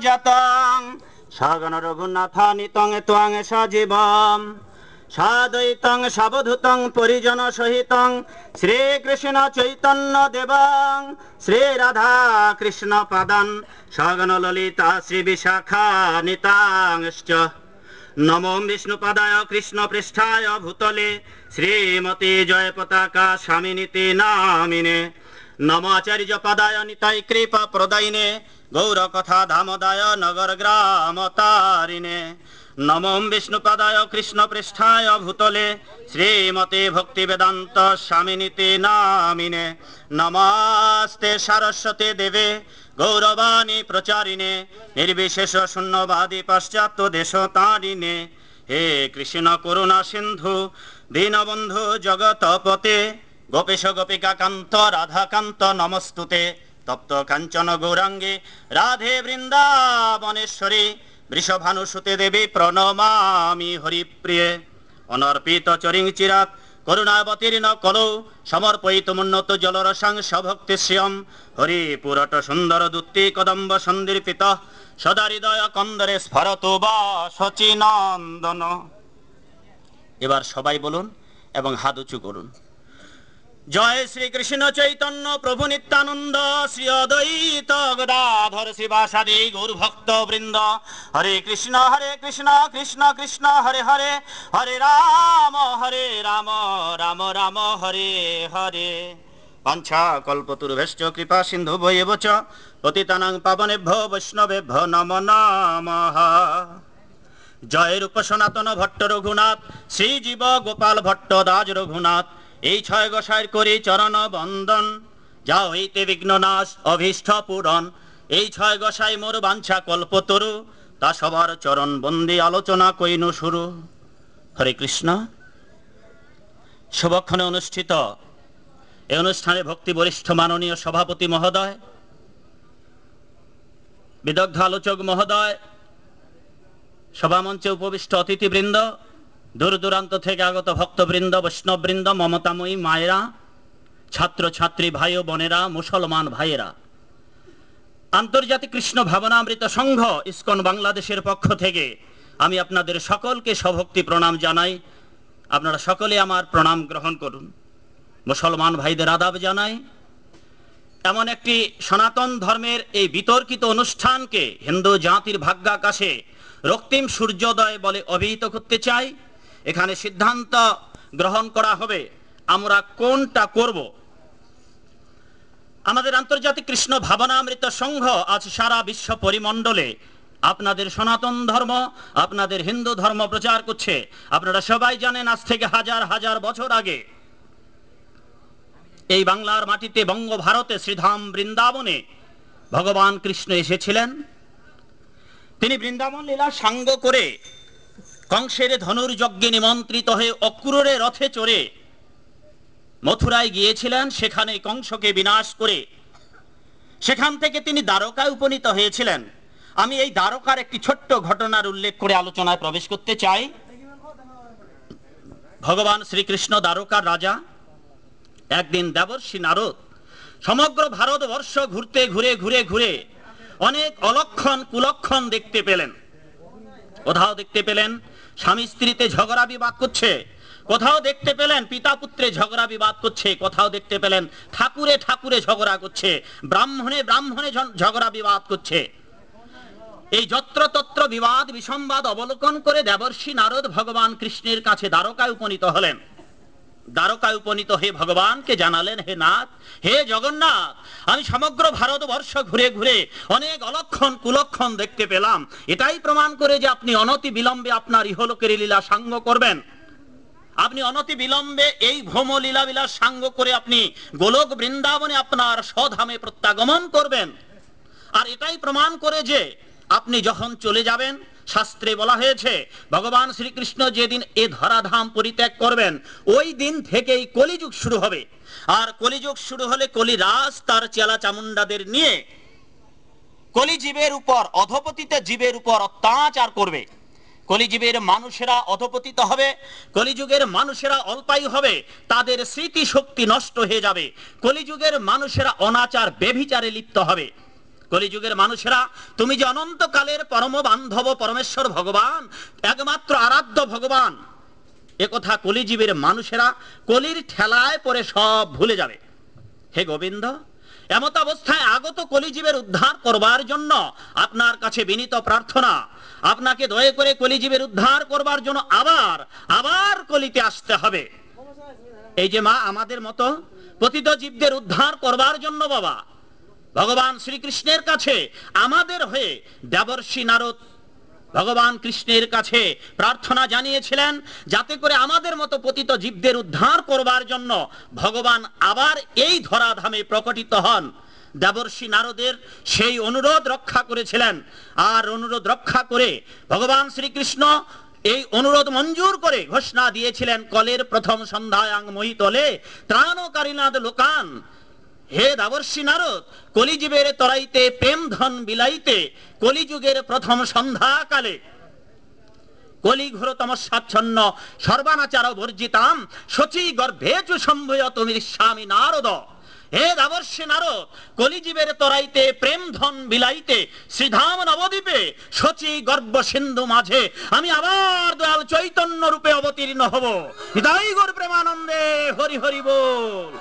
জাতং সগণ রঘুনাথানিতং ত্বং সজীবম সাদৈতং সাবধূতং পরিজন সহিতং শ্রীকৃষ্ণ চৈতন্য দেবং শ্রী রাধা কৃষ্ণ পাদান সগণ ললিতা শ্রী বিশাখা নিতাংশ্চ নমো বিষ্ণুপাদায় কৃষ্ণ পৃষ্ঠায় ভূতলে শ্রীমতী জয় পতাকা স্বামিনীতি নামিনে নমাচার্য পদায় নিতাই কৃপা প্রদায়িনে গৌর কথা ধামদায় নগর গ্রাম তারিণে নমো বিষ্ণুপাদায় কৃষ্ণ পৃষ্ঠায় ভূতলে শ্রীমতী ভক্তি বেদান্ত স্বামিনীতি নামিনে নমস্তে সরস্বতী দেবে গৌরবাণী প্রচারিণে নির্বিশেষ শূন্যবাদী পাশ্চাত্য দেশ তারিণে হে কৃষ্ণ করুণা সিন্ধু দীনবন্ধু জগতপতে গোপীশ গোপিকা কান্ত রাধাকান্ত নমস্তুতে তপ্ত কাঞ্চন গৌরাঙ্গে রাধে বৃন্দাবনেশ্বরী বৃষভানুসুতে দেবী প্রণমামি হরিপ্রিয়ে অনর্পিত চরিং চিরাত করুণাবতীর্ণ কলৌ সমর্পয়িত মুন্নত জলরসাং সভক্তি শ্রিয়ম হরি পুরট সুন্দর দুত্তি কদম্ব সন্দীর্পিত সদা হৃদয় কন্দরে স্ফরত বা শচীনন্দন। এবার সবাই বলুন এবং হাত উঁচু করুন। জয় শ্রীকৃষ্ণ চৈতন্য প্রভু নিত্যানন্দ শ্রী অদ্বৈত গদাধর শিবাসাদি গৌর ভক্ত বৃন্দ হরে কৃষ্ণ কৃষ্ণ কৃষ্ণ হরে হরে হরে রাম রাম রাম হরে হরে বাঞ্ছা কল্পতরুভ্যশ্চ কৃপা সিন্ধু বৈএব চ পতিতানাং পাবনেভ্যো বৈষ্ণবেভ্যো নমো নমঃ। জয় রূপ সনাতন ভট্ট রঘুনাথ শ্রীজীব গোপাল ভট্ট দাস রঘুনাথ এই ছয় গোসাইর করি চরণ বন্দন যা হইতে বিঘ্ন নাশ অভীষ্ট পূরণ। এই ছয় গোসাই মোর বাঞ্ছা কল্পতরু তা সবার চরণ বন্দি আলোচনা কইনু শুরু। হরে কৃষ্ণ। শুভক্ষণে অনুষ্ঠিত এই অনুষ্ঠানে ভক্তি বরিষ্ঠ মাননীয় সভাপতি মহোদয়, বিদগ্ধ আলোচক মহোদয়, সভামঞ্চে উপবিষ্ট অতিথিবৃন্দ, দূর দূরান্ত থেকে আগত ভক্তবৃন্দ, বৈষ্ণববৃন্দ, মমতাময়ী মায়েরা, ছাত্র ছাত্রী ভাই ও বোনেরা, মুসলমান ভাইয়েরা, আন্তর্জাতিক কৃষ্ণ ভাবনামৃত সংঘ ইসকন বাংলাদেশের পক্ষ থেকে আমি আপনাদের সকলকে সভক্তি প্রণাম জানাই। আপনারা সকলে আমার প্রণাম গ্রহণ করুন। মুসলমান ভাইদের আদাব জানাই। এমন একটি সনাতন ধর্মের এই বিতর্কিত অনুষ্ঠানকে হিন্দু জাতির ভাগ্যাকাশে রক্তিম সূর্যোদয় বলে অভিহিত করতে চাই। এখানে সিদ্ধান্ত গ্রহণ করা হবে আমরা কোনটা করব। আমাদের আন্তর্জাতিক কৃষ্ণ ভাবনামৃত সংঘ আজ সারা বিশ্ব পরিমণ্ডলে আপনাদের সনাতন ধর্ম, আপনাদের হিন্দু ধর্ম প্রচার করছে। আপনারা সবাই জানেন আজ থেকে হাজার হাজার বছর আগে এই বাংলার মাটিতে বঙ্গভারতে শ্রীধাম বৃন্দাবনে ভগবান কৃষ্ণ এসেছিলেন। তিনি বৃন্দাবন লীলা সাঙ্গ করে কংসের ধনুর্যজ্ঞে নিমন্ত্রিত হয়ে অক্রূরে রথে চড়ে মথুরায় গিয়েছিলেন। সেখানে কংসকে বিনাশ করে সেখান থেকে তিনি দ্বারকায় উপনীত হয়েছিলেন। আমি এই দ্বারকার একটি ছোট্ট ঘটনার উল্লেখ করে আলোচনায় প্রবেশ করতে চাই। ভগবান শ্রীকৃষ্ণ দ্বারকার রাজা। একদিন দেবর্ষি নারদ সমগ্র ভারতবর্ষ ঘুরতে ঘুরে ঘুরে ঘুরে অনেক অলক্ষণ কুলক্ষণ দেখতে পেলেন। কোথাও দেখতে পেলেন স্বামী স্ত্রীতে ঝগড়া বিবাদ করছে, কোথাও দেখতে পেলেন পিতা পুত্রে ঝগড়া বিবাদ করছে, কোথাও দেখতে পেলেন ঠাকুরে ঠাকুরে ঝগড়া করছে, ব্রাহ্মণে ব্রাহ্মণে ঝগড়া বিবাদ করছে। এই যত্রতত্র বিবাদ বিসম্বাদ অবলোকন করে দেবর্ষি নারদ ভগবান কৃষ্ণের কাছে দ্বারকায় উপনীত হলেন। দ্বারকায় উপনীত হয়ে ভগবানকে জানালেন, হে নাথ, হে জগন্নাথ, আমি সমগ্র ভারতবর্ষ ঘুরে ঘুরে অনেক অলক্ষণ কুলক্ষণ দেখতে পেলাম। এটাই প্রমাণ করে যে আপনি অনতি বিলম্বে আপনার ইহলোকের লীলা সাঙ্গ করবেন। আপনি অনতি বিলম্বে এই ভ্রম লীলা বিলাস সাঙ্গ করে আপনি গোলক বৃন্দাবনে আপনার স্বধামে প্রত্যাগমন করবেন। আর এটাই প্রমাণ করে যে আপনি যখন চলে যাবেন, শাস্ত্রে বলা হয়েছে ভগবান শ্রীকৃষ্ণ যেদিন এ ধরাধাম পরিত্যাগ করবেন ওই দিন থেকেই কলিযুগ শুরু হবে। আর কলিযুগ শুরু হলে কলিরাজ তার চেলা চামুন্ডাদের নিয়ে কলিজীবের উপর, অধপতিত জীবের উপর অত্যাচার করবে। কলিজীবের মানুষেরা অধপতিত হবে, কলিযুগের মানুষেরা অল্পায়ু হবে, তাদের স্মৃতি শক্তি নষ্ট হয়ে যাবে, কলিযুগের মানুষেরা অনাচার বেভিচারে লিপ্ত হবে। কলিযুগের মানুষেরা, তুমি যে অনন্তকালের পরম বান্ধব পরমেশ্বর ভগবান, একমাত্র আরাধ্য ভগবান, একথা কলিযুগের মানুষেরা কলির ঠেলায় পড়ে সব ভুলে যাবে। হে গোবিন্দ, এমত অবস্থায় আগত কলিজীবের উদ্ধার করবার জন্য আপনার কাছে বিনীত প্রার্থনা, আপনাকে দয়া করে কলিজীবের উদ্ধার করবার জন্য আবার আবার কলিতে আসতে হবে। এই যে মা, আমাদের মতো পতিত জীবদের উদ্ধার করবার জন্য বাবা ভগবান শ্রীকৃষ্ণের কাছে আমাদের হয়ে দেবর্ষি নারদ ভগবান কৃষ্ণের কাছে প্রার্থনা জানিয়েছিলেন, যাতে করে আমাদের মতো পতিত জীবদের উদ্ধার করবার জন্য ভগবান আবার এই ধরাধামে প্রকটিত হন। দেবর্ষি নারদের সেই অনুরোধ রক্ষা করেছিলেন, আর অনুরোধ রক্ষা করে ভগবান শ্রীকৃষ্ণ এই অনুরোধ মঞ্জুর করে ঘোষণা দিয়েছিলেন, কলের প্রথম সন্ধ্যায়াং মহিতলে ত্রাণকারীনাদ লোকান। হে দেবর্ষি নারদ, কলিজীবের তরাইতে প্রেম ধন বিলাইতে কলিযুগের প্রথম সন্ধ্যাকালে কলি ঘোরতম স্বাচ্ছন্ন সর্বানাচার বর্জিতাম শচী গর্ভেচু সম্ভয় তুমি স্বামী নারদ। হে দেবর্ষি নারদ, কলিজীবের তরাইতে প্রেম ধন বিলাইতে শ্রীধাম নবদ্বীপে শচী গর্ভ সিন্ধু মাঝে আমি আবার দয়াল চৈতন্য রূপে অবতীর্ণ হব। হৃদয় গৌর প্রেমানন্দে হরি হরি বল।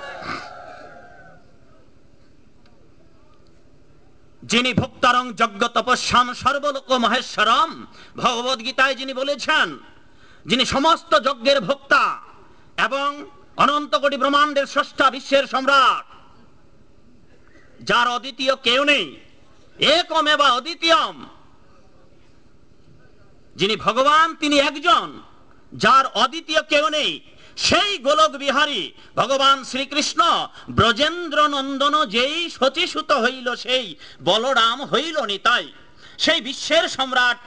যিনি ভক্তারং যজ্ঞ তপস্যাম সর্বলোক মহেশ্বরম, ভগবদ গীতায় যিনি বলেছেন, যিনি সমস্ত যজ্ঞের ভোক্তা এবং অনন্ত কোটি ব্রহ্মাণ্ডের স্রষ্টা, বিশ্বের সম্রাট, যার অদ্বিতীয় কেউ নেই, একমেবা অদ্বিতীয়ম, যিনি ভগবান তিনি একজন, যার অদ্বিতীয় কেউ নেই, সেই গোলক বিহারী ভগবান শ্রীকৃষ্ণ ব্রজেন্দ্র নন্দন যেই শচীসুত হইল সেই বলরাম হইল নিতাই। সেই বিশ্বের সম্রাট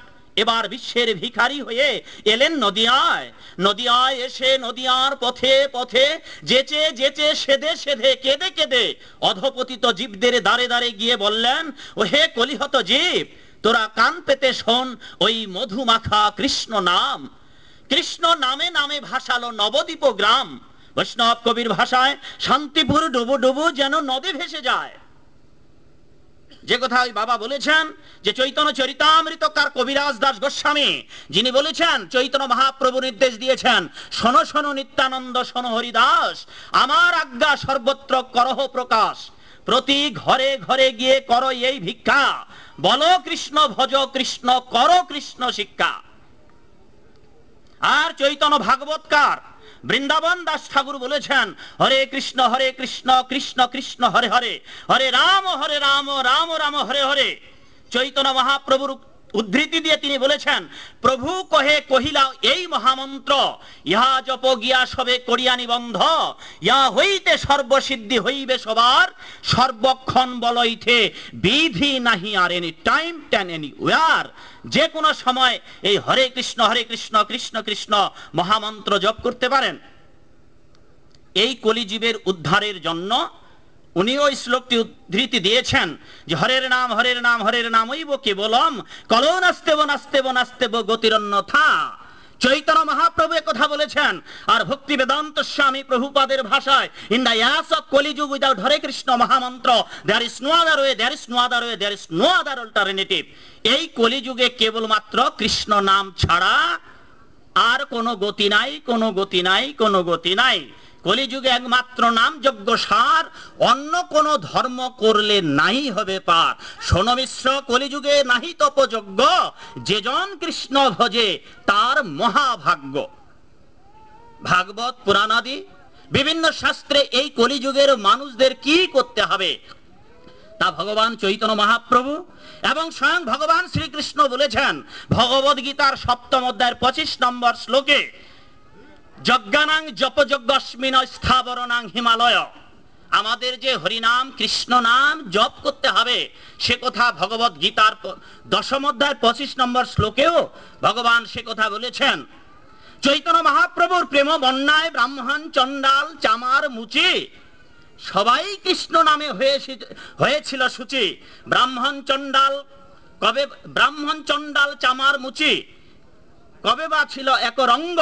এবার বিশ্বের ভিখারি হয়ে এলেন নদিয়ায়। নদিয়ায় এসে নদিয়ার পথে পথে যেচে যেচে সেধে সেধে কেঁদে কেঁদে অধপতিত জীবদের দ্বারে দ্বারে গিয়ে বললেন, ও হে কলিহত জীব, তোরা কান পেতে শোন ওই মধুমাখা কৃষ্ণ নাম। কৃষ্ণ নামে নামে ভাসালো নবদ্বীপ গ্রাম। বৈষ্ণব কবির ভাষায় শান্তিপুর ডুবু ডুবু যেন নদী ভেসে যায়। যে কথা ওই বাবা বলেছেন, যে চৈতন্য চরিতামৃতকার কবিরাজ দাস গোস্বামী যিনি বলেছেন, চৈতন্য মহাপ্রভু নির্দেশ দিয়েছেন, শোনো শোনো নিত্যানন্দ শোনো হরিদাস, আমার আজ্ঞা সর্বত্র করহ প্রকাশ, প্রতি ঘরে ঘরে গিয়ে করো এই ভিক্ষা, বলো কৃষ্ণ ভজ কৃষ্ণ করো কৃষ্ণ শিক্ষা। আর চৈতন্য ভাগবতকার বৃন্দাবন দাস ঠাকুর বলেছেন, হরে কৃষ্ণ কৃষ্ণ কৃষ্ণ হরে হরে, হরে রাম রাম রাম হরে হরে। চৈতন্য মহাপ্রভুর উদ্ধৃতি দিয়ে তিনি বলেছেন, প্রভু কহে কহিলা এই মহামন্ত্র, ইহা জপ গিয়া সবে করিয়া নিবন্ধ, ইহা হইতে সর্বসিদ্ধি হইবে সবার, সর্বক্ষণ বলইতে বিধি নাহি আর any time than any war. যে কোনো সময় এই হরে কৃষ্ণ কৃষ্ণ কৃষ্ণ মহামন্ত্র জপ করতে পারেন। এই কলিজীবের উদ্ধারের জন্য উনি ওই শ্লোকটি উদ্ধৃতি দিয়েছেন, যে হরের নাম ওইব কেবলম, কলো নাস্তেব নাস্তেব নাস্তেব গতিরন্যথা। চৈতন্য মহাপ্রভু কথা বলেছেন। আর ভক্তি বেদান্ত স্বামী প্রভুপাদের ভাষায়, in the years of Kaliyuga without Hare Krishna মহামন্ত্র there is no other way, there is no other way, there is no other alternative. এই কলিযুগে কেবলমাত্র কৃষ্ণ নাম ছাড়া আর কোনো গতি নাই, কোনো গতি নাই, কোনো গতি নাই। কলিযুগে একমাত্র নাম যজ্ঞ সার, অন্য কোন ধর্ম করলে নাই হবে পার। শোনো মিশ্র, কলিযুগে নাহি তপযজ্ঞ, যেজন কৃষ্ণ ভজে তার মহাভাগ্য। ভাগবত পুরাণাদি বিভিন্ন শাস্ত্রে এই কলিযুগের মানুষদের কি করতে হবে তা ভগবান চৈতন্য মহাপ্রভু এবং স্বয়ং ভগবান শ্রীকৃষ্ণ বলেছেন। ভগবদ গীতার 7ম অধ্যায়ের 25 নম্বর শ্লোকে, যজ্ঞানাং জপযজ্ঞস্মিন স্থাবরনাং হিমালয়, আমাদের যে হরিনাম কৃষ্ণ নাম জপ করতে হবে সে কথা ভগবদ গীতার 10ম অধ্যায়ের 25 নম্বর শ্লোকেও ভগবান সে কথা বলেছেন। চৈতন্য মহাপ্রভুর প্রেম বন্যায় ব্রাহ্মণ চণ্ডাল চামার মুচি, সবাই কৃষ্ণ নামে হয়েছিল সূচি। ব্রাহ্মণ চণ্ডাল চামার মুচি কবে বা ছিল এক রঙ্গ।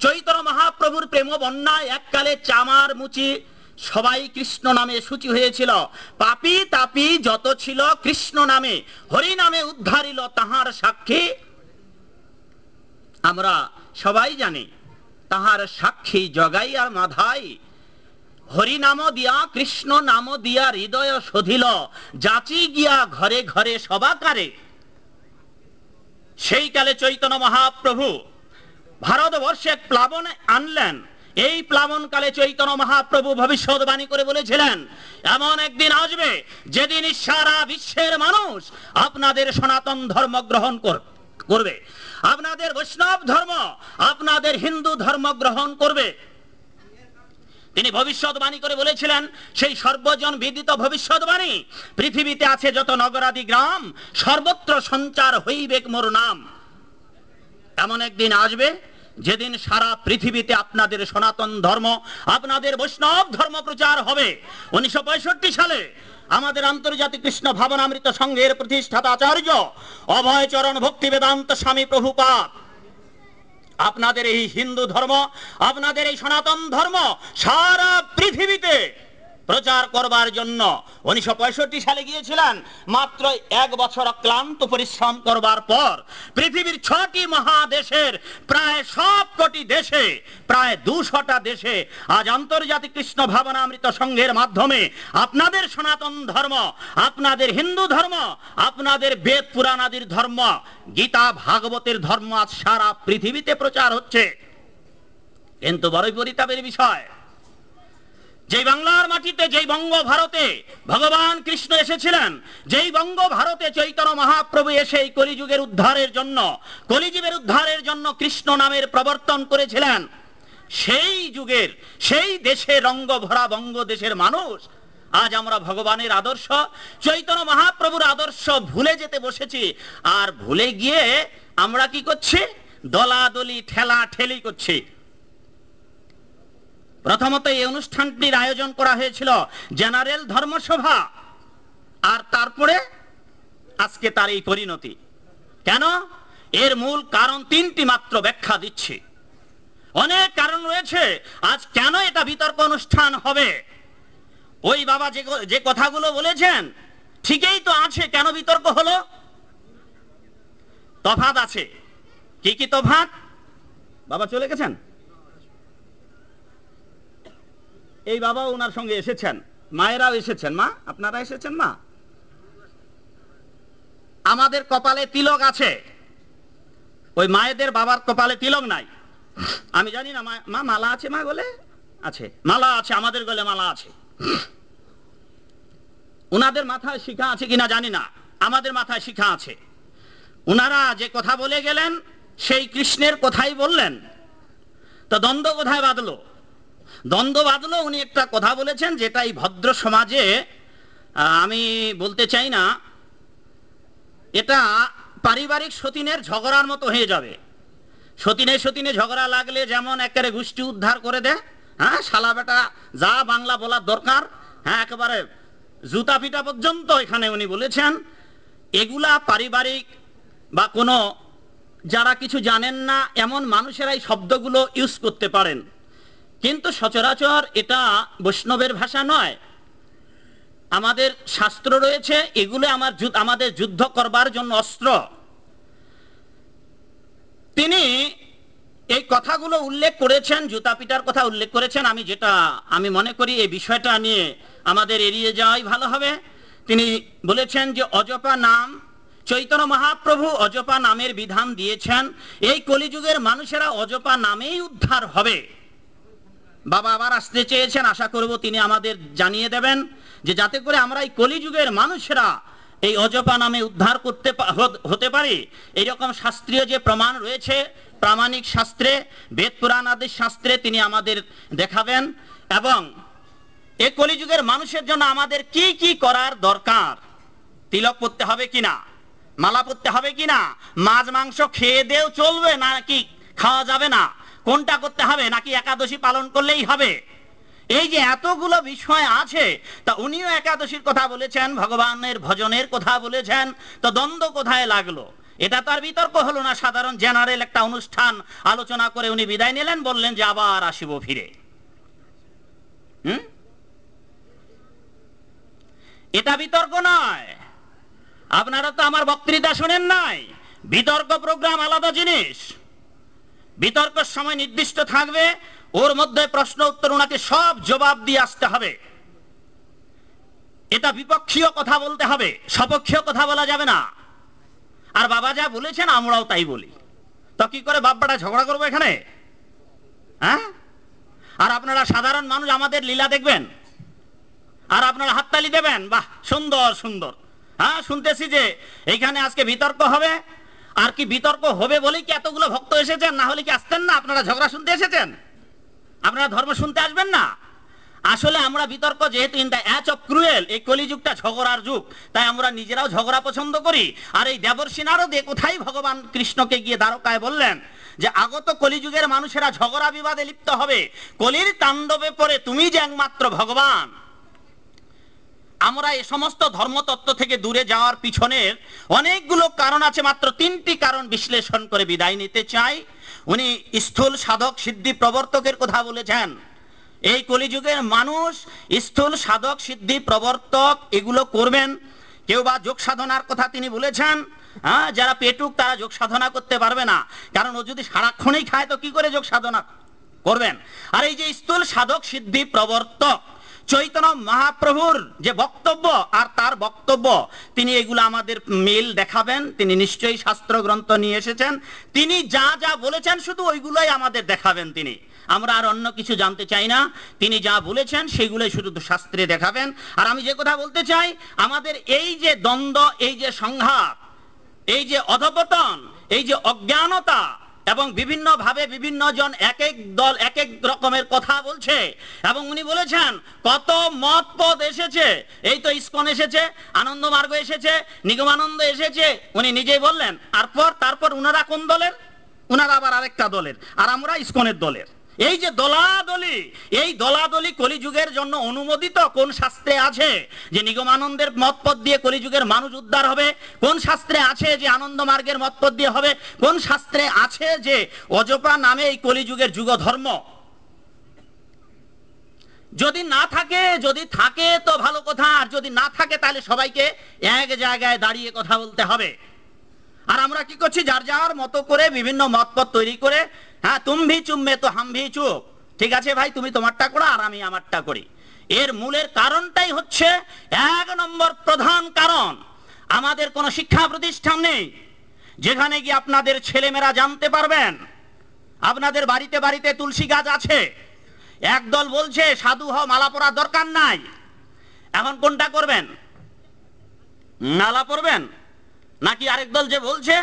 চৈতন্য মহাপ্রভুর প্রেম বন্যায় এককালে চামার মুচি সবাই কৃষ্ণ নামে সূচি হয়েছিল। পাপী তাপী যত ছিল কৃষ্ণ নামে, হরি নামে উদ্ধারিল তাহার সাক্ষী। আমরা সবাই জানি তাহার সাক্ষী জগাই আর মাধাই। হরি নাম দিয়া কৃষ্ণ নাম দিয়া হৃদয় শোধিল, যাচি গিয়া ঘরে ঘরে সবাকারে। সেই কালে চৈতন্য মহাপ্রভু ভারতবর্ষে এক প্লাবন আনলেন। এই প্লাবন কালে চৈতন্য মহাপ্রভু ভবিষ্যৎবাণী করে বলেছিলেন, এমন একদিন আসবে যেদিন সারা বিশ্বের মানুষ আপনাদের সনাতন ধর্ম গ্রহণ করবে, আপনাদের বৈষ্ণব ধর্ম, আপনাদের হিন্দু ধর্ম গ্রহণ করবে। তিনি ভবিষ্যৎবাণী করে বলেছিলেন, সেই সর্বজন বিদিত ভবিষ্যৎবাণী, পৃথিবীতে আছে যত নগরাদি গ্রাম, সর্বত্র সঞ্চার হইবেক মোর নাম। এমন একদিন আসবে যেদিন সারা পৃথিবীতে আপনাদের সনাতন ধর্ম, আপনাদের বৈষ্ণব ধর্ম প্রচার হবে। 1965 সালে আমাদের আন্তর্জাতিক কৃষ্ণ ভাবনামৃত সংঘের প্রতিষ্ঠাতা আচার্য অভয়চরণ ভক্তি বেদান্ত স্বামী প্রভুপাদ আপনাদের এই হিন্দু ধর্ম, আপনাদের এই সনাতন ধর্ম সারা পৃথিবীতে প্রচার করবার জন্য 1965 সালে গিয়েছিলেন। মাত্র 1 বছর ক্লান্ত পরিশ্রম করবার পর পৃথিবীর 6টি মহাদেশের প্রায় সব কোটি দেশে, প্রায় 200টা দেশে আজ আন্তর্জাতিক কৃষ্ণ ভাবনামৃত সংঘের মাধ্যমে আপনাদের সনাতন ধর্ম, আপনাদের হিন্দু ধর্ম, আপনাদের বেদ পুরাণ আদির ধর্ম, গীতা ভাগবতের ধর্ম আজ সারা পৃথিবীতে প্রচার হচ্ছে। কিন্তু বড়ই পরিতাপের বিষয়, যেই বাংলার মাটিতে, যেই বঙ্গ ভারতে ভগবান কৃষ্ণ এসেছিলেন, যেই বঙ্গ ভারতে চৈতন্য মহাপ্রভু এসে এই কলিযুগের উদ্ধারের জন্য, কলিযুগের উদ্ধারের জন্য কৃষ্ণ নামের প্রবর্তন করেছিলেন, সেই যুগের সেই দেশে রঙ্গ ভরা বঙ্গ দেশের মানুষ আজ আমরা ভগবানের আদর্শ, চৈতন্য মহাপ্রভুর আদর্শ ভুলে যেতে বসেছি। আর ভুলে গিয়ে আমরা কি করছি? দলাদলি ঠেলা ঠেলি করছি। প্রথমত এই অনুষ্ঠানটির আয়োজন করা হয়েছিল জেনারেল ধর্মসভা, আর তারপরে আজকে তার এই পরিণতি। কেন? এর মূল কারণ 3টি মাত্র ব্যাখ্যা দিচ্ছি। অনেক কারণ রয়েছে আজ কেন এটা বিতর্ক অনুষ্ঠান হবে। ওই বাবা যে কথাগুলো বলেছেন ঠিকই তো আছে, কেন বিতর্ক হলো? তফাৎ আছে। কি কি তফাৎ? বাবা চলে গেছেন, এই বাবা ওনার সঙ্গে এসেছেন, মায়েরাও এসেছেন। মা, আপনারা এসেছেন? মা, আমাদের কপালে তিলক আছে, ওই মায়েদের বাবার কপালে তিলক নাই। আমি জানি না মা মালা আছে, মা গলে আছে, মালা আছে, আমাদের গলে মালা আছে। উনাদের মাথায় শিখা আছে কিনা জানি না, আমাদের মাথায় শিখা আছে। উনারা যে কথা বলে গেলেন সেই কৃষ্ণের কথাই বললেন, তো দ্বন্দ্ব কোথায় বাঁধলো? দ্বন্দ্ব বাঁধলো, উনি একটা কথা বলেছেন যেটা এই ভদ্র সমাজে, আমি বলতে চাই না, এটা পারিবারিক সতীনের ঝগড়ার মতো হয়ে যাবে। সতীনে ঝগড়া লাগলে যেমন একেবারে গোষ্ঠী উদ্ধার করে দেয়, হ্যাঁ, শালা বেটা যা বাংলা বলার দরকার, হ্যাঁ, একেবারে জুতা পিটা পর্যন্ত এখানে উনি বলেছেন। এগুলা পারিবারিক বা কোনো যারা কিছু জানেন না এমন মানুষেরাই শব্দগুলো ইউজ করতে পারেন, কিন্তু সচরাচর এটা বৈষ্ণবের ভাষা নয়। আমাদের শাস্ত্র রয়েছে, এগুলো আমাদের যুদ্ধ করবার জন্য অস্ত্র। তিনি এই কথাগুলো উল্লেখ করেছেন, জুতা পিটার কথা উল্লেখ করেছেন। আমি মনে করি এই বিষয়টা নিয়ে আমাদের এড়িয়ে যাওয়াই ভালো হবে। তিনি বলেছেন যে অজপা নাম, চৈতন্য মহাপ্রভু অজপা নামের বিধান দিয়েছেন, এই কলিযুগের মানুষেরা অজপা নামেই উদ্ধার হবে। বাবা আবার আসতে চেয়েছেন, আশা করব তিনি আমাদের জানিয়ে দেবেন যে যাতে করে আমরা এই কলিযুগের মানুষেরা এই অজপা নামে উদ্ধার হতে পারি। এইরকম শাস্ত্রীয় যে প্রমাণ রয়েছে, প্রামাণিক শাস্ত্রে, বেদ পুরাণ আদির শাস্ত্রে তিনি আমাদের দেখাবেন, এবং এই কলিযুগের মানুষের জন্য আমাদের কি কি করার দরকার। তিলক পড়তে হবে কিনা, মালা পড়তে হবে কিনা, মাছ মাংস খেয়ে দেও চলবে নাকি খাওয়া যাবে না, কোনটা করতে হবে, নাকি একাদশী পালন করলেই হবে। এই যে এতগুলো বিষয় আছে, তা উনিও একাদশীর কথা বলেছেন, ভগবানের ভজনের কথা বলেছেন, তো দ্বন্দ্ব কোথায় লাগলো? এটা তার বিতর্ক হলো না, সাধারণ জেনারেল একটা অনুষ্ঠান আলোচনা করে উনি বিদায় নিলেন, বললেন যে আবার আসিব ফিরে। এটা বিতর্ক নয়। আপনারা তো আমার বক্তৃতা শুনেন নাই। বিতর্ক প্রোগ্রাম আলাদা জিনিস। বিতর্কের সময় নির্দিষ্ট থাকবে, ওর মধ্যে প্রশ্ন উত্তর ওনাকে সব জবাব দিয়ে আসতে হবে। এটা বিপক্ষীয় কথা বলতে হবে, সপক্ষীয় কথা বলা যাবে না। আর বাবা যা বলেছেন আমরাও তাই বলি, তো কি করে বাপ্পাটা ঝগড়া করবো এখানে? হ্যাঁ, আর আপনারা সাধারণ মানুষ আমাদের লীলা দেখবেন আর আপনারা হাততালি দেবেন, বাহ সুন্দর সুন্দর। হ্যাঁ, শুনতেছি যে এইখানে আজকে বিতর্ক হবে। আর কি বিতর্ক হবে বলেই কি এতগুলো ভক্ত এসেছেন? না হলে কি আসতেন না? আপনারা ঝগড়া শুনতে এসেছেন? আপনারা ধর্ম শুনতে আসবেন না? আসলে আমরা বিতর্ক, যেহেতু in the age of quarrel, এই কলিযুগটা ঝগড়ার যুগ, তাই আমরা নিজেরাও ঝগড়া পছন্দ করি। আর এই দেবর্ষী নারদে কোথায় ভগবান কৃষ্ণকে গিয়ে দ্বারকায় বললেন যে আগত কলিযুগের মানুষেরা ঝগড়া বিবাদে লিপ্ত হবে, কলির তাণ্ডবে পড়ে তুমি যে একমাত্র ভগবান। আমরা এই সমস্ত ধর্মতত্ত্ব থেকে দূরে যাওয়ার পিছনের অনেকগুলো কারণ আছে, মাত্র 3টি কারণ বিশ্লেষণ করে বিদায় নিতে চাই। উনি স্থূল সাধক সিদ্ধি প্রবর্তকের কথা বলেছেন। এই কলিযুগের মানুষ স্থূল সাধক সিদ্ধি প্রবর্তক এগুলো করবেন। কেউ বা যোগ সাধনার কথা তিনি বলেছেন। হ্যাঁ, যারা পেটুক তারা যোগ সাধনা করতে পারবে না, কারণ ও যদি সারাক্ষণই খায় তো কি করে যোগ সাধনা করবেন? আর এই যে স্থূল সাধক সিদ্ধি প্রবর্তক চৈতন্য মহাপ্রভুর যে বক্তব্য আর তার বক্তব্য, তিনি এগুলো আমাদের মিল দেখাবেন। তিনি নিশ্চয়ই শাস্ত্র গ্রন্থ নিয়ে এসেছেন, তিনি যা যা বলেছেন শুধু ওইগুলোই আমাদের দেখাবেন তিনি। আমরা আর অন্য কিছু জানতে চাই না, তিনি যা বলেছেন সেগুলোই শুধু শাস্ত্রে দেখাবেন। আর আমি যে কথা বলতে চাই, আমাদের এই যে দ্বন্দ্ব, এই যে সংঘাত, এই যে অধঃপতন, এই যে অজ্ঞানতা, এবং বিভিন্ন ভাবে বিভিন্ন জন এক এক দল এক এক রকমের কথা বলছে, এবং উনি বলেছেন কত মত পদ এসেছে। এই তো ইসকন এসেছে, আনন্দ মার্গ এসেছে, নিগমানন্দ এসেছে, উনি নিজেই বললেন। তারপর উনারা কোন দলের? উনারা আবার আরেকটা দলের, আর আমরা ইসকনের দলের। এই যে দলাদলি, এই দলাদলি কলিযুগের জন্য অনুমোদিত কোন শাস্ত্রে আছে যে নিগমানন্দের মতপদ দিয়ে কলিযুগের মানুষ উদ্ধার হবে? কোন শাস্ত্রে আছে যে আনন্দ মার্গের মতপদ দিয়ে হবে? কোন শাস্ত্রে আছে যে অজপা নামে এই কলিযুগের যুগ ধর্ম? যদি না থাকে, যদি থাকে তো ভালো কথা, আর যদি না থাকে তাহলে সবাইকে এক জায়গায় দাঁড়িয়ে কথা বলতে হবে। আর আমরা কি করছি? যার যার মতো করে বিভিন্ন মতপদ তৈরি করে, হ্যাঁ তুম ভি চুপ মে তো হাম ভি চুপ, ঠিক আছে ভাই তুমি তোমারটা করো আর আমি আমারটা করি। এর মূলের কারণটাই হচ্ছে, 1 নম্বর প্রধান কারণ, আমাদের কোনো শিক্ষা প্রতিষ্ঠান নেই যেখানে গিয়ে আপনাদের ছেলেমেয়েরা জানতে পারবেন আপনাদের বাড়িতে বাড়িতে তুলসী গাছ আছে। একদল বলছে সাধু হও, মালা পরার দরকার নাই। এখন কোনটা করবেন? মালা পরবেন নাকি আরেক দল যে বলছে?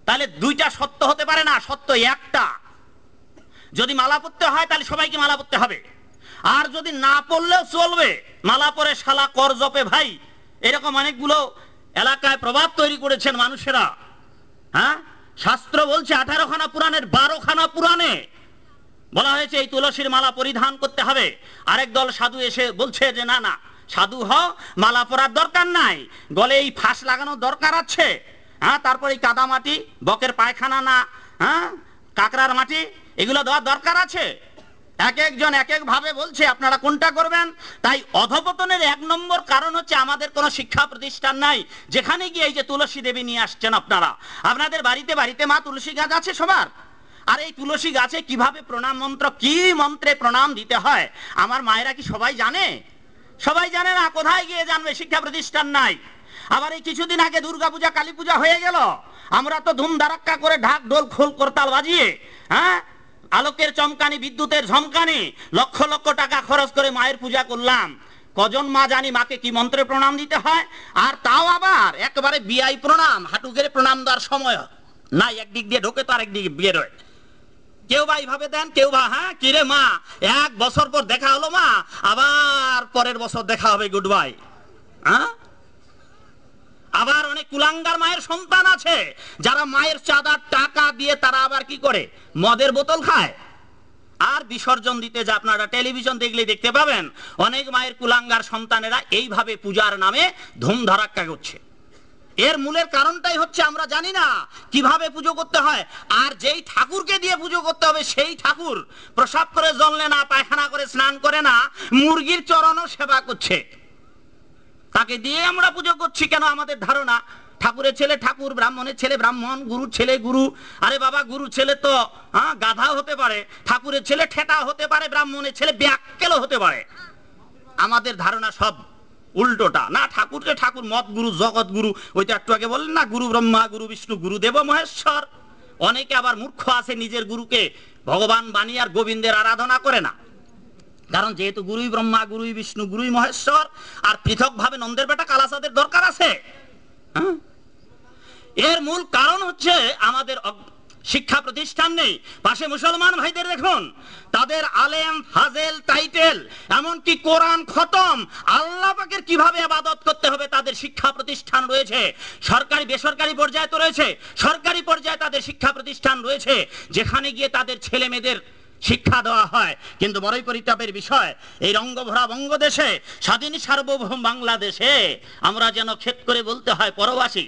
তাহলে দুইটা সত্য হতে পারে না, সত্য একটা। যদি মালা পরতে হয় তাহলে সবাইকে মালা পরতে হবে, আর যদি না পড়লেও চলবে, মালা পরে শালা কর জপে ভাই, এরকম অনেকগুলো এলাকায় প্রভাব তৈরি করেছেন মানুষেরা। হ্যাঁ, শাস্ত্র বলছে 18খানা পুরাণের 12খানা পুরাণে বলা হয়েছে এই তুলসীর মালা পরিধান করতে হবে। আরেক দল সাধু এসে বলছে যে না না, সাধু হও, মালা পরার দরকার নাই, গলে এই ফাঁস লাগানোর দরকার আছে। হ্যাঁ, তারপরে এই কাদা মাটি, বকের পায়খানা না, হ্যাঁ কাকড়ার মাটি, এগুলো দেওয়ার দরকার আছে। এক একজন এক এক ভাবে বলছে, আপনারা কোনটা করবেন? তাই অধঃপতনের 1 নম্বর কারণ হচ্ছে আমাদের কোনো শিক্ষা প্রতিষ্ঠান নাই যেখানে গিয়ে এই যে তুলসী দেবী নিয়ে আসছেন আপনারা। আপনাদের বাড়িতে বাড়িতে মা তুলসী গাছ আছে সবার। আর এই তুলসী গাছে কিভাবে প্রণাম মন্ত্র, কি মন্ত্রে প্রণাম দিতে হয়, আমার মায়েরা কি সবাই জানে? সবাই জানে না। কোথায় গিয়ে জানবে? শিক্ষা প্রতিষ্ঠান নাই। আবার এই কিছুদিন আগে দুর্গাপূজা কালী পূজা হয়ে গেল, আমরা তো ধুম ধারাক্কা করে ঢাক ঢোল খোল করতাল বাজিয়ে, হ্যাঁ আলোকের চমকানি, বিদ্যুতের ঝমকানি, লক্ষ লক্ষ টাকা খরচ করে মায়ের পূজা করলাম। কজন মা জানি মাকে কি মন্ত্রে প্রণাম দিতে হয়? আর তাও আবার একেবারে বিআই প্রণাম, হাঁটু গেড়ে প্রণাম দেওয়ার সময় নাই, একদিক দিয়ে ঢোকে তো আরেক দিকে বের হয়। কেউ বা এইভাবে দেন, কেউ বা হ্যাঁ কিরে মা 1 বছর পর দেখা হলো মা, আবার পরের বছর দেখা হবে, গুড বাই। হ্যাঁ, আবার অনেক কুলাঙ্গার মায়ের সন্তান আছে যারা মায়ের চাঁদার টাকা দিয়ে তারা আবার কি করে? মদের বোতল খায় আর বিসর্জন দিতে যায়। আপনারা টেলিভিশন দেখলে দেখতে পাবেন অনেক মায়ের কুলাঙ্গার সন্তানেরা এইভাবে পূজার নামে ধুম ধারাক্কা করছে। এর মূলের কারণটাই হচ্ছে আমরা জানি না কিভাবে পুজো করতে হয়। আর যেই ঠাকুরকে দিয়ে পুজো করতে হবে সেই ঠাকুর প্রসাব করে জ্বললে না, পায়খানা করে স্নান করে না, মুরগির চরণও সেবা করছে। তাকে দিয়ে আমরা পুজো করছি কেন? আমাদের ধারণা ঠাকুরের ছেলে ঠাকুর, ব্রাহ্মণের ছেলে ব্রাহ্মণ, গুরুর ছেলে গুরু। আরে বাবা, গুরুর ছেলে তো গাধা হতে পারে, ঠাকুরের ছেলে ঠেটা হতে পারে, ব্রাহ্মণের ছেলে ব্যাক্কেলও হতে পারে। আমাদের ধারণা সব উল্টোটা। না, ঠাকুরকে ঠাকুর, মত গুরু, জগৎ গুরু। ওই তো একটু আগে বললেন না, গুরু ব্রহ্মা, গুরু বিষ্ণু, গুরুদেব মহেশ্বর। অনেকে আবার মূর্খ আছে, নিজের গুরুকে ভগবান বানিয়ে আর গোবিন্দের আরাধনা করে না। কারণ যেহেতু গুরুই ব্রহ্মা, গুরুই বিষ্ণু, গুরুই মহেশ্বর, আর পৃথক ভাবে নন্দের বেটা কালাসাদের দরকার আছে? এর মূল কারণ হচ্ছে আমাদের শিক্ষা প্রতিষ্ঠান নেই। পাশে মুসলমান ভাইদের দেখুন, তাদের আলেম, ফাজেল, টাইটেল, এমনকি কোরআন খতম, আল্লাহ পাকের কিভাবে ইবাদত করতে হবে তাদের শিক্ষা প্রতিষ্ঠান রয়েছে। সরকারি বেসরকারি পর্যায়ে তো রয়েছে, সরকারি পর্যায়ে তাদের শিক্ষা প্রতিষ্ঠান রয়েছে, যেখানে গিয়ে তাদের ছেলে মেয়েদের শিক্ষা দেওয়া হয়। কিন্তু বড়ই পরিতাপের বিষয়, এই রঙ্গভরা বঙ্গদেশে, স্বাধীন সার্বভৌম বাংলাদেশে আমরা যেন খেত করে বলতে হয় পরবাসী।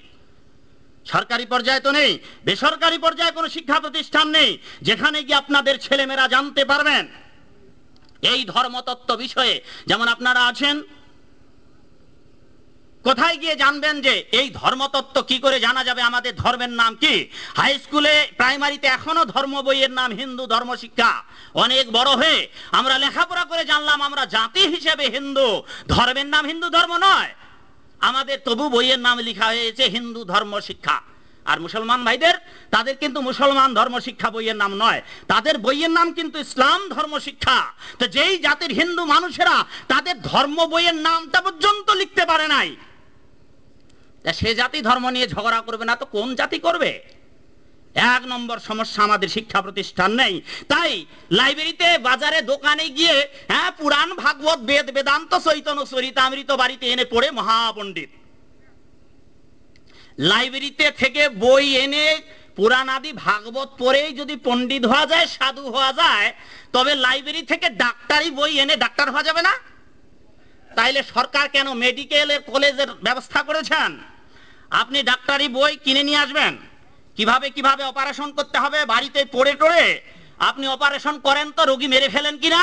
সরকারি পর্যায়ে তো নেই, বেসরকারি পর্যায়ে কোনো শিক্ষা প্রতিষ্ঠান নেই যেখানে গিয়ে আপনাদের ছেলেমেয়েরা জানতে পারবেন এই ধর্মতত্ত্ব বিষয়ে। যেমন আপনারা আছেন, কোথায় গিয়ে জানবেন যে এই ধর্মতত্ত্ব কি করে জানা যাবে? আমাদের ধর্মের নাম কি? হাই স্কুলে, প্রাইমারিতে এখনো ধর্ম বইয়ের নাম হিন্দু ধর্ম শিক্ষা। অনেক বড় হয়ে আমরা লেখাপড়া করে জানলাম আমরা জাতি হিসেবে হিন্দু, ধর্মের নাম হিন্দু ধর্ম নয়। আমাদের তবু বইয়ের নাম লেখা হয়েছে হিন্দু ধর্ম শিক্ষা। আর মুসলমান ভাইদের, তাদের কিন্তু মুসলমান ধর্ম শিক্ষা বইয়ের নাম নয়, তাদের বইয়ের নাম কিন্তু ইসলাম ধর্ম শিক্ষা। তো যেই জাতির হিন্দু মানুষেরা তাদের ধর্ম বইয়ের নামটা পর্যন্ত লিখতে পারে নাই, সে জাতি ধর্ম নিয়ে ঝগড়া করবে না তো কোন জাতি করবে? এক নম্বর সমস্যা, আমাদের শিক্ষা প্রতিষ্ঠান নেই। তাই লাইব্রেরিতে, বাজারে, দোকানে গিয়ে পুরাণ, ভাগবত, বেদ, বেদান্ত, চৈতন্য চরিতামৃত বাড়িতে এনে পড়ে মহাপণ্ডিত। লাইব্রেরিতে থেকে বই এনে পুরাণ আদি ভাগবত পড়েই যদি পণ্ডিত হওয়া যায়, সাধু হওয়া যায়, তবে লাইব্রেরি থেকে ডাক্তারি বই এনে ডাক্তার হওয়া যাবে না? তাইলে সরকার কেন মেডিকেলের কলেজের ব্যবস্থা করেছেন? আপনি ডাক্তারি বই কিনে নিয়ে আসবেন, কিভাবে কিভাবে অপারেশন করতে হবে বাড়িতে পড়ে টড়ে আপনি অপারেশন করেন তো রোগী মেরে ফেলেন কিনা।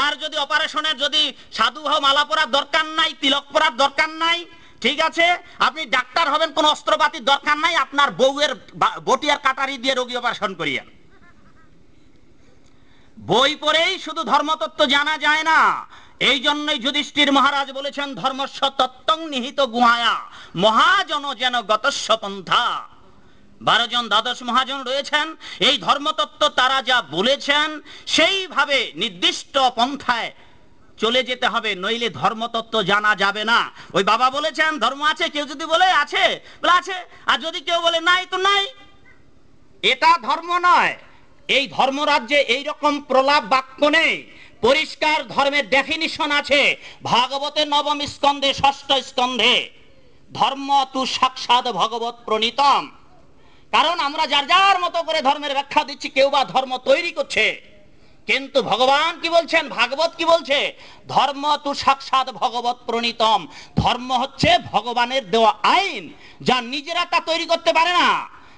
আর যদি অপারেশনের যদি সাধু হও, মালা পরার দরকার নাই, তিলক পরার দরকার নাই, ঠিক আছে, আপনি ডাক্তার হবেন, কোনো অস্ত্রপাতির দরকার নাই, আপনার বউয়ের বটি আর কাটারি দিয়ে রোগী অপারেশন করিয়েন। বই পড়েই শুধু ধর্মতত্ত্ব জানা যায় না। এই জন্যই যুধিষ্ঠির মহারাজ বলেছেন, ধর্মস্য তত্ত্বং নিহিত গুহায়া মহাজন যেন গতস্য পন্থা। 12 জন দ্বাদশ মহাজন রয়েছেন, এই ধর্মতত্ত্ব তারা যা বলেছেন সেইভাবে নির্দিষ্ট পন্থায় চলে যেতে হবে, নইলে ধর্মতত্ত্ব জানা যাবে না। ওই বাবা বলেছেন ধর্ম আছে, কেউ যদি বলে আছে, বলে আছে, আর যদি কেউ বলে নাই তো নাই, এটা ধর্ম নয়। এই ধর্মরাজ্যে এইরকম প্রলাপ বাক্য নেই, পরিষ্কার ধর্মের ডেফিনিশন আছে। ভাগবতের 9ম স্কন্ধে, 6ষ্ঠ স্কন্ধে, ধর্ম তু সাক্ষাৎ ভগবত প্রণীতম। কারণ আমরা যার যার মতো করে ধর্মের ব্যাখ্যা দিচ্ছি, কেউ বা ধর্ম তৈরি করছে, কিন্তু ভগবান কি বলছেন, ভাগবত কি বলছে? ধর্ম তু সাক্ষাৎ ভগবত প্রণীতম। ধর্ম হচ্ছে ভগবানের দেওয়া আইন, যা নিজেরা তা তৈরি করতে পারে না।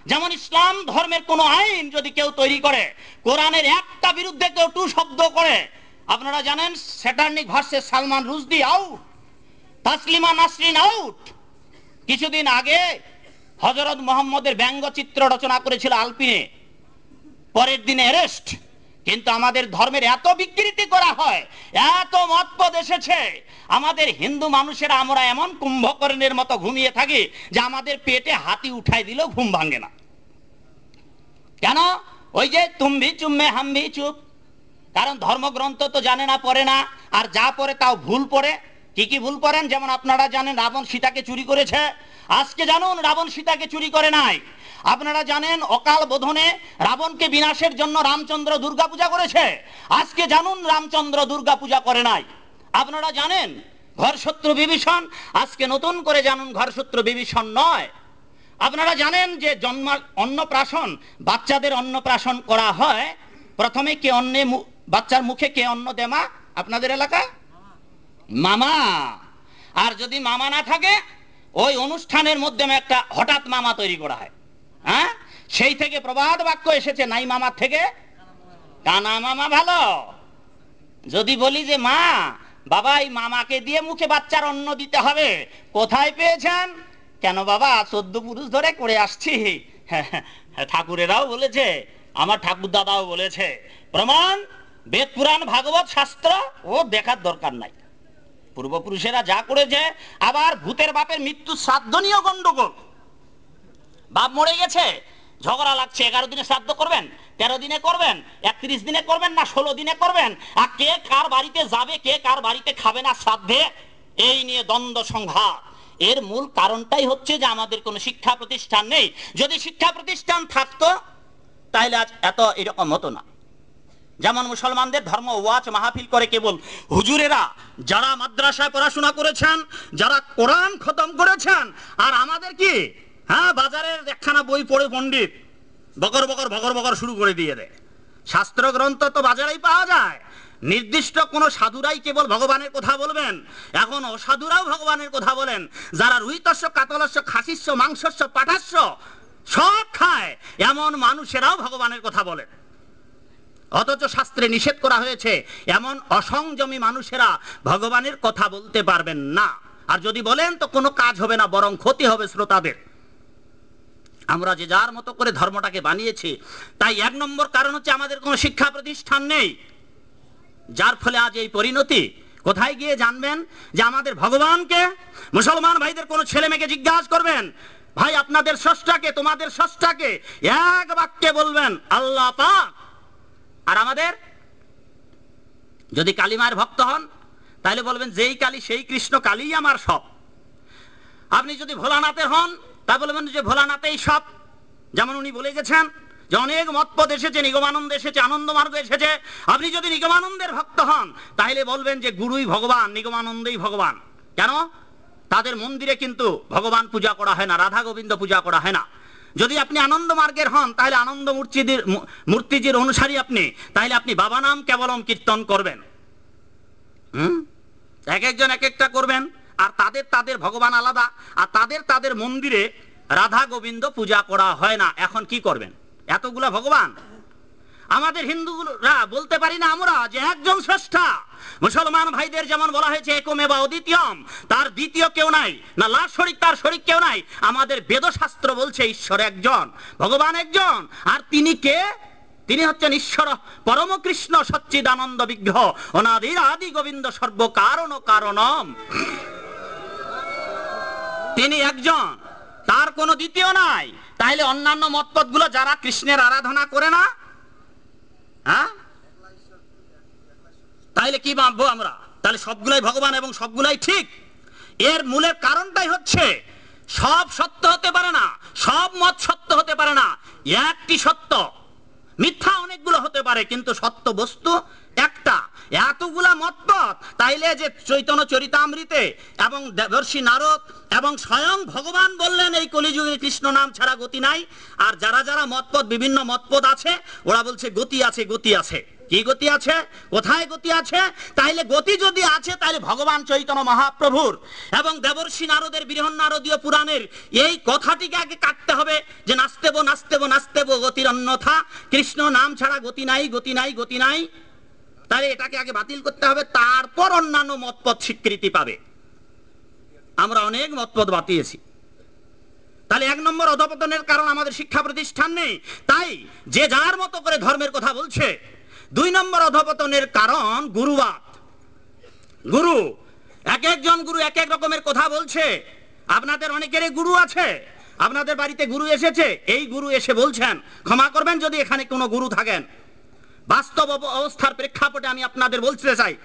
যেমন ইসলাম ধর্মের কোন আইন যদি কেউ তৈরি করে, কোরআনের একটা বিরুদ্ধে কেউ টু শব্দ করে, আপনারা জানেন Satanic Verses Salman Rushdie out, Taslima Nasrin out. কিছুদিন আগে হযরত মুহাম্মদের ব্যঙ্গচিত্র রচনা করেছিল আলপিনে, পরের দিনে অ্যারেস্ট। কিন্তু আমাদের ধর্মের এত বিকৃতি করা হয়, এত মতপদ এসেছে, আমাদের হিন্দু মানুষেরা আমরা এমন কুম্ভকর্ণের মতো ঘুমিয়ে থাকি যে আমাদের পেটে হাতি উঠাই দিলেও ঘুম ভাঙে না। কেন? ওই যে তুমি চুম্মে হামভি চুপ। কারণ ধর্মগ্রন্থ তো জানে না, পড়ে না, আর যা পড়ে তাও ভুল পড়ে। কি কি ভুল পড়েন? যেমন আপনারা জানেন রাবণ সীতাকে চুরি করেছে, আজকে জানুন রাবণ সীতাকে চুরি করে নাই। আপনারা জানেন অকাল বোধনে রাবণকে বিনাশের জন্য রামচন্দ্র দুর্গা পূজা করেছে, আজকে জানুন রামচন্দ্র দুর্গা পূজা করে নাই। আপনারা জানেন ঘরশত্রু বিভীষণ, আজকে নতুন করে জানুন ঘরশত্রু বিভীষণ নয়। আপনারা জানেন যে অন্নপ্রাশন, বাচ্চাদের অন্নপ্রাশন করা হয়, প্রথমে কে অন্নে বাচ্চার মুখে কে অন্ন দেয়? মা। আপনাদের এলাকা মামা। আর যদি মামা না থাকে, ওই অনুষ্ঠানের মধ্যে একটা হঠাৎ মামা তৈরি করা হয়। হ্যাঁ, সেই থেকে প্রবাদ বাক্য এসেছে, নাই মামার থেকে কানা মামা ভালো। যদি বলি যে মা, বাবা এই মামাকে দিয়ে মুখে বাচ্চার অন্ন দিতে হবে, কোথায় পেয়েছেন? কেন বাবা 14 পুরুষ ধরে করে আসছি। ঠাকুরেরাও বলেছে, আমার ঠাকুর দাদাও বলেছে, প্রমাণ বেদ পুরাণ ভাগবত শাস্ত্র ও দেখার দরকার নাই। পূর্বপুরুষেরা যা করেছে। আবার ভূতের বাপের মৃত্যু শ্রাদ্ধ নিয়েও গন্ডগোল। বাপ মরে গেছে, ঝগড়া লাগছে, 11 দিনে শ্রাদ্ধ করবেন, 13 দিনে করবেন, 31 দিনে করবেন না 16 দিনে করবেন, আর কে কার বাড়িতে যাবে, কে কার বাড়িতে খাবে না শ্রাদ্ধে, এই নিয়ে দ্বন্দ্ব সংঘাত। এর মূল কারণটাই হচ্ছে যে আমাদের কোনো শিক্ষা প্রতিষ্ঠান নেই। যদি শিক্ষা প্রতিষ্ঠান থাকতো তাহলে আজ এত এরকম হতো না। যেমন মুসলমানদের ধর্ম ওয়াজ মাহফিল করে কেবল হুজুরেরা, যারা মাদ্রাসায় পড়াশোনা করেছেন, যারা কোরআন খতম করেছেন। আর আমাদের কি, হ্যাঁ, বাজারের একখানা বই পড়ে পণ্ডিত বকর বকর বকর বকর শুরু করে দিয়ে দেয়। শাস্ত্র গ্রন্থ তো বাজারেই পাওয়া যায়। নির্দিষ্ট কোন সাধুরাই কেবল ভগবানের কথা বলবেন, এখন অসাধুরাও ভগবানের কথা বলেন। যারা রুইতস্য, কাতলস্য, খাসিস্য, মাংসস্য, পাঠাস্য সব খায়, এমন মানুষেরাও ভগবানের কথা বলেন। অথচ শাস্ত্রে নিষেধ করা হয়েছে এমন অসংযমী মানুষেরা ভগবানের কথা বলতে পারবেন না। আর যদি বলেন তো কোনো কাজ হবে না, বরং ক্ষতি হবে শ্রোতাদের। আমরা যে যার মতো করে ধর্মটাকে বানিয়েছি। তাই 1 নম্বর কারণ হচ্ছে আমাদের কোনো শিক্ষা প্রতিষ্ঠান নেই, যার ফলে আজ এই পরিণতি। কোথায় গিয়ে জানবেন যে আমাদের ভগবানকে? মুসলমান ভাইদের কোনো ছেলে মেয়েকে জিজ্ঞাসা করবেন, ভাই আপনাদের স্রষ্টাকে, তোমাদের স্রষ্টাকে, এক বাক্যে বলবেন আল্লাহ পাক। আর আমাদের যদি কালিমার ভক্ত হন তাহলে বলবেন যেই কালী সেই কৃষ্ণ, কালী আমার সব। আপনি যদি ভোলানাথের হন তা বলবেন যে ভোলানাথেই সব। যেমন উনি বলে গেছেন যে অনেক মতপদ এসেছে, নিগমানন্দ এসেছে, আনন্দ মার্গ এসেছে। আপনি যদি নিগমানন্দের ভক্ত হন তাহলে বলবেন যে গুরুই ভগবান, নিগমানন্দই ভগবান। কেন? তাদের মন্দিরে কিন্তু ভগবান পূজা করা হয় না, রাধা গোবিন্দ পূজা করা হয় না। যদি আপনি আনন্দ মার্গের হন তাহলে আনন্দ মূর্তিজির অনুসারী আপনি, তাহলে আপনি বাবা নাম কেবলম কীর্তন করবেন। এক একজন এক একটা করবেন, আর তাদের তাদের ভগবান আলাদা, আর তাদের তাদের মন্দিরে রাধা গোবিন্দ পূজা করা হয় না। এখন কি করবেন? এতগুলা ভগবান। আমাদের হিন্দুরা বলতে পারি না আমরা যে একজন স্রষ্টা। মুসলমান ভাইদের যেমন বলা হয়েছে একমেবা অদ্বিতীয়ম, তার দ্বিতীয় কেউ নাই, না লাশ শরীক, তার শরীক কেউ নাই। আমাদের বেদশাস্ত্র বলছে ঈশ্বর একজন, ভগবান একজন। আর তিনি কে? তিনি হচ্ছেন ঈশ্বর পরম কৃষ্ণ সচ্চিদানন্দ বিগ্রহ, অনাদির আদি গোবিন্দ সর্ব কারণ কারণম। তিনি একজন, তার কোনো দ্বিতীয় নাই। তাহলে অন্যান্য মতপদগুলো যারা কৃষ্ণের আরাধনা করে না, হ্যাঁ, তাহলে কি ভাববো আমরা? তাহলে সবগুলাই ভগবান এবং সবগুলাই ঠিক। এর মূলের কারণটাই হচ্ছে সব সত্য হতে পারে না, সব মত সত্য হতে পারে না। একটি সত্য, মিথ্যা অনেকগুলো হতে পারে, কিন্তু সত্য বস্তু একটা। এতগুলা মতপথ, তাইলে যে চৈতন্য চরিতামৃতে এবং দেবর্ষি নারদ এবং স্বয়ং ভগবান বললেন এই কলিযুগে কৃষ্ণ নাম ছাড়া গতি নাই। আর যারা যারা মতপথ, বিভিন্ন মতপথ আছে, ওরা বলছে গতি আছে, গতি আছে। কি গতি আছে? কোথায় গতি আছে? তাইলে গতি যদি আছে তাহলে ভগবান চৈতন্য মহাপ্রভুর এবং দেবর্ষি নারদের বৃহন্নারদীয় পুরাণের এই কথাটিকে আগে কাটতে হবে যে নাস্তেব নাস্তেব নাস্তেব গতির অন্যথা, কৃষ্ণ নাম ছাড়া গতি নাই, গতি নাই, গতি নাই। তাহলে এটাকে আগে বাতিল করতে হবে, তারপর অন্যান্য মতপথ স্বীকৃতি পাবে। আমরা অনেক মতপথ বাতিয়েছি। তাহলে 1 নম্বর অধপতনের কারণ আমাদের শিক্ষা প্রতিষ্ঠান নেই, তাই যে যার মতো করে ধর্মের কথা বলছে। 2 নম্বর অধপতনের কারণ গুরুবাদ। গুরু, এক একজন গুরু এক এক রকমের কথা বলছে। আপনাদের অনেকেরই গুরু আছে, আপনাদের বাড়িতে গুরু এসেছে, এই গুরু এসে বলছেন, ক্ষমা করবেন যদি এখানে কোনো গুরু থাকেন, বাস্তব অবস্থার প্রেক্ষাপটে আমি আপনাদের বলতে চাই।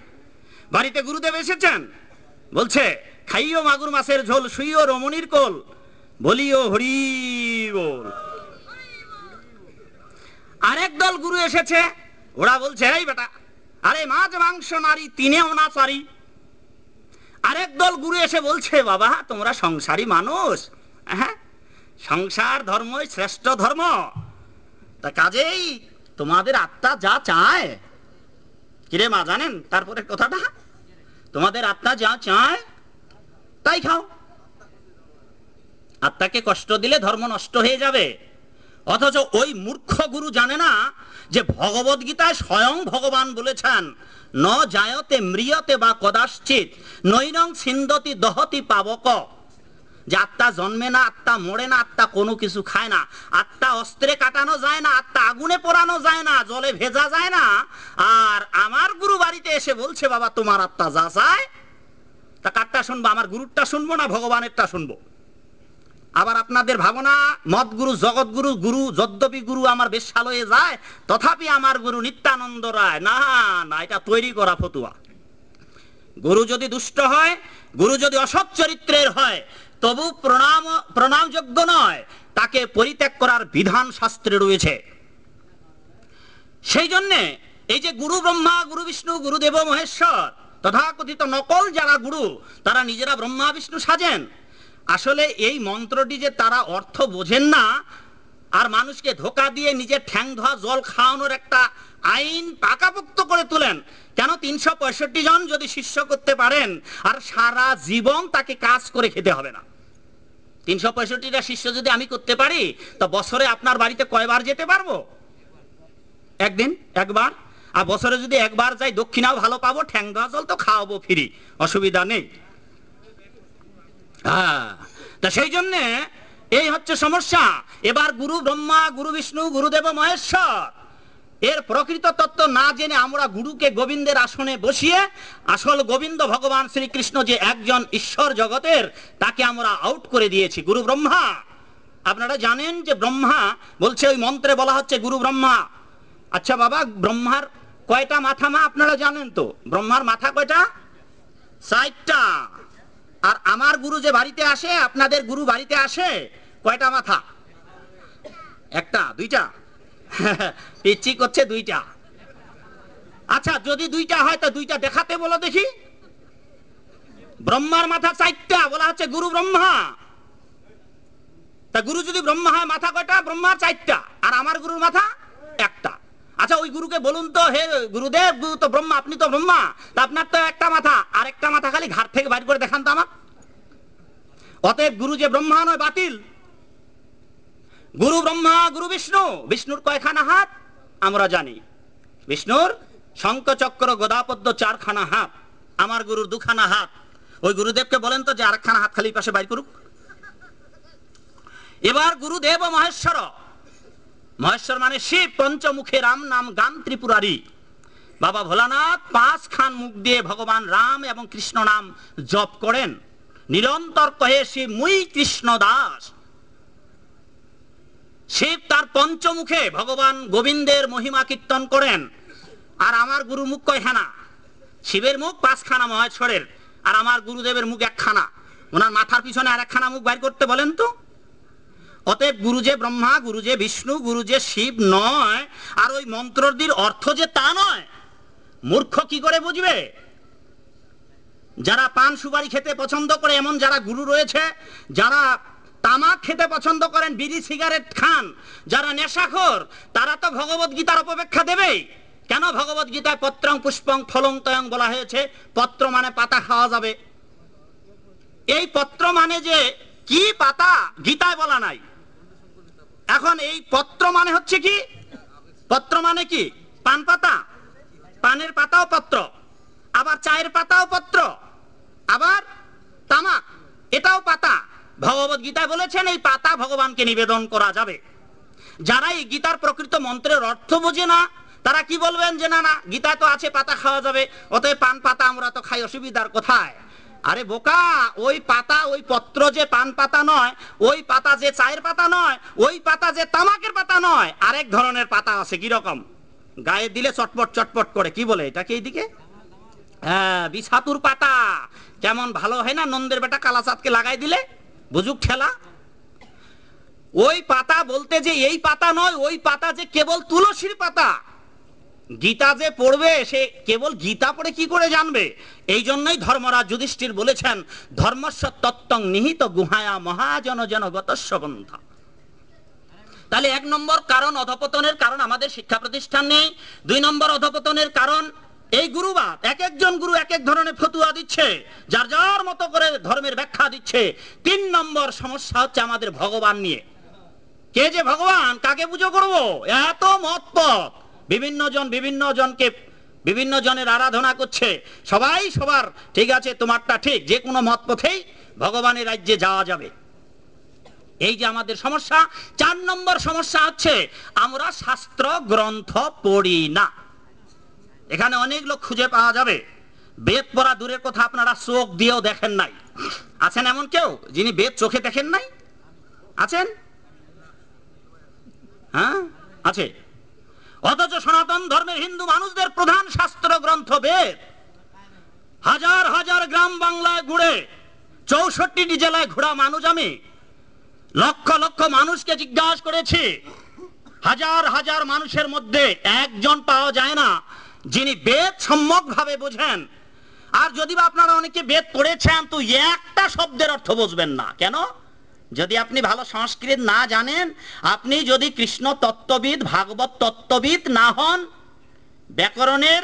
বাড়িতে গুরুদেব এসেছেন, বলছে খাইও মাগুর মাছের ঝোল, শুইও রমণীর কোল, বলিও হরি বল। আরেক দল গুরু এসেছে, ওরা বলছে এই বেটা, আরে মাছ মাংস নারী তিনেও না চারি। আরেক দল গুরু এসে বলছে বাবা তোমরা সংসারী মানুষ, হ্যাঁ, সংসার ধর্মই শ্রেষ্ঠ ধর্ম, তা কাজেই তোমাদের আত্মা যা চায়। কিরে মা, জানেন তারপরে কথাটা? তোমাদের আত্মা যা চায় তাই খাও। আত্মাকে কষ্ট দিলে ধর্ম নষ্ট হয়ে যাবে। অথচ ওই মূর্খ গুরু জানে না যে ভগবদ গীতায় স্বয়ং ভগবান বলেছেন, ন জায়তে ম্রিয়তে বা কদাশ্চিৎ নৈনং ছিন্দতি দহতি পাবক, যে আত্মা জন্মে না, আত্মা মরে না, আত্মা কোনো কিছু খায় না, আত্মা অস্ত্রে কাটানো যায় না, আত্মা আগুনে পোড়ানো যায় না, জলে ভেজা যায় না। আর আমার গুরু বাড়িতে এসে বলছে, বাবা তোমার আত্মা যা চায়। তা কারটা শুনবো? আমার গুরুরটা শুনবো না ভগবানেরটা শুনবো? আবার আপনাদের ভাবনা মদ গুরু, জগৎ গুরু, গুরু যদ্যপি গুরু আমার বেশ্যালয়ে যায়, তথাপি আমার গুরু নিত্যানন্দ রায়। না না, এটা তৈরি করা ফতুয়া। গুরু যদি দুষ্ট হয়, গুরু যদি অসৎ চরিত্রের হয়, তবু প্রণামযোগ্য নয়, তাকে পরিত্যাগ করার বিধান শাস্ত্রে রয়েছে। সেই জন্যে এই যে গুরু ব্রহ্মা, গুরু বিষ্ণু, গুরুদেব মহেশ্বর, তথাকথিত নকল যারা গুরু, তারা নিজেরা ব্রহ্মা বিষ্ণু সাজেন। আসলে এই মন্ত্রটি যে তারা অর্থ বোঝেন না, আর মানুষকে ধোকা দিয়ে নিজের ঠ্যাং ধোয়া জল খাওয়ানোর একটা আইন পাকাপোক্ত করে তোলেন। কেন? 365 জন যদি শিষ্য করতে পারেন, আর সারা জীবন তাকে কাজ করে খেতে হবে না। 365টা শিষ্য যদি আমি করতে পারি, তো বছরে আপনার বাড়িতে কয়বার যেতে পারবো? একদিন, একবার। আর বছরে যদি একবার যাই, দক্ষিণাও ভালো পাবো, ঠ্যাং ধোয়া জল তো খাওয়াবো ফ্রি, অসুবিধা নেই। তা সেই জন্যে এই হচ্ছে সমস্যা। এবার গুরু ব্রহ্মা, গুরু বিষ্ণু, গুরুদেব মহেশ্বর, এর প্রকৃত তত্ত্ব না জেনে আমরা গুরুকে গোবিন্দের আসনে বসিয়ে আসল গোবিন্দ ভগবান শ্রীকৃষ্ণ যে একজন ঈশ্বর জগতের, তাকে আমরা আউট করে দিয়েছি। গুরু ব্রহ্মা, আপনারা জানেন যে ব্রহ্মা বলছে, ওই মন্ত্রে বলা হচ্ছে গুরু ব্রহ্মা। আচ্ছা বাবা, ব্রহ্মার কয়টা মাথা মা আপনারা জানেন তো? ব্রহ্মার মাথা কয়টা? 4টা। আর আমার গুরু যে বাড়িতে আসে, আপনাদের গুরু বাড়িতে আসে, কয়টা মাথা? একটা, দুইটা? পিচ্ছি করছে, 2টা। আচ্ছা, যদি 2টা হয় তো 2টা দেখাতে বলো দেখি। ব্রহ্মার মাথা 4টা, বলা হচ্ছে গুরু ব্রহ্মা। তা গুরু যদি ব্রহ্মা হয়, মাথা কয়টা? ব্রহ্মার 4টা। আর আমার গুরুর মাথা 1টা। আচ্ছা, ওই গুরুকে বলুন তো, হে গুরুদেব, গুরু তো ব্রহ্মা, আপনি তো ব্রহ্মা, তা আপনার তো 1টা মাথা, আর 1টা মাথা খালি ঘাট থেকে বাইর করে দেখান তো আমার। অতএব গুরু যে ব্রহ্মা নয়, বাতিল। গুরু ব্রহ্মা, গুরু বিষ্ণু। বিষ্ণুর কয়খানা হাত আমরা জানি? বিষ্ণুর শঙ্খ চক্র গদাপদ্ম 4খানা হাত, আমার গুরুর 2খানা হাত। ওই গুরুদেবকে বলেন তো যে আরেকখানা হাত খালি পাশে বাইর করুক। এবার গুরুদেব মহেশ্বর। মহেশ্বর মানে শিব, পঞ্চমুখে রাম নাম গান ত্রিপুরারি। বাবা ভোলানাথ 5খান মুখ দিয়ে ভগবান রাম এবং কৃষ্ণ নাম জপ করেন। নিরন্তর কহে শিব মুই কৃষ্ণ দাস। শিব তার পঞ্চমুখে ভগবান গোবিন্দের মহিমা কীর্তন করেন। আর আমার গুরু মুখ কয়খানা? শিবের মুখ 5খানা মহেশ্বরের, আর আমার গুরুদেবের মুখ 1খানা। ওনার মাথার পিছনে আর 1খানা মুখ বাইর করতে বলেন তো। অতএব গুরু যে ব্রহ্মা, গুরু যে বিষ্ণু, গুরু যে শিব নয়, আর ওই মন্ত্রটির অর্থ যে তা নয়, মূর্খ কি করে বুঝবে? যারা পান সুপারি খেতে পছন্দ করে, এমন যারা গুরু রয়েছে, যারা তামাক খেতে পছন্দ করেন, বিড়ি সিগারেট খান, যারা নেশাখোর, তারা তো ভগবত গীতার অপেক্ষা দেবেই। কেন? ভগবত গীতায় পত্রং পুষ্পং ফলং তয়ং বলা হয়েছে। পত্র মানে পাতা খাওয়া যাবে। এই পত্র মানে যে কি পাতা, গীতায় বলা নাই। এখন এই পত্র মানে হচ্ছে কি? পত্র মানে কি? পান পাতা। পানের পাতাও পত্র, আবার চায়ের পাতাও পত্র, আবার তামাক এটাও পাতা। ভগবত গীতায় বলেছেন এই পাতা ভগবানকে নিবেদন করা যাবে। যারা এই গীতার প্রকৃত মন্ত্রের অর্থ বোঝে না, তারা কি বলবেন যে না না, গীতায় তো আছে পাতা খাওয়া যাবে, অতএব পান পাতা আমরা তো খাই, অসুবিধার কোথায়? আরে বোকা, ওই পাতা, ওই পত্র যে পান পাতা নয়, ওই পাতা যে চায়ের পাতা নয়, ওই পাতা যে তামাকের পাতা নয়, আরেক ধরনের পাতা আছে। কি রকম? গায়ে দিলে চটপট চটপট করে। কি বলে এটাকে? এইদিকে হ্যাঁ, বিছাতুর পাতা। কেমন ভালো হয় না? নন্দের বেটা কালাচাঁদকে লাগাই দিলে বুঝুক ঠেলা। ওই পাতা বলতে যে এই পাতা নয়, ওই পাতা যে কেবল তুলসীর পাতা। গীতা যে পড়বে সে কেবল গীতা পড়ে কি করে জানবে? এই জন্যই ধর্মরাজ যুধিষ্ঠির বলেছেন, ধর্মস্য তত্ত্বং নিহিত গুহায়া মহাজন জনগতস্য বন্ধা। তাহলে 1 নম্বর কারণ অধপতনের কারণ আমাদের শিক্ষা প্রতিষ্ঠান নেই। 2 নম্বর অধপতনের কারণ এই গুরুবাদ। এক একজন গুরু এক এক ধরনের ফতুয়া দিচ্ছে, যার যার মতো করে ধর্মের ব্যাখ্যা দিচ্ছে। 3 নম্বর সমস্যা হচ্ছে আমাদের ভগবান নিয়ে। কে যে ভগবান, কাকে পুজো করব, এত মত পথ, বিভিন্ন জনকে বিভিন্ন জনের আরাধনা করছে, সবাই সবার ঠিক আছে, তোমারটা ঠিক, যে কোনো মত পথেই ভগবানের রাজ্যে যাওয়া যাবে। এই যে আমাদের সমস্যা। 4 নম্বর সমস্যা হচ্ছে আমরা শাস্ত্র গ্রন্থ পড়ি না। এখানে অনেক লোক খুঁজে পাওয়া যাবে, বেদ পড়া দূরের কথা, আপনারা চোখ দিয়েও দেখেন নাই। আছেন এমন কেউ যিনি বেদ চোখে দেখেন নাই? আছেন? হ্যাঁ আছে। অথচ সনাতন ধর্মের হিন্দু মানুষদের প্রধান শাস্ত্র গ্রন্থ বেদ। হাজার হাজার গ্রাম বাংলায় ঘুরে, 64টি জেলায় ঘোরা মানুষ আমি, লক্ষ লক্ষ মানুষকে জিজ্ঞাসা করেছি, হাজার হাজার মানুষের মধ্যে একজন পাওয়া যায় না যিনি বেদ সম্যক ভাবে বোঝেন। আর যদি বা আপনারা অনেকে বেদ পড়েছেন তো একটা শব্দের অর্থ বুঝবেন না। কেন? যদি আপনি ভালো সংস্কৃত না জানেন, আপনি যদি কৃষ্ণ তত্ত্ববিদ, ভাগবত তত্ত্ববিদ না হন, ব্যাকরণের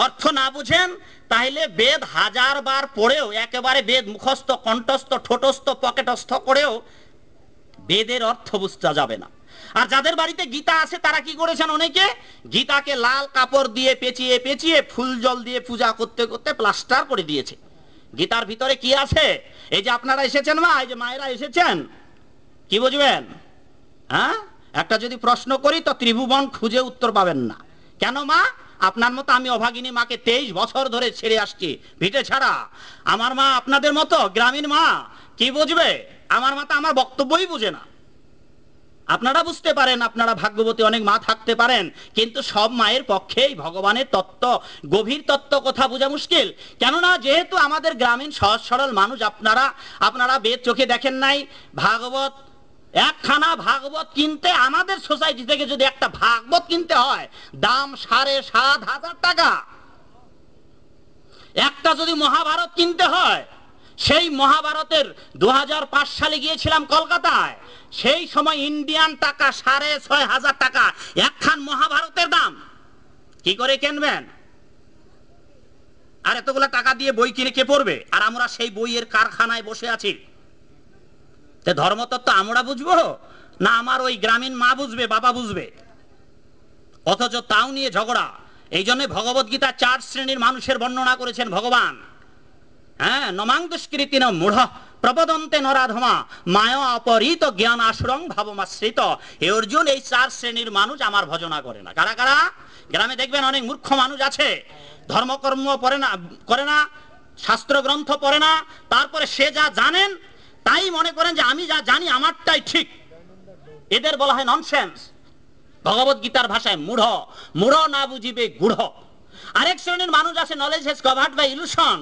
অর্থ না বুঝেন, তাহলে বেদ 1000 বার পড়েও, একেবারে বেদ মুখস্থ, কণ্ঠস্থ, ঠোঁটস্থ, পকেটস্থ করেও বেদের অর্থ বুঝতে যাবে না। আর যাদের বাড়িতে গীতা আছে তারা কি করেছেন, অনেকে গীতাকে লাল কাপড় দিয়ে পেঁচিয়ে পেঁচিয়ে ফুল জল দিয়ে পূজা করতে করতে প্লাস্টার করে দিয়েছে। গীতার ভিতরে কি আছে? এই যে আপনারা এসেছেন মা, এই যে মায়েরা এসেছেন, কি বুঝবেন? হ্যাঁ, একটা যদি প্রশ্ন করি তো ত্রিভুবন খুঁজে উত্তর পাবেন না। কেন মা? আপনার মতো আমি অভাগিনী মাকে 23 বছর ধরে ছেড়ে আসছি ভিটে ছাড়া। আমার মা আপনাদের মতো গ্রামীণ মা, কি বুঝবে? আমার মা তো আমার বক্তব্যই বুঝে না। আপনারা বুঝতে পারেন, আপনারা ভাগ্যবতী অনেক মা থাকতে পারেন, কিন্তু সব মায়ের পক্ষেই ভগবানের তত্ত্ব, গভীর তত্ত্ব কথা বোঝা মুশকিল। কেননা যেহেতু আমাদের গ্রামীণ সহজ সরল মানুষ, আপনারা বেদ চোখে দেখেন নাই। ভাগবত, একখানা ভাগবত কিনতে আমাদের সোসাইটি থেকে যদি একটা ভাগবত কিনতে হয়, দাম 7,500 টাকা। একটা যদি মহাভারত কিনতে হয়, সেই মহাভারতের 2005 সালে গিয়েছিলাম কলকাতায়, সেই সময় ইন্ডিয়ান টাকা 6,500 টাকা একখান মহাভারতের দাম। কি করে কিনবেন? আর এতগুলা টাকা দিয়ে বই কিনে কে পড়বে? আর আমরা সেই বইয়ের কারখানায় বসে আছি। ধর্মতত্ত্ব আমরা বুঝবো না আমার ওই গ্রামীণ মা বুঝবে, বাবা বুঝবে? অথচ তাও নিয়ে ঝগড়া। এই জন্য ভগবত গীতা 4 শ্রেণীর মানুষের বর্ণনা করেছেন ভগবান। হ্যাঁ, নমাং দুষ্কৃতি ন মূঢ় প্রপদন্তে নরাধমা মায়া অপরিত জ্ঞান আশ্রং ভাবমাশ্রিত। হে অর্জুন, এই 4 শ্রেণীর মানুষ আমার ভজনা করে না। কারা কারা? গ্রামে দেখবেন অনেক মূর্খ মানুষ আছে, ধর্মকর্ম করে না, শাস্ত্র গ্রন্থ পড়ে না, তারপরে সে যা জানেন তাই মনে করেন যে আমি যা জানি আমারটাই ঠিক। এদের বলা হয় ননসেন্স। ভগবত গীতার ভাষায় মূঢ়, মূঢ় না বুঝিবে গূঢ়। আরেক শ্রেণীর মানুষ আছে, knowledge has covered by illusion.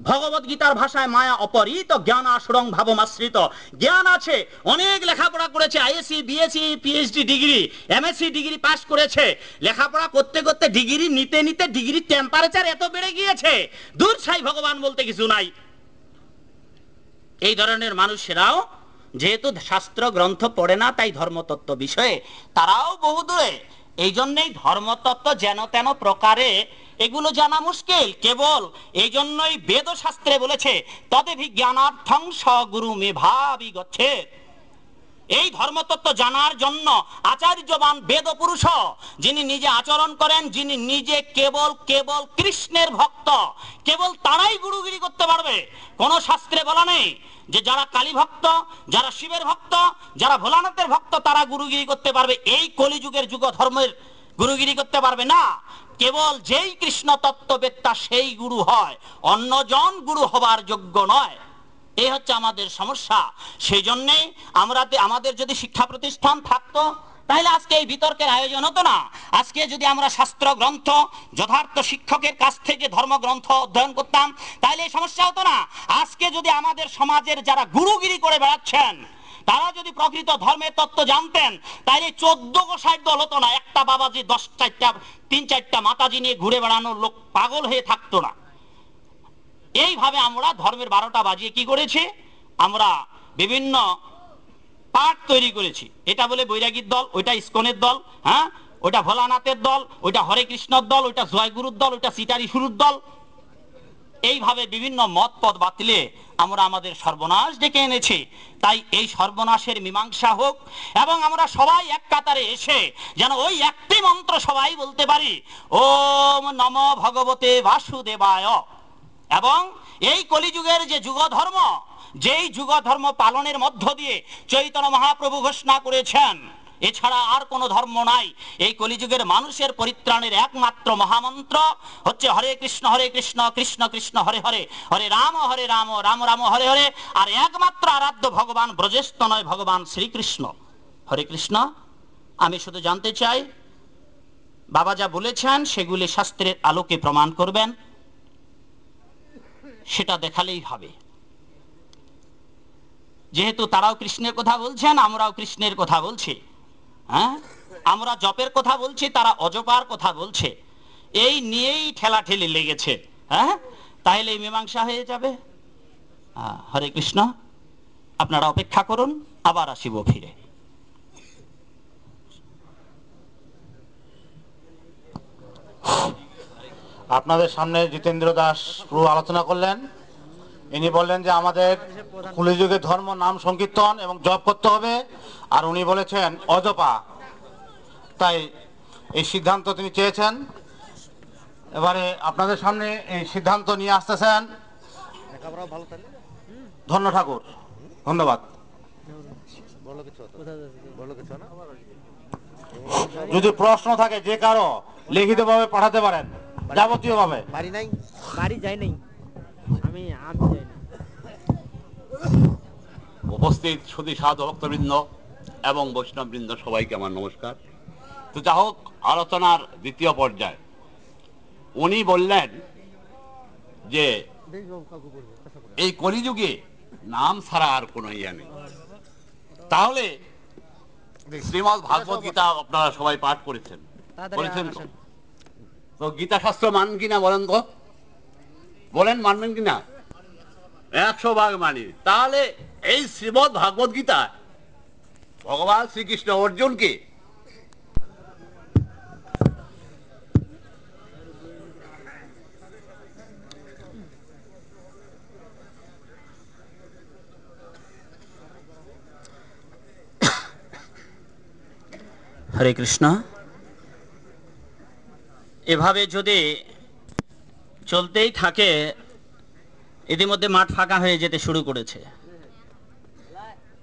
Bhagavad গীতার ভাষায় মায়া অপরিত জ্ঞান আশ্রং ভাবমাশ্রিত। জ্ঞান আছে, অনেক লেখাপড়া করেছে, ISC, BSc, PhD degree, MSc degree pass করেছে। লেখাপড়া করতে করতে ডিগ্রি নিতে নিতে ডিগ্রির টেম্পারেচার এত বেড়ে গিয়েছে, দূর ছাই, ভগবান বলতে কিছু নাই। এই ধরনের মানুষেরাও যেহেতু শাস্ত্র গ্রন্থ পড়ে না, তাই ধর্মতত্ত্ব বিষয়ে তারাও বহুদূরে। এই জন্যই ধর্মতত্ত্ব যেন তেন প্রকারে এগুলো জানা মুশকিল। কেবল এই জন্যই বেদ শাস্ত্রে বলেছে তদেভি জ্ঞানার্থং সগুরু মে ভাবি গচ্ছে। এই ধর্মতত্ত্ব জানার জন্য আচার্যবান বেদ পুরুষ, যিনি নিজে আচরণ করেন, যিনি নিজে কেবল কেবল কৃষ্ণের ভক্ত, কেবল তারাই গুরুগিরি করতে পারবে। কোন শাস্ত্রে বলা নেই যে যারা কালী ভক্ত, যারা শিবের ভক্ত, যারা ভোলানাথের ভক্ত তারা গুরুগিরি করতে পারবে। এই কলিযুগের যুগ ধর্মের গুরুগিরি করতে পারবে না। কেবল যেই কৃষ্ণ তত্ত্ববেত্তা সেই গুরু হয়, অন্যজন গুরু হবার যোগ্য নয়। এই হচ্ছে আমাদের সমস্যা। সেই জন্যে আমাদের যদি শিক্ষা প্রতিষ্ঠান থাকতো তাহলে আজকে এই বিতর্কের আয়োজন হতো না। আজকে যদি আমরা শাস্ত্র গ্রন্থ যথার্থ শিক্ষকের কাছ থেকে ধর্মগ্রন্থ অধ্যয়ন করতাম তাহলে এই সমস্যা হতো না। আজকে যদি আমাদের সমাজের যারা গুরুগিরি করে বেড়াচ্ছেন তারা যদি প্রকৃত ধর্মের তত্ত্ব জানতেন তাহলে 14 গোসাইয়ের দল হতো না। একটা বাবাজি 3-4টা মাতাজি নিয়ে ঘুরে বেড়ানোর লোক পাগল হয়ে থাকতো না। এইভাবে আমরা ধর্মের 12টা বাজিয়ে কি করেছি, আমরা বিভিন্ন পার্ট তৈরি করেছি। এটা বলে বৈরাগীর দল, ওইটা ইস্কনের দল, হ্যাঁ, ওইটা ভোলানাথের দল, ওইটা হরে কৃষ্ণর দল, ওইটা জয়গুরুর দল, ওইটা সিটারি শুরুর দল। এইভাবে বিভিন্ন মত পদ বাতিলে আমরা আমাদের সর্বনাশ ডেকে এনেছি। তাই এই সর্বনাশের মীমাংসা হোক এবং আমরা সবাই এক কাতারে এসে যেন ওই একটি মন্ত্র সবাই বলতে পারি, ওম নমো ভগবতে বাসুদেবায়। এবং এই কলিযুগের যে যুগ ধর্ম, যেই যুগ ধর্ম পালনের মধ্য দিয়ে চৈতন্য মহাপ্রভু ঘোষণা করেছেন এছাড়া আর কোনো ধর্ম নাই, এই কলিযুগের মানুষের পরিত্রাণের একমাত্র মহামন্ত্র হচ্ছে হরে কৃষ্ণ কৃষ্ণ কৃষ্ণ হরে হরে, হরে রাম রাম রাম হরে হরে। আর একমাত্র আরাধ্য ভগবান ব্রজেশ নয়, ভগবান শ্রীকৃষ্ণ। হরে কৃষ্ণ। আমি শুধু জানতে চাই বাবা যা বলেছেন সেগুলি শাস্ত্রের আলোকে প্রমাণ করবেন, সেটা দেখালেই হবে। যেহেতু তারাও কৃষ্ণের কথা বলছেন, আমরাও কৃষ্ণের কথা বলছি, হ্যাঁ, আমরা জপের কথা বলছি, তারা অজপার কথা বলছে, এই নিয়েই ঠেলাঠেলি লেগেছে। হ্যাঁ, তাহলে এই মীমাংসা হয়ে যাবে। হরে কৃষ্ণ। আপনারা অপেক্ষা করুন, আবার আসিব ফিরে। আপনাদের সামনে জিতেন্দ্র দাস প্রভু আলোচনা করলেন। ইনি বললেন যে আমাদের কলিযুগে ধর্ম নাম সংকীর্তন এবং জপ করতে হবে, আর উনি বলেছেন অজপা। তাই এই সিদ্ধান্ত তিনি চেয়েছেন। এবারে আপনাদের সামনে এই সিদ্ধান্ত নিয়ে আসতেছেন ধন্য ঠাকুর। ধন্যবাদ। যদি প্রশ্ন থাকে যে কারো লিখিতভাবে পাঠাতে পারেন, যাবতীয় ভাবে। বাড়ি নাই, বাড়ি যাই নাই, আমি যাই না। উপস্থিত সুধী সাধু ভক্তবৃন্দ এবং বৈষ্ণববৃন্দ সবাইকে আমার নমস্কার। তো যা হোক, আলোচনার দ্বিতীয় পর্যায়ে উনি বললেন যে এই কলিযুগে নাম ছাড়া আর কোনো ইয়ে নেই। তাহলে শ্রীমদ্ ভাগবত গীতা আপনারা সবাই পাঠ করেছেন, তো গীতা শাস্ত্র মান কিনা বলেন তো, বলেন মানবেন কিনা? 100 ভাগ মানি। তাহলে এই শ্রীমদ্ ভাগবত গীতা ভগবান শ্রীকৃষ্ণ অর্জুনকে হরে কৃষ্ণ। এভাবে যদি চলতেই থাকে ইতিমধ্যে মাঠ ফাঁকা হয়ে যেতে শুরু করেছে,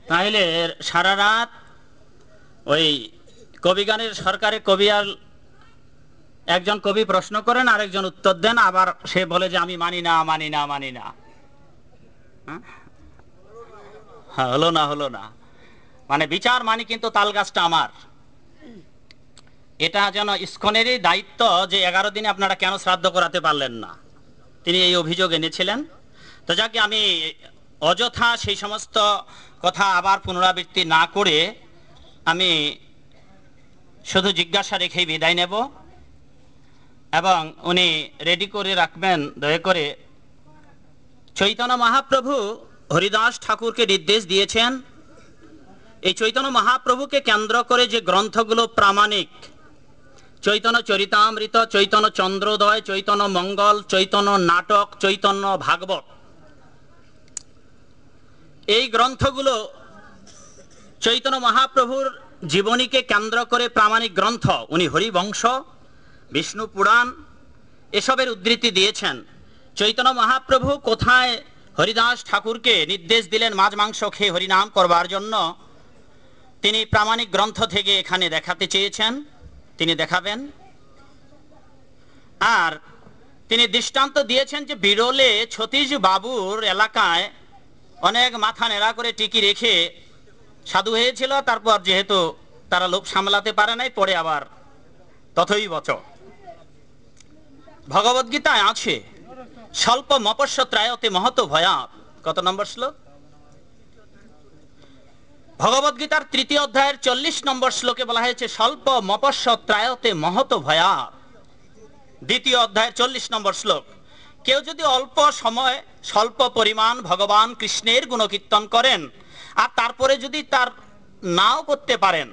তাহলে সারা রাত ওই কবিগানের সরকারে কবি আর একজন কবি প্রশ্ন করেন, আরেকজন উত্তর দেন, আবার সে বলে যে আমি মানি না মানি না মানি না। হ্যাঁ, হলো না মানে বিচার মানি, কিন্তু তাল গাছটা আমার। এটা যেন ইস্কনেরই দায়িত্ব যে 11 দিনে আপনারা কেন শ্রাদ্ধ করাতে পারলেন না, তিনি এই অভিযোগ এনেছিলেন। তো যাকে আমি অযথা সেই সমস্ত কথা আবার পুনরাবৃত্তি না করে আমি শুধু জিজ্ঞাসা রেখেই বিদায় নেব, এবং উনি রেডি করে রাখবেন দয়া করে। চৈতন্য মহাপ্রভু হরিদাস ঠাকুরকে নির্দেশ দিয়েছেন এই চৈতন্য মহাপ্রভুকে কেন্দ্র করে যে গ্রন্থগুলো প্রামাণিক, চৈতন্য চরিতামৃত, চৈতন্য চন্দ্রোদয়, চৈতন্য মঙ্গল, চৈতন্য নাটক, চৈতন্য ভাগবত, এই গ্রন্থগুলো চৈতন্য মহাপ্রভুর জীবনীকে কেন্দ্র করে প্রামাণিক গ্রন্থ। উনি হরিবংশ, বিষ্ণু পুরাণ এসবের উদ্ধৃতি দিয়েছেন। চৈতন্য মহাপ্রভু কোথায় হরিদাস ঠাকুরকে নির্দেশ দিলেন মাছ মাংস খেয়ে হরিনাম করবার জন্য, তিনি প্রামাণিক গ্রন্থ থেকে এখানে দেখাতে চেয়েছেন, তিনি দেখাবেন। আর তিনি দৃষ্টান্ত দিয়েছেন যে বিরলে সতীশ বাবুর এলাকায় অনেক মাথা নেড়া করে টিকি রেখে সাধু হয়েছিল, তারপর যেহেতু তারা লোভ সামলাতে পারে নাই, পরে আবার তথই বচ। ভগবদ গীতায় আছে স্বল্প মপস্য ত্রায়তে মহত ভয়া। কত নম্বর শ্লোক? ভগবদ গীতার 3য় অধ্যায়ের 40 নম্বর শ্লোকে বলা হয়েছে স্বল্প মপস্য ত্রায়তে মহত ভয়া। 2য় অধ্যায়ের 40 নম্বর শ্লোক। কেউ যদি অল্প সময় স্বল্প পরিমাণ ভগবান কৃষ্ণের গুণকীর্তন করেন আর তারপরে যদি তার নাও করতে পারেন,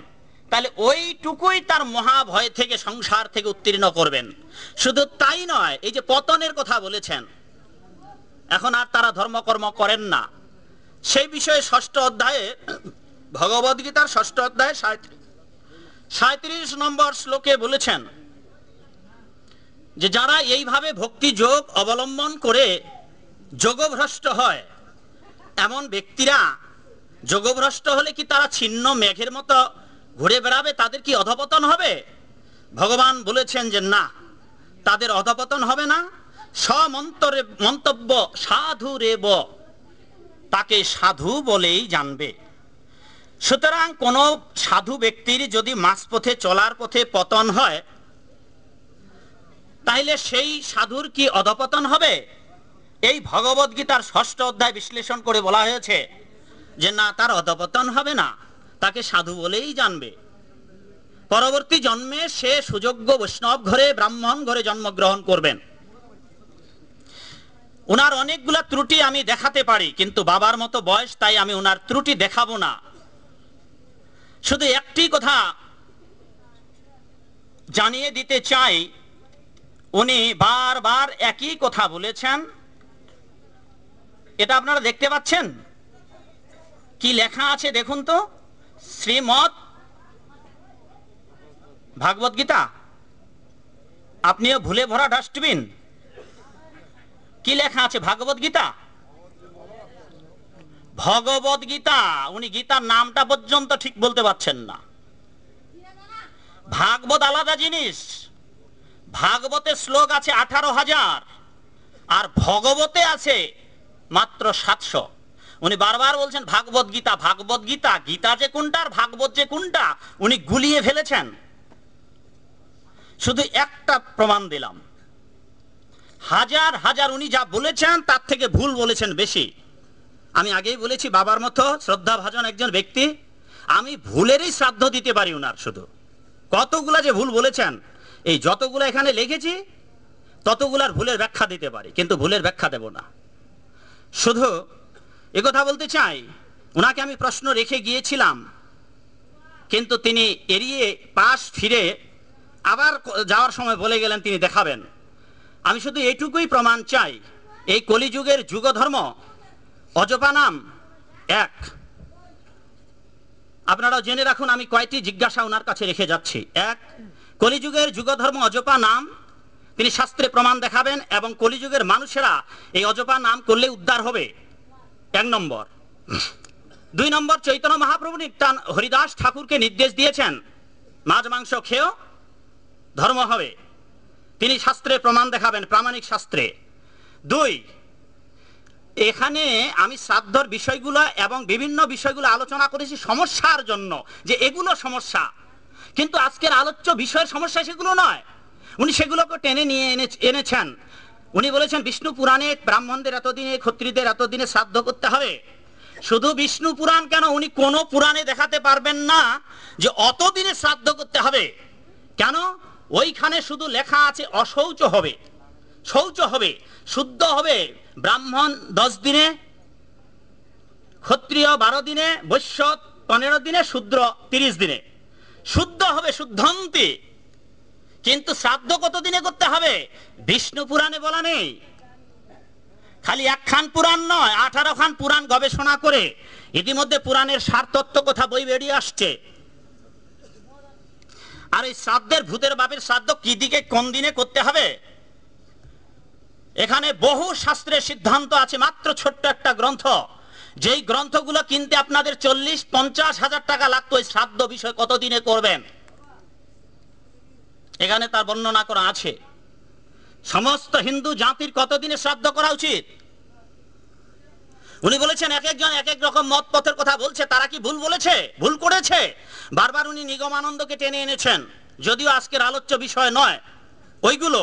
তাহলে ওইটুকুই তার মহাভয় থেকে, সংসার থেকে উত্তীর্ণ করবেন। শুধু তাই নয়, এই যে পতনের কথা বলেছেন, এখন আর তারা ধর্মকর্ম করেন না। সেই বিষয়ে ষষ্ঠ অধ্যায়ে, ভগবদ গীতার ষষ্ঠ অধ্যায়ে 37 নম্বর শ্লোকে বলেছেন যে যারা এইভাবে ভক্তি যোগ অবলম্বন করে যোগভ্রষ্ট হয়, এমন ব্যক্তিরা যোগভ্রষ্ট হলে কি তারা ছিন্ন মেঘের মতো ঘুরে বেড়াবে? তাদের কি অধপতন হবে? ভগবান বলেছেন যে না, তাদের অধপতন হবে না। সমন্তরে মন্তব্য সাধু রেব, তাকে সাধু বলেই জানবে। সুতরাং কোন সাধু ব্যক্তির যদি মাঝপথে চলার পথে পতন হয়, তাহলে সেই সাধুর কি অধপতন হবে? এই ভগবদ গীতার ষষ্ঠ অধ্যায় বিশ্লেষণ করে বলা হয়েছে যে না, তার অধপতন হবে না, তাকে সাধু বলেই জানবে। পরবর্তী জন্মে সে সুযোগ্য বৈষ্ণব ঘরে, ব্রাহ্মণ ঘরে জন্মগ্রহণ করবেন। উনার অনেকগুলা ত্রুটি আমি দেখাতে পারি, কিন্তু বাবার মতো বয়স, তাই আমি উনার ত্রুটি দেখাবো না। শুধু একটি কথা জানিয়ে দিতে চাই, উনি বারবার একই কথা বলেছেন। এটা আপনারা দেখতে পাচ্ছেন কি লেখা আছে? দেখুন তো, শ্রীমদ্ ভাগবত গীতা। আপনিও ভুলে ভরা ডাস্টবিন। কি লেখা আছে? ভাগবত গীতা। ভগবত গীতা। উনি গীতার নামটা পর্যন্ত ঠিক বলতে পারছেন না। ভাগবত আলাদা জিনিস। ভাগবতে শ্লোক আছে 18,000 আর ভগবতে আছে মাত্র 700। উনি বারবার বলছেন ভাগবত গীতা, ভাগবত গীতা। গীতা যে কোনটা আর ভাগবত যে কোনটা উনি গুলিয়ে ফেলেছেন। শুধু একটা প্রমাণ দিলাম, হাজার হাজার উনি যা বলেছেন তার থেকে ভুল বলেছেন বেশি। আমি আগেই বলেছি, বাবার মতো শ্রদ্ধাভাজন একজন ব্যক্তি, আমি ভুলেরই শ্রাদ্ধ দিতে পারি উনার। শুধু কতগুলা যে ভুল বলেছেন, এই যতগুলা এখানে লিখেছি ততগুলার ভুলের ব্যাখ্যা দিতে পারি, কিন্তু ভুলের ব্যাখ্যা দেব না। শুধু একথা বলতে চাই, উনাকে আমি প্রশ্ন রেখে গিয়েছিলাম, কিন্তু তিনি এড়িয়ে পাশ ফিরে আবার যাওয়ার সময় বলে গেলেন তিনি দেখাবেন। আমি শুধু এইটুকুই প্রমাণ চাই, এই কলিযুগের যুগ ধর্ম অজপা নাম এক। আপনারাও জেনে রাখুন, আমি কয়টি জিজ্ঞাসা ওনার কাছে রেখে যাচ্ছি। এক, কলিযুগের যুগ ধর্ম অজপা নাম, তিনি শাস্ত্রে প্রমাণ দেখাবেন এবং কলিযুগের মানুষেরা এই অজপা নাম করলে উদ্ধার হবে। 1 নম্বর। 2 নম্বর, চৈতন্য মহাপ্রভু নিত্যান হরিদাস ঠাকুরকে নির্দেশ দিয়েছেন মাছ মাংস খেয়েও ধর্ম হবে। তিনি শাস্ত্রে প্রমাণ দেখাবেন, প্রামাণিক শাস্ত্রে। 2, এখানে আমি শ্রাদ্ধর বিষয়গুলো এবং বিভিন্ন বিষয়গুলো আলোচনা করেছি সমস্যার জন্য, যে এগুলো সমস্যা, কিন্তু আজকের আলোচ্য বিষয়ের সমস্যা সেগুলো নয়। উনি সেগুলোকে টেনে নিয়ে এনেছেন। উনি বলেছেন বিষ্ণু পুরাণে ব্রাহ্মণদের এতদিনে, ক্ষত্রিয়দের এতদিনে শ্রাদ্ধ করতে হবে। শুধু বিষ্ণু পুরাণ কেন, উনি কোন পুরাণে দেখাতে পারবেন না যে অতদিনে শ্রাদ্ধ করতে হবে। কেন? ওইখানে শুধু লেখা আছে অশৌচ হবে, শৌচ হবে, শুদ্ধ হবে। ব্রাহ্মণ 10 দিনে, ক্ষত্রিয় 12 দিনে, বৈশ্য 15 দিনে, শূদ্র 30 দিনে শুদ্ধ হবে, শুদ্ধন্তি। কিন্তু শ্রাদ্ধ কত দিনে করতে হবে বিষ্ণু পুরাণে বলা নেই। খালি একখান পুরাণ নয়, 18 খান পুরাণ গবেষণা করে ইতিমধ্যে পুরাণের সারতত্ত্ব কথা বই বেরিয়ে আসছে। আর এই শ্রাদ্ধের, ভূতের বাপের শ্রাদ্ধ কি দিকে কোন দিনে করতে হবে, এখানে বহু শাস্ত্রের সিদ্ধান্ত আছে। মাত্র ছোট্ট একটা গ্রন্থ, যেই গ্রন্থগুলো কিনতে আপনাদের 40-50 হাজার টাকা লাগতো। এই শ্রাদ্ধ বিষয় কত দিনে করবেন, এখানে তার বর্ণনা করা আছে। সমস্ত হিন্দু জাতির কত দিনে শ্রাদ্ধ করা উচিত। উনি বলেছেন এক একজন এক এক রকম মত পথের কথা বলছে, তারা কি ভুল বলেছে? ভুল করেছে। বারবার উনি নিগমানন্দকে টেনে এনেছেন, যদিও আজকের আলোচ্য বিষয় নয় ওইগুলো।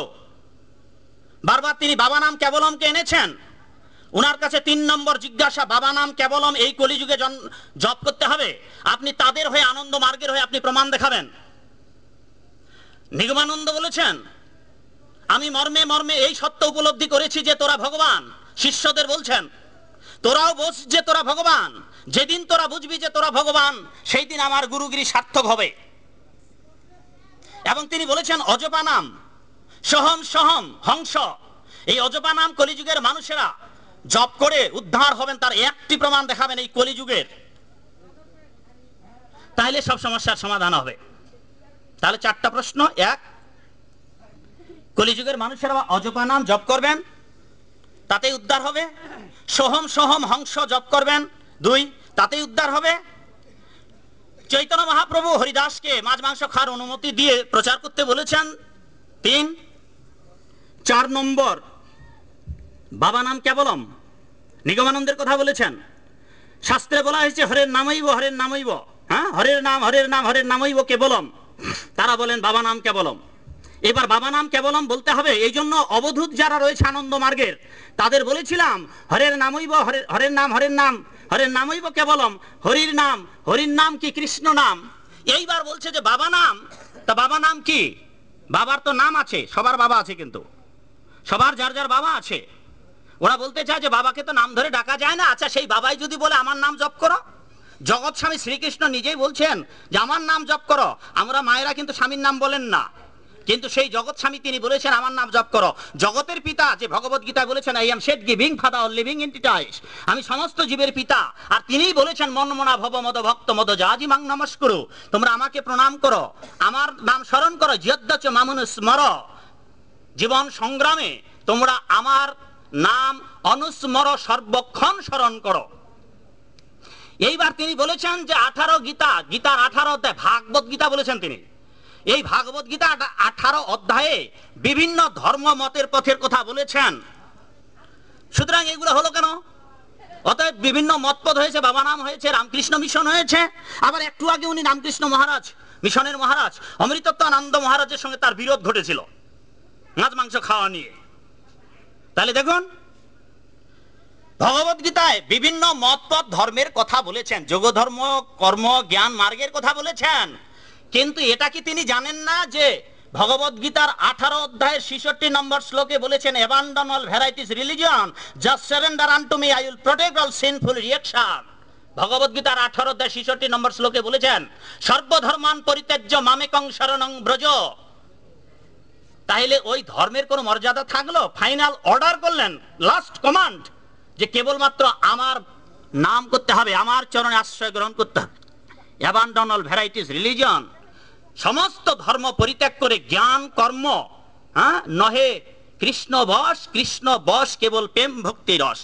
বারবার তিনি বাবা নাম কেবলমকে এনেছেন। উনার কাছে 3 নম্বর জিজ্ঞাসা, বাবা নাম কেবলম এই কলিযুগে জপ করতে হবে? আপনি তাদের হয়ে, আনন্দ মার্গের হয়ে আপনি প্রমাণ দেখাবেন। নিগমানন্দ বলেছেন আমি মর্মে মর্মে এই সত্য উপলব্ধি করেছি যে তোরা ভগবান। শিষ্যদের বলছেন তোরাও বোঝ যে তোরা ভগবান, যেদিন তোরা বুঝবি যে তোরা ভগবান সেই দিন আমার গুরুগিরি সার্থক হবে। এবং তিনি বলেছেন অজপা নাম, সহম সহম হংস, এই অজপা নাম কলিযুগের মানুষেরা জপ করে উদ্ধার হবেন তার একটি প্রমাণ দেখাবেন এই কলিযুগের, তাহলে সব সমস্যার সমাধান হবে। তাহলে চারটা প্রশ্ন। এক, কলিযুগের মানুষেরা অজপা নাম জপ করবেন, তাতেই উদ্ধার হবে। সোহম সোহম হংস জপ করবেন, 2, তাতেই উদ্ধার হবে। চৈতন্য মহাপ্রভু হরিদাসকে মাছ মাংস খাওয়ার অনুমতি দিয়ে প্রচার করতে বলেছেন, 3। 4 নম্বর, বাবা নাম কেবলম, নিগমানন্দের কথা বলেছেন। শাস্ত্রে বলা হয়েছে হরের নামইব হরের নামইব, হ্যাঁ, হরের নাম হরের নাম হরের নামইব কেবলম, তারা বলেন বাবা নাম কেবলম। এবার বাবা নাম কেবলম বলতে হবে, এই জন্য অবধূত যারা রয়েছে আনন্দ মার্গের তাদের বলেছিলাম হরের নামইব হরের নাম হরের নাম হরের নামইব কেবলম, হরির নাম কি কৃষ্ণ নাম। এইবার বলছে যে বাবা নাম, তা বাবা নাম কি? বাবার তো নাম আছে, সবার বাবা আছে, কিন্তু সবার যার যার বাবা আছে। ওরা বলতে চায় যে বাবাকে তো নাম ধরে ডাকা যায় না, আচ্ছা সেই বাবাই যদি বলে আমার নাম জপ করো। জগৎ স্বামী শ্রীকৃষ্ণ নিজেই বলছেন যে আমার নাম জপ করো। আমরা মায়েরা কিন্তু স্বামীর নাম বলেন না, কিন্তু সেই জগৎ স্বামী তিনি বলেছেন আমার নাম জপ করো। জগতের পিতা যে ভগবত গীতা বলেছেন I am seed giving father living entities, আমি সমস্ত জীবের পিতা, আর তিনিই বলেছেন মনমনা ভব মদ ভক্ত মদ জাজি মাং নমস্কুরু, তোমরা আমাকে প্রণাম করো, আমার নাম স্মরণ করো, যদ্যচ মামুনু স্মর, জীবন সংগ্রামে তোমরা আমার নাম অনুস্মর সর্বক্ষণ স্মরণ করো। এইবার তিনি বলেছেন যে 18 গীতার 18 অধ্যায় ভাগবত গীতা বলেছেন তিনি। এই ভাগবত গীতা 18 অধ্যায়ে বিভিন্ন ধর্ম মতের পথের কথা বলেছেন। সুতরাং এগুলো হলো কেন? অতএব বিভিন্ন মতপথ হয়েছে, বাবা নাম হয়েছে, রামকৃষ্ণ মিশন হয়েছে। আবার একটু আগে উনি রামকৃষ্ণ মহারাজ মিশনের মহারাজ অমৃতত্বানন্দ মহারাজের সঙ্গে তার বিরোধ ঘটেছিল মাছ মাংস খাওয়া নিয়ে। তাহলে দেখুন ভগবত গীতায় বিভিন্ন মতপথ ধর্মের কথা বলেছেন, যোগ ধর্ম, কর্ম, জ্ঞান মার্গের কথা বলেছেন। কিন্তু এটা কি তিনি জানেন না যে ভগবত গীতার 18 অধ্যায়ের 66 নম্বর শ্লোকে বলেছেন abandon all varieties religion, just surrender unto me, I will protect all sinful reaction। ভগবত গীতার 18 অধ্যায় 66 নম্বর শ্লোকে বলেছেন সর্বধর্মান পরিত্যাজ্য মামেকং শরণং ব্রজ। তাহলে ওই ধর্মের কোনো মর্যাদা থাকলো? ফাইনাল অর্ডার করলেন, লাস্ট কমান্ড, যে কেবলমাত্র আমার নাম করতে হবে, আমার চরণে আশ্রয় গ্রহণ করতে হবে। abandon all varieties religion, সমস্ত ধর্ম পরিত্যাগ করে জ্ঞান কর্ম, নহে কৃষ্ণ বশ কেবল প্রেম ভক্তি রস।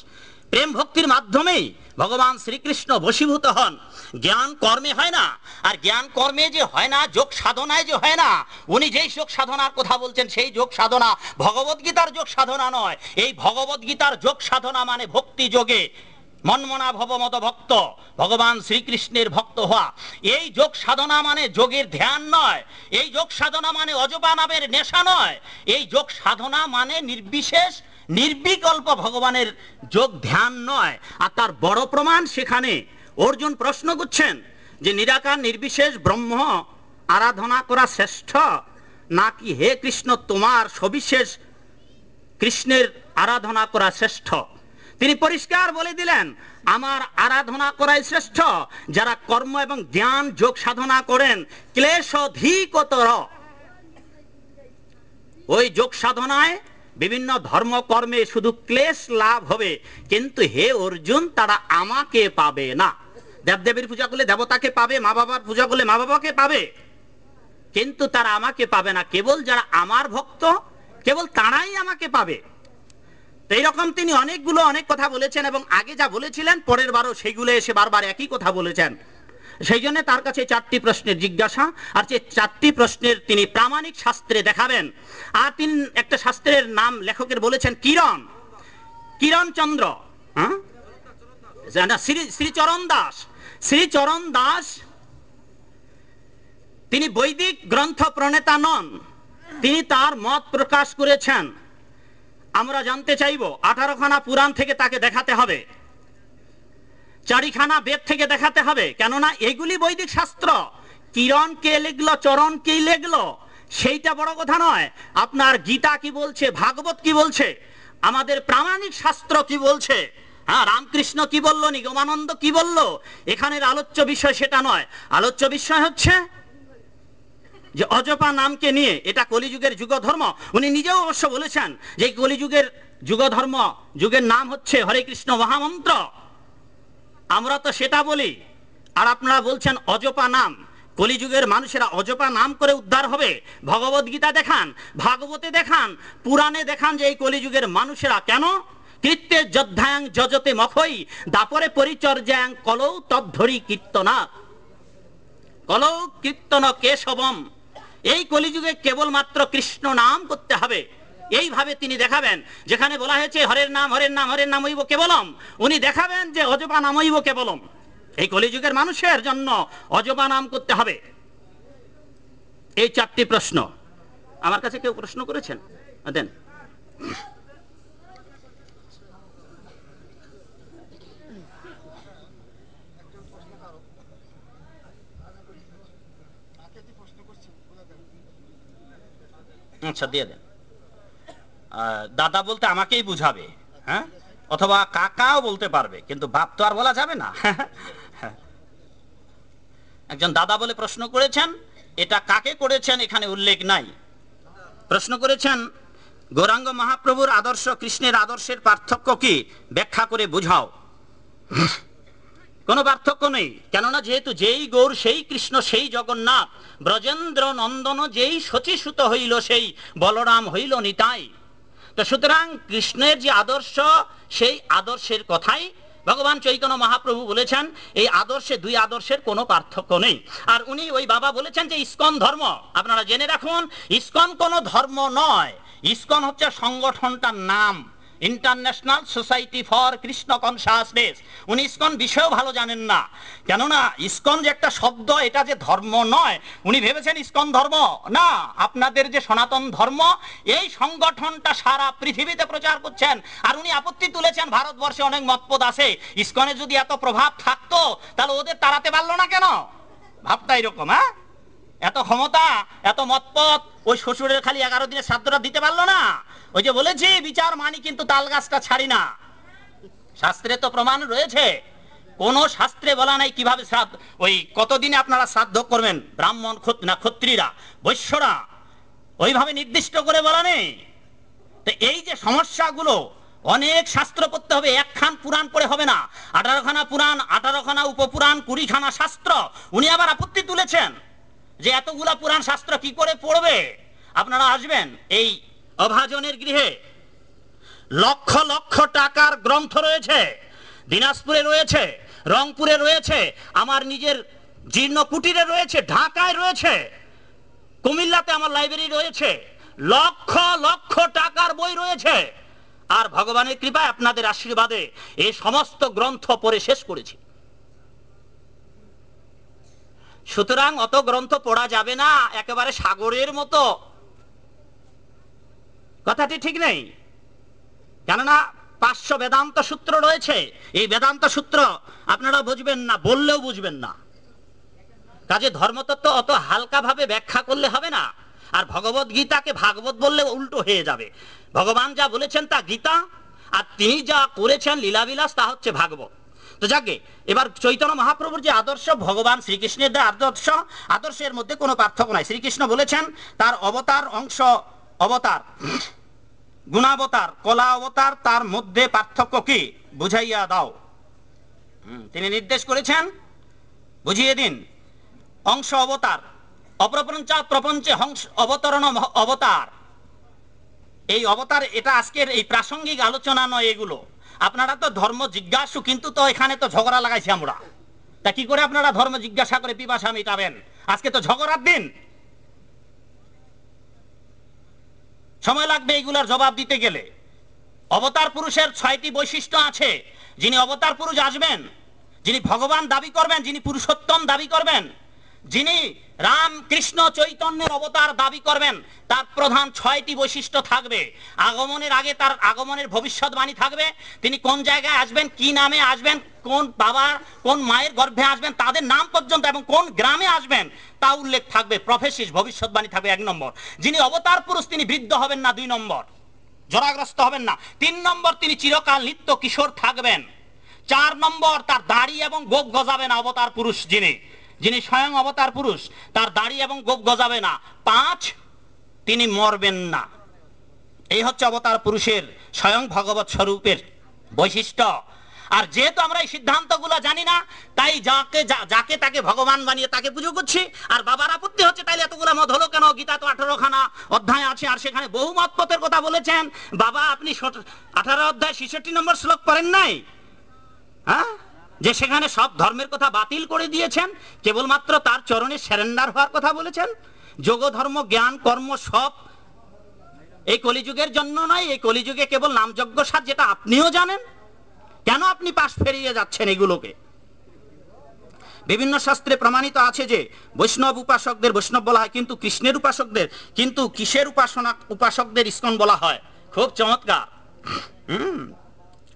প্রেম ভক্তির মাধ্যমেই ভগবান শ্রীকৃষ্ণ বশীভূত হন, জ্ঞান কর্মে হয় না। আর জ্ঞান কর্মে যে হয় না, যোগ সাধনায় যে হয় না, উনি যেই যোগ সাধনার কথা বলছেন সেই যোগ সাধনা ভগবত গীতার যোগ সাধনা নয়। এই ভগবত গীতার যোগ সাধনা মানে ভক্তি যোগে মনমনা ভব মত ভক্ত, ভগবান শ্রীকৃষ্ণের ভক্ত হওয়া। এই যোগ সাধনা মানে যোগের ধ্যান নয়, এই যোগ সাধনা মানে অজপা নামের নেশা নয়, এই যোগ সাধনা মানে নির্বিশেষ নির্বিকল্প ভগবানের যোগ ধ্যান নয়। আর তার বড় প্রমাণ সেখানে অর্জুন প্রশ্ন করছেন যে নিরাকার নির্বিশেষ ব্রহ্ম আরাধনা করা শ্রেষ্ঠ নাকি হে কৃষ্ণ তোমার সবিশেষ কৃষ্ণের আরাধনা করা শ্রেষ্ঠ? তিনি পরিষ্কার বলে দিলেন আমার আরাধনা করাই শ্রেষ্ঠ, যারা কর্ম এবং জ্ঞান যোগ সাধনা করেন ক্লেশধিকতর। ওই যোগ সাধনায় বিভিন্ন ধর্ম কর্মে শুধু ক্লেশ লাভ হবে, কিন্তু হে অর্জুন তারা আমাকে পাবে না। দেবদেবীর পূজা করলে দেবতাকে পাবে, মা বাবার পূজা করলে মা বাবাকে পাবে, কিন্তু তারা আমাকে পাবে না। কেবল যারা আমার ভক্ত কেবল তারাই আমাকে পাবে। এইরকম তিনি অনেক কথা বলেছেন, এবং আগে যা বলেছিলেন পরের বারও সেগুলো এসে বারবার একই কথা বলেছেন। সেই জন্য তার কাছে 4টি প্রশ্নের জিজ্ঞাসা, আর যে 4টি প্রশ্নের তিনি প্রামাণিক শাস্ত্রে দেখাবেন। আর তিনি একটা শাস্ত্রের নাম লেখকের বলেছেন কিরণ চন্দ্র, শ্রীচরণ দাস। তিনি বৈদিক গ্রন্থ প্রণেতা নন, তিনি তার মত প্রকাশ করেছেন। আমরা জানতে চাইব 18খানা পুরাণ থেকে তাকে দেখাতে হবে, 4খানা বেদ থেকে দেখাতে হবে, কেননা এগুলি বৈদিক শাস্ত্র। কিরণ কে লিখলো, চরণ কে লিখলো, সেইটা বড় কথা নয়। আপনার গীতা কি বলছে, ভাগবত কি বলছে, আমাদের প্রামাণিক শাস্ত্র কি বলছে, রামকৃষ্ণ কি বললো, নিগমানন্দ কি বললো, এখানের আলোচ্য বিষয় সেটা নয়। আলোচ্য বিষয় হচ্ছে যে অজপা নামকে নিয়ে এটা কলিযুগের যুগ ধর্ম। উনি নিজেও অবশ্য বলেছেন যে কলিযুগের যুগ ধর্ম, যুগের নাম হচ্ছে হরে কৃষ্ণ মহামন্ত্র, আমরা তো সেটা বলি। আর আপনারা বলছেন অজপা নাম, কলিযুগের মানুষেরা অজপা নাম করে উদ্ধার হবে? ভগবদ গীতা দেখান, ভাগবতে দেখান, পুরাণে দেখান যে এই কলিযুগের মানুষেরা কেন কৃত্যে যধ্যাং যজতে মখই দাপরে পরিচর্যাং কলৌ তদ্ধরি কীর্তনা, কলৌ কীর্তন কেশবম। এই কলিযুগে কেবলমাত্র কৃষ্ণ নাম করতে হবে, এইভাবে তিনি দেখাবেন। যেখানে বলা হয়েছে হরের নাম হরের নাম হরের নাম হইব কেবলম, উনি দেখাবেন যে অজপা নাম হইব কেবলম। এই কলিযুগের মানুষের জন্য অজপা নাম করতে হবে। এই 4টি প্রশ্ন আমার কাছে কেউ প্রশ্ন করেছেন? দেন। আচ্ছা দিয়ে দেন। দাদা বলতে আমাকেই বুঝাবে, হ্যাঁ, অথবা কাকাও বলতে পারবে, কিন্তু বাপ তো আর বলা যাবে না। একজন দাদা বলে প্রশ্ন করেছেন, এটা কাকে করেছেন এখানে উল্লেখ নাই। প্রশ্ন করেছেন গৌরাঙ্গ মহাপ্রভুর আদর্শ কৃষ্ণের আদর্শের পার্থক্য কি ব্যাখ্যা করে বুঝাও। কোনো পার্থক্য নেই, কেননা যেহেতু যেই গৌর সেই কৃষ্ণ সেই জগন্নাথ, ব্রজেন্দ্র নন্দন যেই শচীসুত হইল সেই বলরাম হইল নিতাই। তো সুতরাং কৃষ্ণের যে আদর্শ সেই আদর্শের কথাই ভগবান চৈতন্য মহাপ্রভু বলেছেন। এই আদর্শে দুই আদর্শের কোনো পার্থক্য নেই। আর উনি ওই বাবা বলেছেন যে ইসকন ধর্ম, আপনারা জেনে রাখুন, ইসকন কোনো ধর্ম নয়, ইসকন হচ্ছে সংগঠনটার নাম, international society for Krishna consciousness. উনি ইসকন বিষয়েও ভালো জানেন না, কেননা ইসকন যে একটা শব্দ, এটা যে ধর্ম নয়। উনি ভেবেছেন ইসকন ধর্ম না, আপনাদের যে সনাতন ধর্ম এই সংগঠনটা সারা পৃথিবীতে প্রচার করছেন। আর উনি আপত্তি তুলেছেন ভারতবর্ষে অনেক মতপদ আছে, ইসকনে যদি এত প্রভাব থাকতো তাহলে ওদের তাড়াতে পারলো না কেন? ভাবটা এরকম, হ্যাঁ, এত ক্ষমতা এত মতপদ, ওই শ্বশুরের খালি 11 দিনের শ্রাদ্ধটা দিতে পারলো না? ওই যে বলেছি বিচার মানি কিন্তু তাল গাছটা ছাড়ি না। শাস্ত্রে তো প্রমাণ রয়েছে, কোন শাস্ত্রে বলা নাই কিভাবে শ্রাদ্ধ, ওই কতদিনে আপনারা শ্রাদ্ধ করবেন, ব্রাহ্মণ না ক্ষত্রিয়রা বৈশ্যরা, ওইভাবে নির্দিষ্ট করে বলা নেই। তো এই যে সমস্যাগুলো, অনেক শাস্ত্র পড়তে হবে, একখান পুরাণ পড়ে হবে না, 18খানা পুরাণ, 18খানা উপপুরাণ, 20খানা শাস্ত্র। উনি আবার আপত্তি তুলেছেন যে এতগুলা পুরাণ শাস্ত্র কি করে পড়বে। আপনারা আসবেন এই অভাজনের গৃহে, লক্ষ লক্ষ টাকার গ্রন্থ রয়েছে, দিনাজপুরে রয়েছে, রংপুরে রয়েছে, আমার নিজের জীর্ণ কুটিরে রয়েছে, ঢাকায় রয়েছে, কুমিল্লাতে আমার লাইব্রেরি রয়েছে, লক্ষ লক্ষ টাকার বই রয়েছে। আর ভগবানের কৃপায় আপনাদের আশীর্বাদে এই সমস্ত গ্রন্থ পড়ে শেষ করেছি। সুতরাং অত গ্রন্থ পড়া যাবে না, একেবারে সাগরের মতো, কথাটি ঠিক নেই। কেননা 500 বেদান্ত সূত্র রয়েছে, এই বেদান্ত সূত্র আপনারা বুঝবেন না, বললেও বুঝবেন না। কাজে ধর্মতত্ত্ব অত হালকা ভাবে ব্যাখ্যা করলে হবে না। আর ভগবত গীতাকে ভাগবত বললে উল্টো হয়ে যাবে। ভগবান যা বলেছেন তা গীতা, আর তিনি যা করেছেন লীলাবিলাস তা হচ্ছে ভাগবত। তো যাকে এবার চৈতন্য মহাপ্রভুর যে আদর্শ, ভগবান শ্রীকৃষ্ণের যে আদর্শ, আদর্শের মধ্যে কোনো পার্থক্য নাই। শ্রীকৃষ্ণ বলেছেন তার অবতার অংশ, অবতার, গুণাবতার, কলা অবতার, তার মধ্যে পার্থক্য কি বুঝাইয়া দাও। তিনি নির্দেশ করেছেন বুঝিয়ে দিন। অংশ অবতার, অপ্রপঞ্চা প্রপঞ্চে অবতরণ অবতার, এই অবতার, এটা আজকের এই প্রাসঙ্গিক আলোচনা নয় এগুলো। আপনারা তো ধর্ম জিজ্ঞাসু, কিন্তু তো এখানে তো ঝগড়া লাগাইছি আমরা। তা কি করে আপনারা ধর্ম জিজ্ঞাসা করে পিপাসা মিটাবেন? আজকে তো ঝগড়ার দিন, সময় লাগবে এইগুলার জবাব দিতে গেলে। অবতার পুরুষের 6টি বৈশিষ্ট্য আছে। যিনি অবতার পুরুষ আসবেন, যিনি ভগবান দাবি করবেন, যিনি পুরুষোত্তম দাবি করবেন, যিনি রাম কৃষ্ণ চৈতন্যের অবতার দাবি করবেন, তার প্রধান 6টি বৈশিষ্ট্য থাকবে। আগমনের আগে তার আগমনের ভবিষ্যৎবাণী থাকবে, তিনি কোন জায়গায় আসবেন, কি নামে আসবেন, কোন বাবার কোন মায়ের গর্ভে আসবেন তাদের নাম পর্যন্ত, এবং কোন গ্রামে আসবেন তা উল্লেখ থাকবে। প্রফেসিস ভবিষ্যৎবাণী থাকবে 1 নম্বর। যিনি অবতার পুরুষ তিনি বৃদ্ধ হবেন না 2 নম্বর, জরাগ্রস্ত হবেন না। 3 নম্বর তিনি চিরকাল নিত্য কিশোর থাকবেন। 4 নম্বর তার দাড়ি এবং গোপ গজাবে না। অবতার পুরুষ যিনি স্বয়ং অবতার পুরুষ, তার দাড়ি এবং গোপ গজাবে না। 5 তিনি মরবেন না। এই হচ্ছে অবতার পুরুষের স্বয়ং ভগবত স্বরূপের বৈশিষ্ট্য। আর যেহেতু আমরা এই সিদ্ধান্তগুলো জানি না, তাই যাকে তাকে ভগবান বানিয়ে তাকে পুজো করছি। আর বাবার আপত্তি হচ্ছে তাইলে এতগুলো মত হলো কেন? গীতা তো 18খানা অধ্যায় আছে, আর সেখানে বহু মত পথের কথা বলেছেন। বাবা আপনি 18 অধ্যায় 66 নম্বর শ্লোক পড়েন নাই? হ্যাঁ, যে সেখানে সব ধর্মের কথা বাতিল করে দিয়েছেন, কেবলমাত্র তার চরণে সারেন্ডার হওয়ার কথা বলেছেন। যোগ ধর্ম জ্ঞান কর্ম সব এই কলিযুগের জন্য নয়, এই কলিযুগে কেবল নামযজ্ঞ সাধ, যেটা আপনিও জানেন। কেন আপনি পাশ ফেরিয়ে যাচ্ছেন এগুলোকে? বিভিন্ন শাস্ত্রে প্রমাণিত আছে যে বৈষ্ণব উপাসকদের বৈষ্ণব বলা হয়, কিন্তু কৃষ্ণের উপাসকদের, কিন্তু কিসের উপাসকদের ইস্কন বলা হয়। খুব চমৎকার।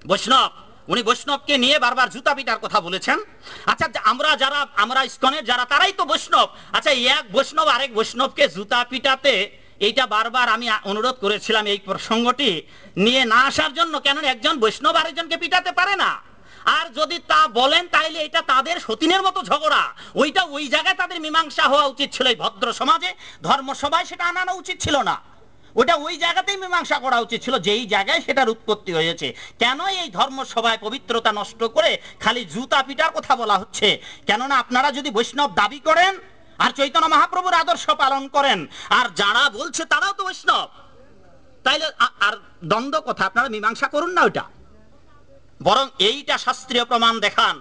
বৈষ্ণব, উনি বৈষ্ণবকে নিয়ে বারবার জুতা পিটার কথা বলেছেন। আচ্ছা, আমরা ইস্কনের যারা, তারাই তো বৈষ্ণব। আচ্ছা, এক বৈষ্ণব আরেক বৈষ্ণবকে জুতা পিটাতে, এইটা বারবার আমি অনুরোধ করেছিলাম এই প্রসঙ্গটি নিয়ে না আসার জন্য, কেন একজন বৈষ্ণব আরেকজনকে পিটাতে পারে না। আর যদি তা বলেন তাইলে এটা তাদের সতীনের মতো ঝগড়া। ওইটা ওই জায়গায় তাদের মীমাংসা হওয়া উচিত ছিল। এই ভদ্র সমাজে ধর্মসভায় সেটা আনানো উচিত ছিল না, ওটা ওই জায়গাতেই মীমাংসা করা উচিত ছিল, যেই জায়গায় সেটার উৎপত্তি হয়েছে। কেন এই ধর্মসভায় পবিত্রতা নষ্ট করে খালি জুতা পিটার কথা বলা হচ্ছে? কেননা আপনারা যদি বৈষ্ণব দাবি করেন আর চৈতন্য মহাপ্রভুর আদর্শ পালন করেন, আর যারা বলছে তারাও তো বৈষ্ণব, তাইলে আর দ্বন্দ্ব কথা, আপনারা মীমাংসা করুন না ওইটা, বরং এইটা শাস্ত্রীয় প্রমাণ দেখান।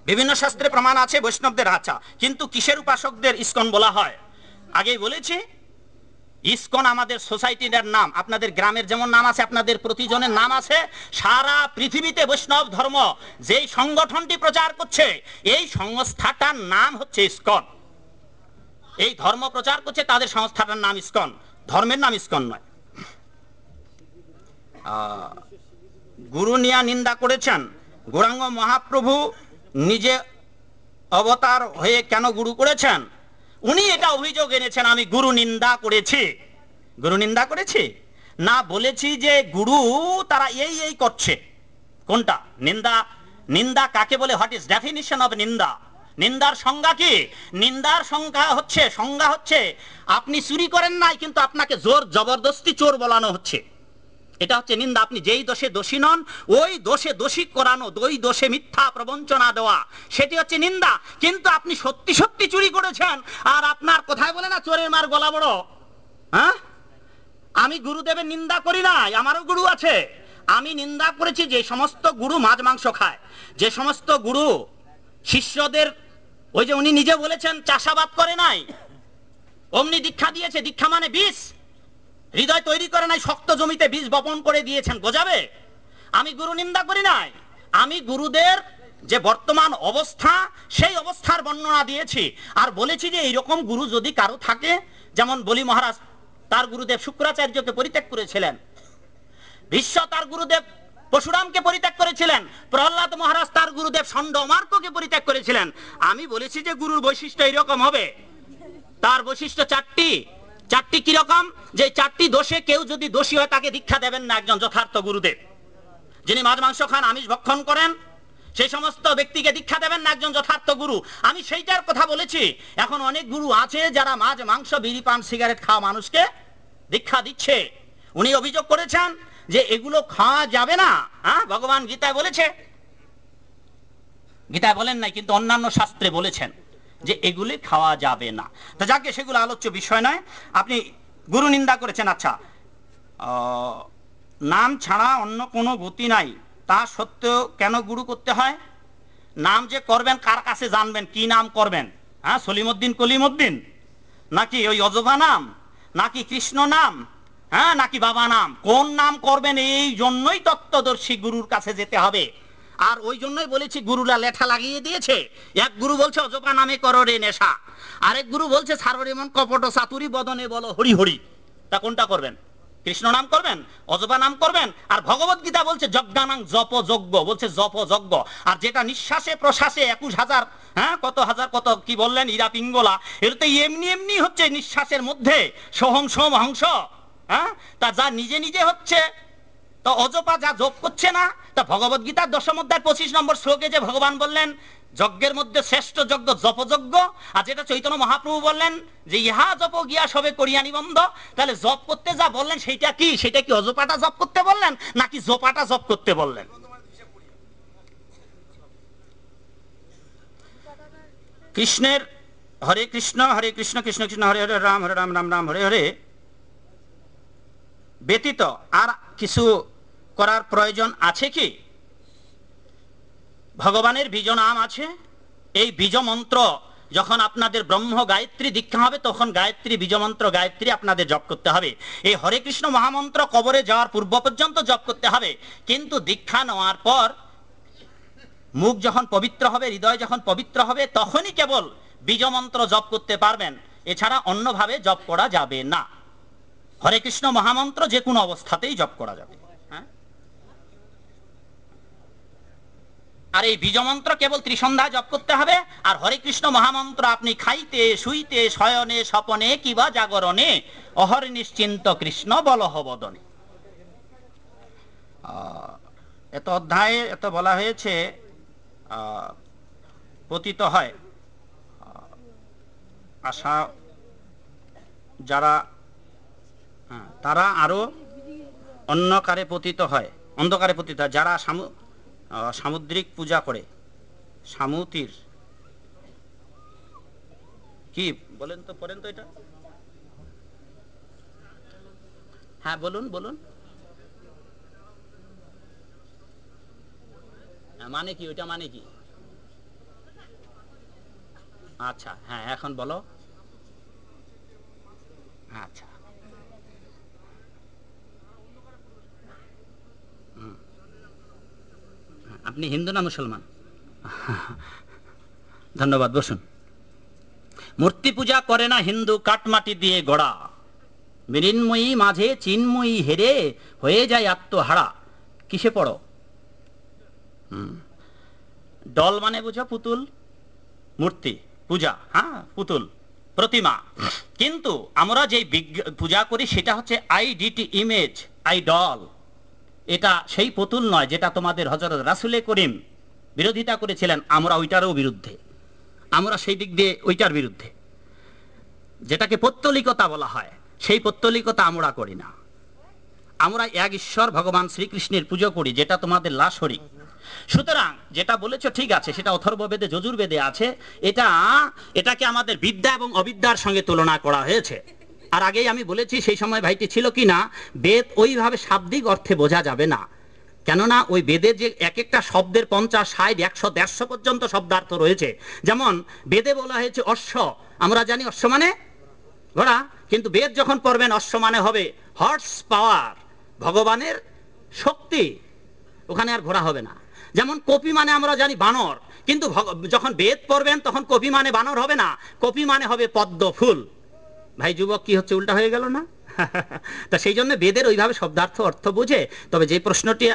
বিভিন্ন শাস্ত্রে প্রমাণ আছে বৈষ্ণবদের। আচ্ছা, কিন্তু কিসের উপাসকদের ইস্কন বলা হয়? আগেই বলেছি, ইস্কন আমাদের সোসাইটির নাম। আপনাদের গ্রামের যেমন নাম আছে, আপনাদের প্রতিজনের নাম আছে। সারা পৃথিবীতে বৈষ্ণব ধর্ম যেই সংগঠনটি প্রচার করছে, এই সংস্থাটার নাম হচ্ছে ইস্কন। এই ধর্ম প্রচার করছে, তাদের সংস্থাটার নাম ইস্কন, ধর্মের নাম ইস্কন নয়। গুরু নিয়া নিন্দা করেছেন। গৌরাঙ্গ মহাপ্রভু নিজে অবতার হয়ে কেন গুরু করেছেন? উনি এটা অভিযোগ এনেছেন, আমি গুরু নিন্দা করেছি। গুরু নিন্দা করেছি না, বলেছি যে গুরু তারা এই এই করছে। কোনটা নিন্দা? নিন্দা কাকে বলে? হোয়াট ইজ ডেফিনিশন অফ নিন্দা? নিন্দার সংজ্ঞা কি? নিন্দার সংজ্ঞা হচ্ছে আপনি চুরি করেন নাই, কিন্তু আপনাকে জোর জবরদস্তি চোর বলানো হচ্ছে। এটা হচ্ছে নিন্দা। আপনি যেই দোষে দোষী নন, ওই দোষে দোষী করানো, ওই দোষে মিথ্যা প্রবঞ্চনা দেওয়া, সেটি হচ্ছে নিন্দা। কিন্তু আপনি সত্যি সত্যি চুরি করেছেন, আর আপনার কোথায় বলে না চোরের মার গলা বড়। হ্যাঁ, আমি গুরুদেবের নিন্দা করি নাই, আমারও গুরু আছে। আমি নিন্দা করেছি যে সমস্ত গুরু মাছ মাংস খায়, যে সমস্ত গুরু শিষ্যদের, ওই যে উনি নিজে বলেছেন চাষাবাদ করে নাই, অমনি দীক্ষা দিয়েছে। দীক্ষা মানে বীজ, হৃদয় তৈরি করে নাই, শক্ত জমিতে বীজ বপন করে দিয়েছেন, গজাবে। আমি গুরু নিন্দা করি নাই, আমি গুরুদের যে বর্তমান অবস্থা, সেই অবস্থার বর্ণনা দিয়েছি। আর বলেছি যে এইরকম গুরু যদি কারো থাকে, যেমন বলি মহারাজ তার গুরুদেব শুক্রাচার্যকে পরিত্যাগ করেছিলেন, ভীষ্ম তার গুরুদেব পরশুরামকে পরিত্যাগ করেছিলেন, প্রহ্লাদ মহারাজ তার গুরুদেব ষণ্ড-মার্ককে পরিত্যাগ করেছিলেন। আমি বলেছি যে গুরুর বৈশিষ্ট্য এইরকম হবে। তার বৈশিষ্ট্য চারটি কিরকম? যে চারটি দোষে কেউ যদি দোষী হয় তাকে দীক্ষা দেবেন না একজন যথার্থ গুরুদেব। যিনি মাছ মাংস খান, আমিষ ভক্ষণ করেন, সেই সমস্ত ব্যক্তিকে দীক্ষা দেবেন না একজন যথার্থ গুরু। আমি সেইটার কথা বলেছি। এখন অনেক গুরু আছে যারা মাছ মাংস বিড়ি পান সিগারেট খাওয়া মানুষকে দীক্ষা দিচ্ছে। উনি অভিযোগ করেছেন যে এগুলো খাওয়া যাবে না। হ্যাঁ, ভগবান গীতায় বলেছে, গীতায় বলেন নাই কিন্তু অন্যান্য শাস্ত্রে বলেছেন যে এগুলি খাওয়া যাবে না। তো যাকে সেগুলো আলোচ্য বিষয় নয়। আপনি গুরু নিন্দা করেছেন। আচ্ছা, নাম ছাড়া অন্য কোনো গতি নাই, তা সত্ত্বেও কেন গুরু করতে হয়? নাম যে করবেন কার কাছে জানবেন? কি নাম করবেন? হ্যাঁ, সলিমুদ্দিন কলিমুদ্দিন, নাকি ওই অজবা নাম, নাকি কৃষ্ণ নাম, হ্যাঁ, নাকি বাবা নাম? কোন নাম করবেন? এই জন্যই তত্ত্বদর্শী গুরুর কাছে যেতে হবে। আর ওই জন্যই বলেছি গুরুরা লেঠা লাগিয়ে দিয়েছে। এক গুরু বলছে অজপা নামে করো রে নেশা, আরেক গুরু বলছে ছাড়ো রে মন কপট চাতুরি বদনে বলো হরি হরি। তা কোনটা করবেন? কৃষ্ণ নাম করবেন, অজপা নাম করবেন? আর ভগবত গীতা বলছে যজ্ঞানাং জপ যজ্ঞ, বলছে জপ যজ্ঞ। আর যেটা নিঃশ্বাসে প্রশ্বাসে 21,000, হ্যাঁ, কত হাজার কত কি বললেন ইরা পিঙ্গলা, এটা তো এমনি এমনি হচ্ছে নিঃশ্বাসের মধ্যে সোহং সোম হংস। হ্যাঁ, তা যা নিজে নিজে হচ্ছে, তো অজপা যা জপ করছে না। তা ভগবত গীতার 10ম অধ্যায় 25 নম্বর শ্লোকে যে ভগবান বললেন যজ্ঞের মধ্যে শ্রেষ্ঠ যজ্ঞ জপযজ্ঞ, আর যেটা চৈতন্য মহাপ্রভু বললেন যে ইহা জপ গিয়া সবে করিয়া নিবন্ধ, তাহলে জপ করতে যা বললেন সেটা কি? সেটা কি অজপাটা জপ করতে বললেন নাকি জপাটা জপ করতে বললেন? কৃষ্ণের হরে কৃষ্ণ কৃষ্ণ কৃষ্ণ হরে হরে রাম রাম রাম হরে হরে ব্যতীত আর কিছু করার প্রয়োজন আছে কি? ভগবানের বীজ নাম আছে, এই বীজ মন্ত্র যখন আপনাদের ব্রহ্ম গায়ত্রী দীক্ষা হবে তখন গায়ত্রী বীজ মন্ত্র গায়ত্রী আপনাদের জপ করতে হবে। এই হরে কৃষ্ণ মহামন্ত্র কবরে যাওয়ার পূর্ব পর্যন্ত জপ করতে হবে, কিন্তু দীক্ষা নেওয়ার পর মুখ যখন পবিত্র হবে, হৃদয় যখন পবিত্র হবে, তখনই কেবল বীজ মন্ত্র জপ করতে পারবেন, এছাড়া অন্যভাবে জপ করা যাবে না। হরে কৃষ্ণ মহামন্ত্র যে কোনো অবস্থাতেই জপ করা যাবে। আর এই বীজ মন্ত্র কেবল ত্রিসন্ধ্যায় জপ করতে হবে। আর হরে কৃষ্ণ মহামন্ত্র আপনি খাইতে শুইতে শয়নে স্বপনে কিবা জাগরণে অহর নিশ্চিন্ত কৃষ্ণ বলহ বদনে। এত অধ্যায়ে এত বলা হয়েছে পতিত হয় আশা যারা, তারা আরো অন্যকারে পতিত হয়, অন্ধকারে পতিত হয়। যারা সামুদ্রিক পূজা করে, সামুতির কি বলেন তো, পড়েন তো এটা। হ্যাঁ বলুন বলুন, মানে কি ওইটা, মানে কি? আচ্ছা হ্যাঁ এখন বলো। আচ্ছা আপনি হিন্দু না মুসলমান? ধন্যবাদ, বসুন। মূর্তি পূজা করে না হিন্দু, কাঠমাটি দিয়ে গড়া, মৃন্ময়ী মাঝে চিন্ময়ী হেরে হয়ে যায় আত্মহারা। কিসে পড়ো? ডল মানে বুঝো পুতুল, মূর্তি পূজা, হ্যাঁ পুতুল প্রতিমা। কিন্তু আমরা যে পূজা করি সেটা হচ্ছে আইডিটি, ইমেজ, আইডল। এটা সেই পুতুল নয় যেটা তোমাদের হযরত রাসূলে করিম বিরোধিতা করেছিলেন। আমরা ওইটারও বিরুদ্ধে, আমরা সেই দিক দিয়ে ওইটার বিরুদ্ধে। যেটাকে পৌত্তলিকতা বলা হয়, সেই পৌত্তলিকতা আমরা করি না। আমরা এক ঈশ্বর ভগবান শ্রীকৃষ্ণের পুজো করি, যেটা তোমাদের লাশরি। সুতরাং যেটা বলেছ ঠিক আছে, সেটা অথর্ববেদে যজুর্বেদে আছে। এটাকে আমাদের বিদ্যা এবং অবিদ্যার সঙ্গে তুলনা করা হয়েছে। আর আগেই আমি বলেছি, সেই সময় ভাইটি ছিল কি না, বেদ ওইভাবে শাব্দিক অর্থে বোঝা যাবে না, কেননা ওই বেদের যে এক একটা শব্দের 50, 60, 100, 150 পর্যন্ত শব্দার্থ রয়েছে। যেমন বেদে বলা হয়েছে অশ্ব, আমরা জানি অশ্ব মানে ঘোড়া, কিন্তু বেদ যখন পড়বেন অশ্ব মানে হবে হর্স পাওয়ার, ভগবানের শক্তি, ওখানে আর ঘোড়া হবে না। যেমন কপি মানে আমরা জানি বানর, কিন্তু যখন বেদ পড়বেন তখন কপি মানে বানর হবে না, কপি মানে হবে পদ্ম ফুল। ভাই যুবক, কি হচ্ছে, উল্টা হয়ে গেল না? তা সেই জন্য বেদের ওইভাবে শব্দার্থ অর্থ বুঝে, তবে যে প্রশ্নটি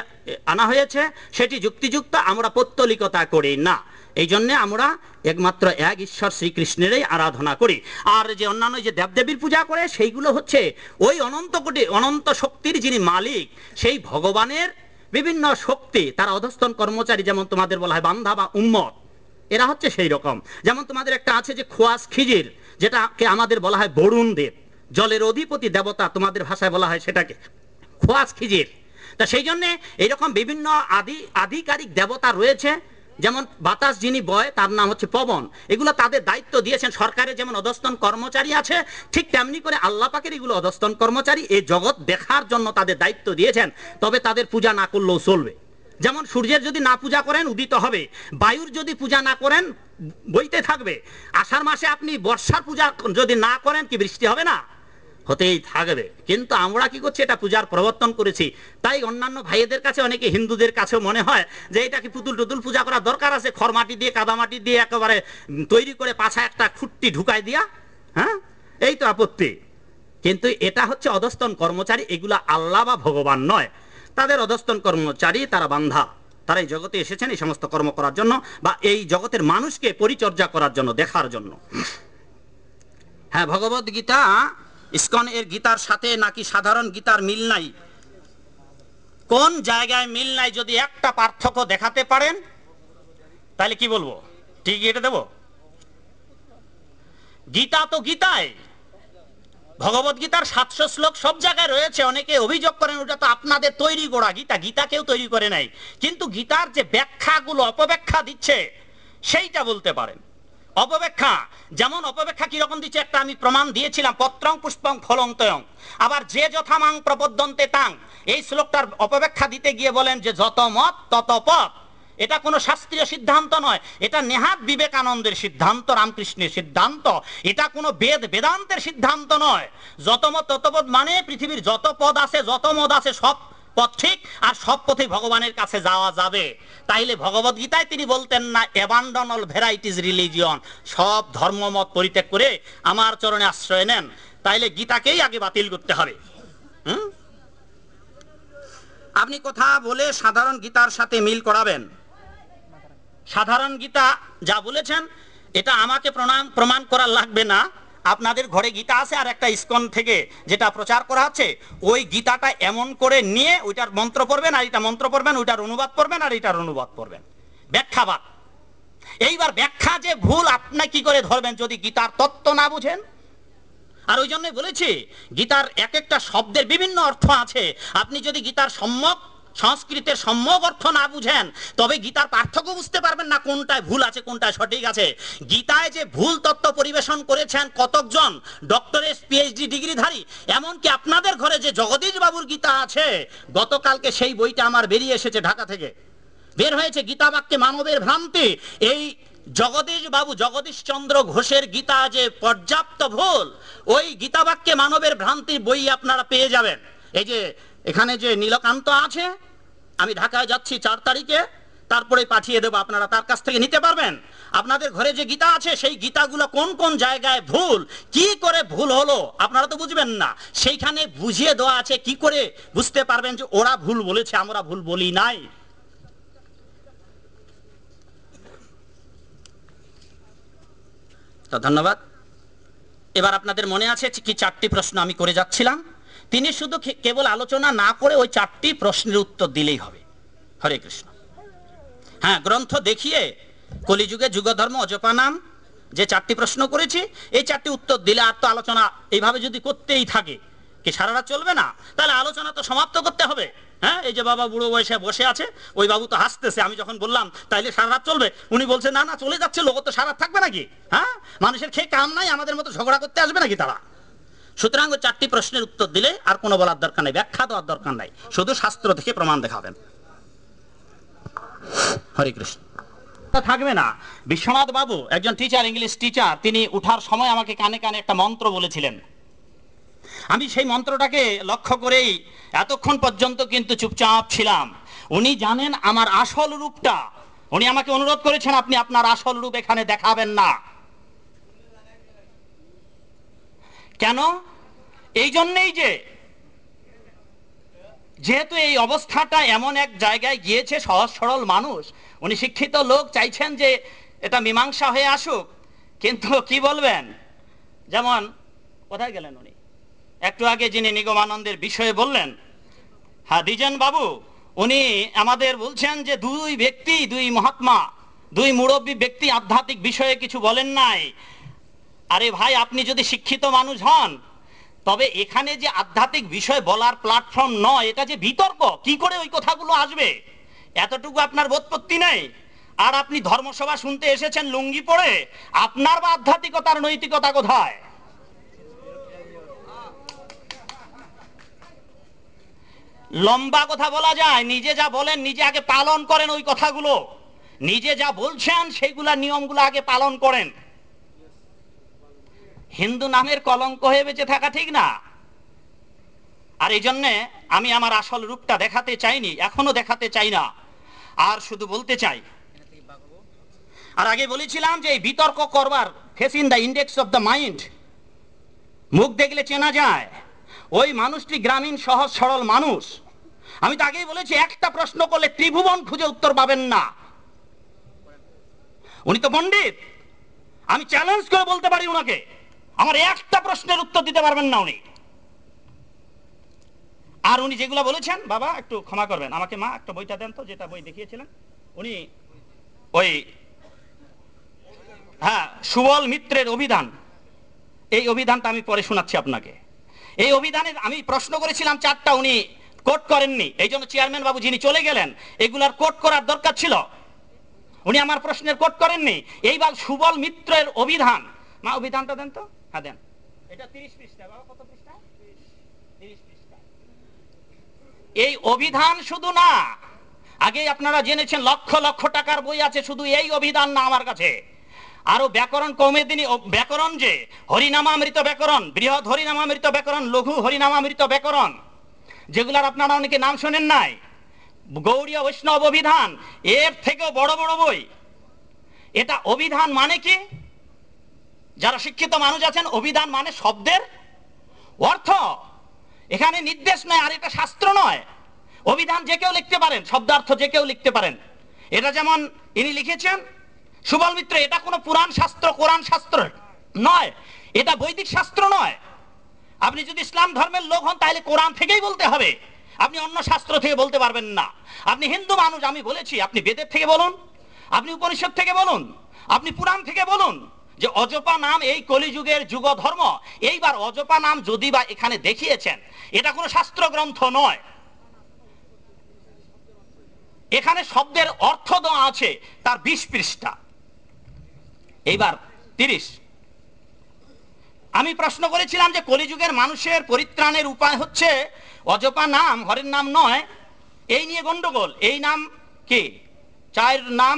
আনা হয়েছে সেটি যুক্তিযুক্ত, আমরা পৌত্তলিকতা করি না। এই জন্য আমরা একমাত্র এক ঈশ্বর শ্রীকৃষ্ণেরই আরাধনা করি। আর যে অন্যান্য যে দেবদেবীর পূজা করে সেইগুলো হচ্ছে ওই অনন্ত কোটি অনন্ত শক্তির যিনি মালিক, সেই ভগবানের বিভিন্ন শক্তি, তারা অধস্তন কর্মচারী। যেমন তোমাদের বলা হয় বান্ধা বা উম্মত, এরা হচ্ছে সেই রকম। যেমন তোমাদের একটা আছে যে খোয়াস খিজির, যেটাকে আমাদের বলা হয় বরুণ দেব, জলের অধিপতি দেবতা, তোমাদের ভাষায় বলা হয় সেটাকে খোয়াস খিজির। তা সেই জন্য এইরকম বিভিন্ন আধিকারিক দেবতা রয়েছে। যেমন বাতাস যিনি বয় তার নাম হচ্ছে পবন। এগুলো তাদের দায়িত্ব দিয়েছেন। সরকারের যেমন অধস্তন কর্মচারী আছে, ঠিক তেমনি করে আল্লাহ পাকের এগুলো অধস্তন কর্মচারী, এই জগৎ দেখার জন্য তাদের দায়িত্ব দিয়েছেন। তবে তাদের পূজা না করলেও চলবে। যেমন সূর্যের যদি না পূজা করেন উদিত হবে, বায়ুর যদি পূজা না করেন বইতে থাকবে। আষাঢ় মাসে আপনি বর্ষার পূজা যদি না করেন কি বৃষ্টি হবে না? হতেই থাকবে। কিন্তু আমরা কি করছি, এটা পূজার প্রবর্তন করেছি। তাই অন্যান্য ভাইদের কাছে, অনেকে হিন্দুদের কাছেও মনে হয় যে এটা কি পুতুল টুতুল পূজা করার দরকার আছে, খড়মাটি দিয়ে কাদামাটি দিয়ে একেবারে তৈরি করে পাছায় একটা খুঁট্টি ঢুকাই দিয়া, হ্যাঁ এই তো আপত্তি। কিন্তু এটা হচ্ছে অধস্তন কর্মচারী, এগুলা আল্লাহ বা ভগবান নয়, তাদের অধস্তন কর্মচারী, তারা বান্ধা। তারা এই জগতে এসেছেন এই সমস্ত কর্ম করার জন্য, বা এই জগতের মানুষকে পরিচর্যা করার জন্য, দেখার জন্য। হ্যাঁ, ভগবত গীতা ইসকন এর গীতার সাথে নাকি সাধারণ গীতার মিল নাই? কোন জায়গায় মিল নাই? যদি একটা পার্থক্য দেখাতে পারেন তাহলে কি বলবো, ঠিক এটা দেব। গীতা তো গীতায়, ভগবত গীতার 700 শ্লোক সব জায়গায় রয়েছে। অনেকে অভিযোগ করেন ওটা তো আপনাদের তৈরি করা গীতা, গীতা কেউ তৈরি করে নাই। কিন্তু গীতার যে ব্যাখ্যাগুলো অপব্যাখ্যা দিচ্ছে সেইটা বলতে পারেন। অপব্যাখ্যা, যেমন অপব্যাখ্যা কিরকম দিচ্ছে একটা আমি প্রমাণ দিয়েছিলাম, পত্রং পুষ্পং ফলং তয়ং। আবার যে যথামাং প্রপদ্যন্তে তাং, এই শ্লোকটার অপব্যাখ্যা দিতে গিয়ে বলেন যে যত মত তত পথ। এটা কোনো শাস্ত্রীয় সিদ্ধান্ত নয়, এটা নেহাত বিবেকানন্দের সিদ্ধান্ত, রামকৃষ্ণের সিদ্ধান্ত। এটা কোনো বেদান্তের সিদ্ধান্ত নয়। যত মত তত পথ মানে পৃথিবীর যত পদ আছে, যত মত আছে, সব পথ ঠিক, আর সব পথে ভগবানের কাছে যাওয়া যাবে। তাইলে ভগবত গীতায় তিনি বলতেন না অ্যাবান্ডন অল ভ্যারাইটিজ রিলিজিয়ন, সব ধর্মমত পরিত্যাগ করে আমার চরণে আশ্রয় নেন। তাইলে গীতাকেই আগে বাতিল করতে হবে। আপনি কথা বলে সাধারণ গীতার সাথে মিল করাবেন। সাধারণ গীতা যা বলেছেন এটা আমাকে প্রমাণ করা লাগবে না। আপনাদের ঘরে গীতা আছে, আর একটা ইসকন থেকে যেটা প্রচার করা হচ্ছে, ওই গীতাটা এমন করে নিয়ে ওইটার মন্ত্র পড়বেন, আর এটা মন্ত্র পড়বেন, ওইটার অনুবাদ পড়বেন, আর এটার অনুবাদ পড়বেন, ব্যাখ্যাবাদ। এইবার ব্যাখ্যা যে ভুল আপনি কি করে ধরবেন যদি গীতার তত্ত্ব না বুঝেন? আর ওই জন্যই বলেছি গীতার এক একটা শব্দের বিভিন্ন অর্থ আছে। আপনি যদি গীতার সম্যক সংস্কৃতের সম্যক অর্থ না বুঝেন তবে গীতার পার্থক্য বুঝতে পারবেন না, কোনটায় ভুল আছে কোনটায় সঠিক আছে। গীতায় যে ভুল তত্ত্ব পরিবেশন করেছেন কতকজন ডক্টরেট পিএইচডি ডিগ্রিধারী, এমনকি আপনাদের ঘরে যে জগদীশ বাবুর গীতা আছে, গতকালকে সেই বইটা আমার বেরিয়ে এসেছে, ঢাকা থেকে বের হয়েছে, গীতা বাক্যে মানবের ভ্রান্তি। এই জগদীশ বাবু, জগদীশ চন্দ্র ঘোষের গীতা যে পর্যাপ্ত ভুল, ওই গীতা বাক্যে মানবের ভ্রান্তির বই আপনারা পেয়ে যাবেন। এই যে এখানে যে নীলকান্ত আছে, আমি ঢাকায় যাচ্ছি 4 তারিখে, তারপরে পাঠিয়ে দেবো, আপনারা তার কাছ থেকে নিতে পারবেন। আপনাদের ঘরে যে গীতা আছে সেই গীতাগুলো কোন কোন জায়গায় ভুল, কি করে ভুল হলো আপনারা তো বুঝবেন না, সেইখানে বুঝিয়ে দেওয়া আছে। কি করে বুঝতে পারবেন যে ওরা ভুল বলেছে, আমরা ভুল বলি নাই? তো ধন্যবাদ। এবার আপনাদের মনে আছে কি 4টি প্রশ্ন আমি করে যাচ্ছিলাম, তিনি শুধু কেবল আলোচনা না করে ওই 4টি প্রশ্নের উত্তর দিলেই হবে। হরে কৃষ্ণ। হ্যাঁ, গ্রন্থ দেখিয়ে কলিযুগে যুগধর্ম অজপা নাম যে 4টি প্রশ্ন করেছি, এই 4টি উত্তর দিলে আর তো আলোচনা এইভাবে যদি করতেই থাকে কি সারা রাত চলবে না? তাহলে আলোচনা তো সমাপ্ত করতে হবে। হ্যাঁ, এই যে বাবা বুড়ো বয়সে বসে আছে, ওই বাবু তো হাসতেছে। আমি যখন বললাম তাইলে সারা রাত চলবে, উনি বলছে না না চলে যাচ্ছে, লোক তো সারা রাত থাকবে নাকি? হ্যাঁ, মানুষের খেয়ে কাম নাই, আমাদের মতো ঝগড়া করতে আসবে নাকি তারা? সুতরাং ওই 4টি প্রশ্নের উত্তর দিলে আর কোনো বলার দরকার নাই, ব্যাখ্যা দেওয়ার দরকার নাই, শুধু শাস্ত্র থেকে প্রমাণ দেখাবেন। হরে কৃষ্ণ। থাকবে না। বিশ্বনাথ বাবু একজন টিচার, ইংলিশ টিচার, তিনি উঠার সময় আমাকে কানে কানে একটা মন্ত্র বলেছিলেন। আমি সেই মন্ত্রটাকে লক্ষ্য করেই এতক্ষণ পর্যন্ত কিন্তু চুপচাপ ছিলাম। উনি জানেন আমার আসল রূপটা, উনি আমাকে অনুরোধ করেছেন আপনি আপনার আসল রূপ এখানে দেখাবেন না। কেন? এই জন্যই যে যেহেতু এই অবস্থাটা এমন এক জায়গায় গিয়েছে, সহজ সরল মানুষ, উনি শিক্ষিত লোক, চাইছেন যে এটা মীমাংসা হয়ে আসুক। কিন্তু কি বলবেন, যেমন কোথায় গেলেন উনি একটু আগে যিনি নিগমানন্দের বিষয়ে বললেন, হ্যাঁ দ্বিজেন বাবু, উনি আমাদের বলছেন যে দুই ব্যক্তি, দুই মহাত্মা, দুই মুরব্বী ব্যক্তি আধ্যাত্মিক বিষয়ে কিছু বলেন নাই। আরে ভাই, আপনি যদি শিক্ষিত মানুষ হন তবে এখানে যে আধ্যাত্মিক বিষয় বলার প্ল্যাটফর্ম নয়, এটা যে বিতর্ক, কি করে ওই কথাগুলো আসবে এতটুকু আপনার বোধপত্তি নেই। আর আপনি ধর্মসভা শুনতে এসেছেন লুঙ্গি পরে, আপনার বা আধ্যাত্মিকতার নৈতিকতা কোথায়? লম্বা কথা বলা যায়, নিজে যা বলেন নিজে আগে পালন করেন, ওই কথাগুলো নিজে যা বলছেন সেইগুলা নিয়মগুলো আগে পালন করেন। হিন্দু নামের কলঙ্ক হয়ে বেঁচে থাকা ঠিক না। আর এই জন্যে আমি আমার আসল রূপটা দেখাতে চাইনি, এখনো দেখাতে চাই না, আর শুধু বলতে চাই। আর আগে বলেছিলাম যে এই বিতর্ক করবার face in the index of the mind, মুখ দেখলে চেনা যায় ওই মানুষটি গ্রামীণ সহজ সরল মানুষ। আমি তো আগেই বলেছি একটা প্রশ্ন করলে ত্রিভুবন খুঁজে উত্তর পাবেন না। উনি তো পণ্ডিত, আমি চ্যালেঞ্জ করে বলতে পারি ওনাকে, আমার একটা প্রশ্নের উত্তর দিতে পারবেন না উনি। আর উনি যেগুলো বলেছেন, বাবা একটু ক্ষমা করবেন আমাকে, মা একটা বইটা দেন তো, যেটা বই দেখিয়েছিলেন। উনি ওই সুবল মিত্রের অভিধান, এই অভিধানটা আমি পরে শোনাচ্ছি আপনাকে। এই অভিধানের আমি প্রশ্ন করেছিলাম 4টা, উনি কোট করেননি, এই জন্য চেয়ারম্যান বাবু যিনি চলে গেলেন এগুলার কোট করার দরকার ছিল, উনি আমার প্রশ্নের কোট করেননি। এইবার সুবল মিত্রের অভিধান, মা অভিধানটা দেন তো, হ্যাঁ দেন, এটা 30 পৃষ্ঠা। বাবা কত পৃষ্ঠা? 30 পৃষ্ঠা। এই অভিধান শুধু না, আগে আপনারা জেনেছেন লক্ষ লক্ষ টাকার বই আছে, শুধু এই অভিধান না আমার কাছে, আরো ব্যাকরণ কৌমেদিনী ব্যাকরণ, যে হরিনামামৃত ব্যাকরণ, বৃহৎ হরিনামামৃত ব্যাকরণ, লঘু হরিনামামৃত ব্যাকরণ, যেগুলার আপনারা অনেকে নাম শোনেন নাই, গৌড়ীয় বৈষ্ণব অভিধান, এর থেকেও বড় বড় বই। এটা অভিধান মানে কি? যারা শিক্ষিত মানুষ আছেন, অভিধান মানে শব্দের অর্থ, এখানে নির্দেশ নয়, আর এটা শাস্ত্র নয়। অভিধান যে কেউ লিখতে পারেন, শব্দার্থ যে কেউ লিখতে পারেন। এটা যেমন ইনি লিখেছেন সুবল মিত্র, এটা কোনো পুরাণ শাস্ত্র, কোরআন শাস্ত্র নয়, এটা বৈদিক শাস্ত্র নয়। আপনি যদি ইসলাম ধর্মের লোক হন তাহলে কোরআন থেকেই বলতে হবে, আপনি অন্য শাস্ত্র থেকে বলতে পারবেন না। আপনি হিন্দু মানুষ, আমি বলেছি আপনি বেদের থেকে বলুন, আপনি উপনিষদ থেকে বলুন, আপনি পুরাণ থেকে বলুন যে অজপা নাম এই কলিযুগের যুগ ধর্ম। এইবার অজপা নাম যদি বা এখানে দেখিয়েছেন, এটা কোনো শাস্ত্র গ্রন্থ নয়, এখানে শব্দের অর্থ দেওয়া আছে, তার 20 পৃষ্ঠা। এইবার 30, আমি প্রশ্ন করেছিলাম যে কলিযুগের মানুষের পরিত্রাণের উপায় হচ্ছে অজপা নাম, হরের নাম নয়, এই নিয়ে গন্ডগোল। এই নাম কি? 4 নাম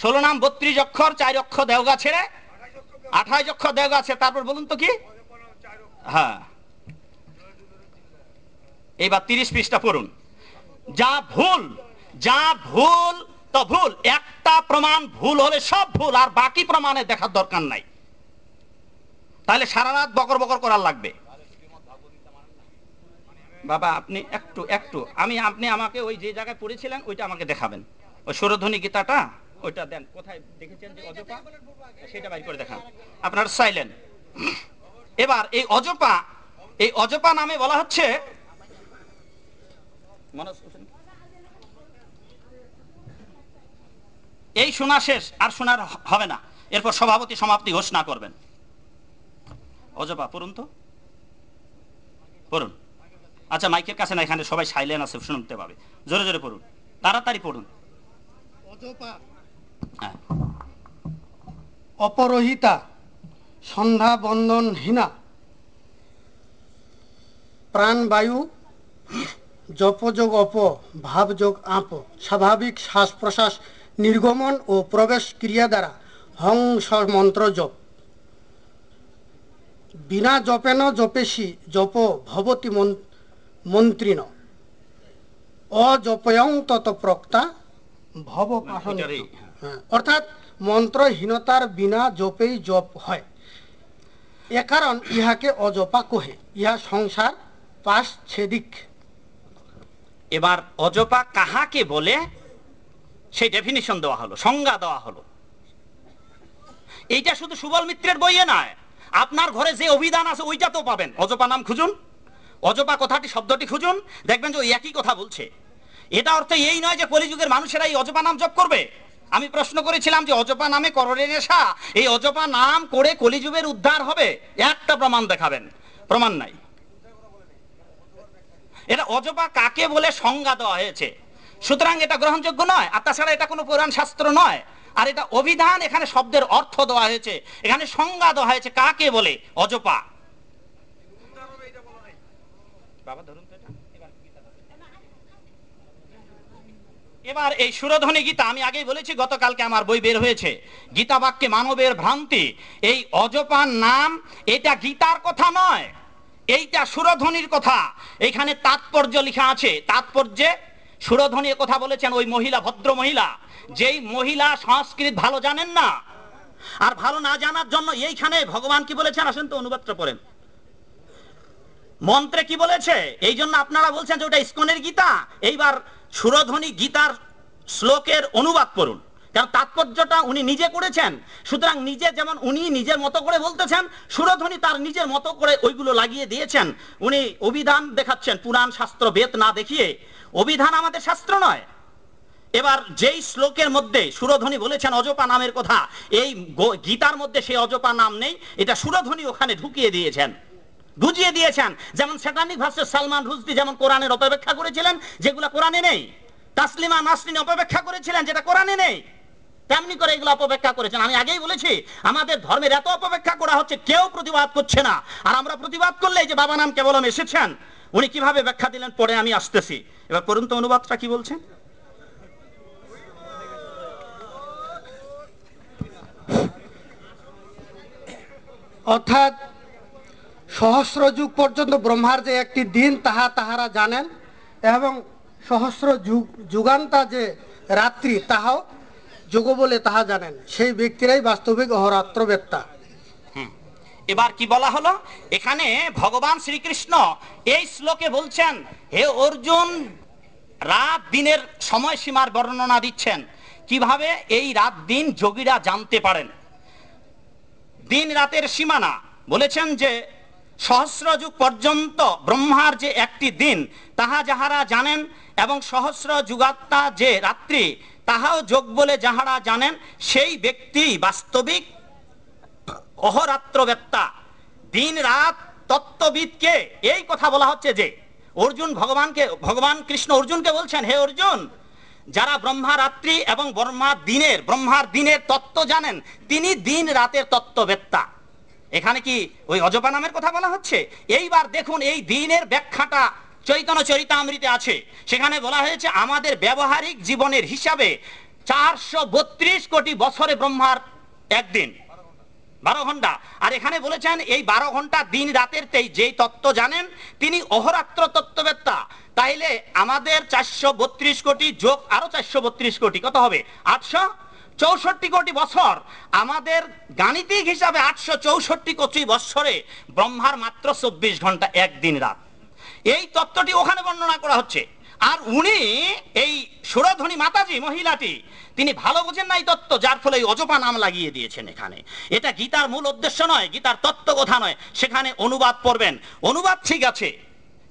16 নাম 32 অক্ষর, 4 অক্ষর দেওগা ছেড়ে 28 অক্ষর দেওগা আছে, তারপর বলুন তো কি? হ্যাঁ, এইবার 30 পৃষ্ঠা পড়ুন। যা ভুল, যা ভুল তো ভুল, একটা প্রমাণ ভুল হলে সব ভুল, আর বাকি প্রমাণে দেখার দরকার নাই, তাহলে সারা রাত বকর বকর করার লাগবে। বাবা আপনি একটু আপনি আমাকে ওই যে জায়গায় পড়েছিলেন ওইটা আমাকে দেখাবেন, ওই সুরধ্বনি গীতাটা ওইটা দেন, কোথায় দেখেছেন যে অজপা, সেটা বাইর করে দেখান, আপনার সাইলেন্ট। এবার এই অজপা নামে বলা হচ্ছে, এই শোনা শেষ, আর শোনার হবে না, এরপর সভাপতি সমাপ্তি ঘোষণা করবেন। অজপা পড়ুন তো, পড়ুন। আচ্ছা মাইকের কাছে না, এখানে সবাই সাইলেন্ট আছে, শুনতে পাবে, জোরে জোরে পড়ুন, তাড়াতাড়ি পড়ুন। অজপা, হ্যাঁ। অপরহিতা, সন্ধ্যা বন্দনহীনা, প্রাণবায়ু, জপযোগ অপ, ভাবযোগ আপ, স্বাভাবিক শ্বাস প্রশ্বাস নির্গমন ও প্রবেশ ক্রিয়া দ্বারা হংস মন্ত্র জপ, বিনা জপেন জপেশি জপ ভবতি মন্ত্রিণ, অজপয়ং তত প্রক্তা ভব পাশন। অর্থাৎ মন্ত্রহীনতার বিনা জপেই জপ হয়, এ কারণ ইহাকে অজপা কহে, ইহা সংসার পাশ ছেদিক। এবার অজপা কাহাকে বলে সেই ডেফিনিশন দেওয়া হলো, সংজ্ঞা দেওয়া হলো। এইটা শুধু সুবল মিত্রের বইয়ে নয়, আপনার ঘরে যে অভিধান আছে ওইটাতেও পাবেন। অজপা নাম খুঁজুন, অজপা কথাটি শব্দটি খুঁজুন, দেখবেন যে ওই একই কথা বলছে। এটা অর্থ এই নয় যে কলিযুগের মানুষেরা এই অজপা নাম জপ করবে। আমি প্রশ্ন করেছিলাম যে অজপা নামে কররে নেশা, এই অজপা নাম করে কলিযুগের উদ্ধার হবে, একটা প্রমাণ দেখাবেন, প্রমাণ নাই। এটা অজপা কাকে বলে সংজ্ঞা দেওয়া হয়েছে, সুতরাং এটা গ্রহণযোগ্য নয়। আর তাছাড়া এটা কোনো পুরাণ শাস্ত্র নয়, আর এটা অভিধান, এখানে শব্দের অর্থ দেওয়া হয়েছে, এখানে সংজ্ঞা দেওয়া হয়েছে কাকে বলে অজপা। এবার এই সুরধ্বনি গীতা, আমি আগেই বলেছি গতকালকে আমার বই বের হয়েছে, গীতা বাক্যে মানবের ভ্রান্তি। এই অজপার নাম, এটা গীতার কথা নয়, এইটা সুরধ্বনির কথা। এইখানে তাৎপর্য লেখা আছে, তাৎপর্যে সুরধ্বনির কথা বলেছেন ওই মহিলা, ভদ্র মহিলা, যেই মহিলা সংস্কৃত ভালো জানেন না, আর ভালো না জানার জন্য এইখানে ভগবান কি বলেছেন আসেন তো অনুবাদটা পড়েন, মন্ত্রে কি বলেছে। এই জন্য আপনারা বলছেন যে ওটা ইস্কনের গীতা। এইবার সুরধ্বনি গীতার শ্লোকের অনুবাদ পড়ুন, কারণ তাৎপর্যটা উনি নিজে করেছেন। সুতরাং নিজে যেমন উনি নিজের মতো করে বলতেছেন, সুরধ্বনি তার নিজের মতো করে ওইগুলো লাগিয়ে দিয়েছেন। উনি অভিধান দেখাচ্ছেন, পুরাণ শাস্ত্র বেদ না দেখিয়ে। অভিধান আমাদের শাস্ত্র নয়, এবার যেই শ্লোকের মধ্যে সুরধ্বনি বলেছেন অজপা নামের কথা, এই গীতার মধ্যে সেই অজপা নাম নেই, এটা সুরধ্বনি ওখানে ঢুকিয়ে দিয়েছেন, বুঝিয়ে দিয়েছেন। যেমন স্যাটানিক ভার্সেস সালমান রুশদি যেমন কোরআনের অপব্যাখ্যা করেছিলেন যেগুলো কোরআনে নেই, তাসলিমা নাসরিন অপব্যাখ্যা করেছিলেন যেটা কোরআনে নেই, তেমনি করে এগুলো অপব্যাখ্যা করেছেন। আমি আগেই বলেছি আমাদের ধর্মের এত অপব্যাখ্যা করা হচ্ছে, কেউ প্রতিবাদ করছে না। আর আমরা প্রতিবাদ করলে যে বাবা নাম কেবলম এসেছেন, উনি কিভাবে ব্যাখ্যা দিলেন পরে আমি আসতেছি। এবার পড়ুন তো অনুবাদটা কি বলছেন। অর্থাৎ সহস্র যুগ পর্যন্ত ব্রহ্মার যে একটি দিন তাহা তাহারা জানেন, এবং সহস্র যুগান্তা যে রাত্রি তাহাও যোগ বলে তাহা জানেন, সেই ব্যক্তিরাই বাস্তবিক অহরাত্রবেত্তা। এবার কি বলা হলো এখানে, ভগবান শ্রীকৃষ্ণ এই শ্লোকে বলছেন, হে অর্জুন, রাত দিনের সময়সীমার বর্ণনা দিচ্ছেন, কিভাবে এই রাত দিন যোগীরা জানতে পারেন। দিন রাতের সীমানা বলেছেন যে সহস্র যুগ পর্যন্ত ব্রহ্মার যে একটি দিন তাহা যাহারা জানেন, এবং সহস্র যুগাত্মা যে রাত্রি তাহাও যোগ বলে যাহারা জানেন, সেই ব্যক্তি বাস্তবিক অহরাত্রবেত্তা, দিন রাত তত্ত্ববিদকে এই কথা বলা হচ্ছে। যে অর্জুন ভগবান কৃষ্ণ অর্জুনকে বলছেন, হে অর্জুন, যারা ব্রহ্মা রাত্রি এবং ব্রহ্মার দিনের তত্ত্ব জানেন, তিনি দিন রাতের তত্ত্ববেত্তা। এখানে কি ওই অজপা নামের কথা বলা হচ্ছে? এইবার দেখুন এই দিনের ব্যাখ্যাটা চৈতন্য চরিতামৃতে আছে, সেখানে বলা হয়েছে আমাদের ব্যবহারিক জীবনের হিসাবে 432 কোটি বছরে ব্রহ্মার একদিন 12 ঘন্টা। আর এখানে বলেছেন এই 12 ঘন্টা দিন রাতের যেই তত্ত্ব জানেন তিনি অহরাত্র তত্ত্ববেত্তা। তাইলে আমাদের 432 কোটি যোগ আরো 432 কোটি কত হবে? 864 কোটি বছর। আমাদের গাণিতিক হিসাবে 864 কোটি বছরে ব্রহ্মার মাত্র 24 ঘন্টা একদিন রাত। এই তত্ত্বটি ওখানে বর্ণনা করা হচ্ছে। আর উনি এই সুরধ্বনি মাতাজি মহিলাটি তিনি ভালো বোঝেন না এই তত্ত্ব, যার ফলে অজপা নাম লাগিয়ে দিয়েছেন এখানে। এটা গীতার মূল উদ্দেশ্য নয়, গীতার তত্ত্ব কথা নয়। সেখানে অনুবাদ পড়বেন, অনুবাদ ঠিক আছে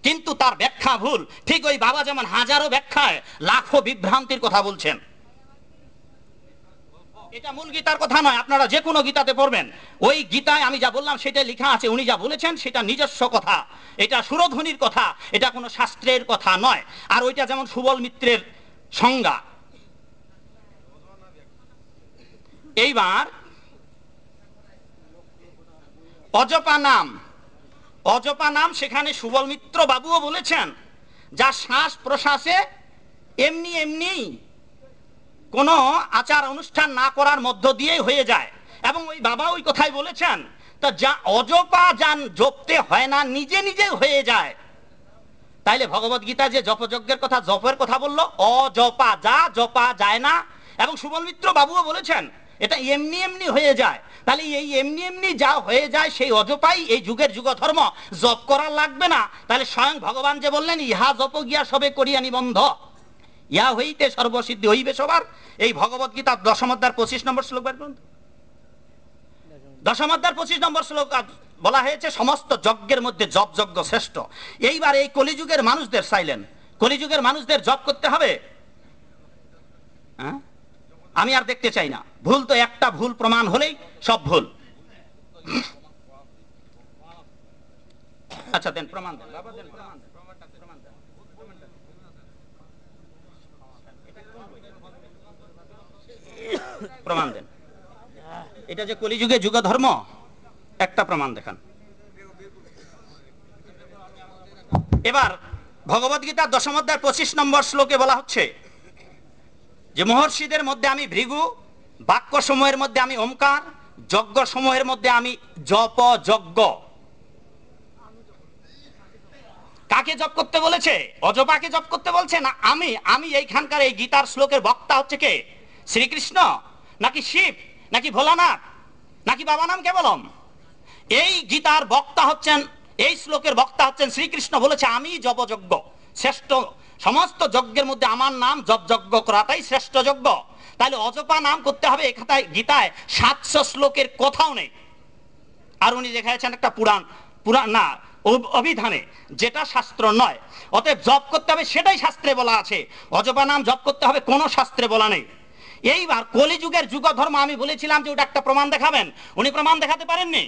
কিন্তু তার ব্যাখ্যা ভুল। ঠিক ওই বাবা যেমন হাজারো ব্যাখ্যায় লাখো বিভ্রান্তির কথা বলছেন। এটা মূল গীতার কথা নয়, আপনারা যে কোনো গীতাতে পড়বেন, ওই গীতায় আমি যা বললাম সেটা লেখা আছে, উনি যা বলেছেন সেটা নিজস্ব কথা, এটা সুরধ্বনির কথা, এটা কোনো শাস্ত্রের কথা নয়। আর ওইটা যেমন সুবল মিত্রের সংজ্ঞা। এইবার অজপা নাম সেখানে সুবল মিত্র বাবুও বলেছেন যা শ্বাস প্রশ্বাসে এমনি এমনি কোনো আচার অনুষ্ঠান না করার মধ্য দিয়েই হয়ে যায়। এবং ওই বাবা ওই কথাই বলেছেন, তা যা অজপা যান জপতে হয় না, নিজে নিজে হয়ে যায়। তাইলে ভগবত গীতা যে জপযজ্ঞের কথা, জপের কথা বললো, অজপা যা জপা যায় না। এবং সুবল মিত্র বাবুও বলেছেন এটা এমনি এমনি হয়ে যায়। তাহলে এই এমনি এমনি যা হয়ে যায় সেই অজপাই এই যুগের যুগ ধর্ম, জপ করা লাগবে না। তাহলে স্বয়ং ভগবান যে বললেন ইহা জপ গিয়া সবে করিয়া নিবন্ধ, ইহা হইতে সর্বসিদ্ধি হইবে সবার। এই ভগবত গীতা 10 অধ্যায়ের 25 নম্বর শ্লোক বের করুন। 10 অধ্যায়ের 25 নম্বর শ্লোক বলা হয়েছে সমস্ত যজ্ঞের মধ্যে জপ যজ্ঞ শ্রেষ্ঠ। এইবার এই কলিযুগের মানুষদের চাইলেন, কলিযুগের মানুষদের জপ করতে হবে। হ্যাঁ, আমি আর দেখতে চাই না। ভুল তো একটা ভুল প্রমাণ হলেই সব ভুল। আচ্ছা দেন প্রমাণ দেন, বাবা দেন প্রমাণ দেন, প্রমাণ দেন। এটা যে কলিযুগে যুগ ধর্ম, একটা প্রমাণ দেখান। এবার ভগবত গীতা 10 অধ্যায়ের 25 নম্বর শ্লোকে বলা হচ্ছে যে মহর্ষিদের মধ্যে আমি ভৃগু, বাক্য সমূহের মধ্যে আমি ওমকার, যজ্ঞ সমূহের মধ্যে আমি জপ যজ্ঞ। কাকে জপ করতে বলেছে? অজপাকে জপ করতে বলছে না আমি এইখানকার এই গীতার শ্লোকের বক্তা হচ্ছে কে? শ্রীকৃষ্ণ নাকি শিব নাকি ভোলানাথ নাকি বাবা নাম কেবলম? এই গীতার বক্তা হচ্ছেন, এই শ্লোকের বক্তা হচ্ছেন শ্রীকৃষ্ণ। বলেছে আমি জপযজ্ঞ শ্রেষ্ঠ, সমস্ত যজ্ঞের মধ্যে আমার নাম জপ যজ্ঞ করাটাই শ্রেষ্ঠ যজ্ঞ। তাহলে অজপা নাম করতে হবে এখানে গীতায় 700 শ্লোকের কোথাও নেই। আর উনি দেখাচ্ছেন একটা পুরাণ না অভিধানে, যেটা শাস্ত্র নয়। অতএব জপ করতে হবে সেটাই শাস্ত্রে বলা আছে, অজপা নাম জপ করতে হবে কোনো শাস্ত্রে বলা নেই। এইবার কলিযুগের যুগ ধর্ম আমি বলেছিলাম যে ওটা একটা প্রমাণ দেখাবেন, উনি প্রমাণ দেখাতে পারেননি।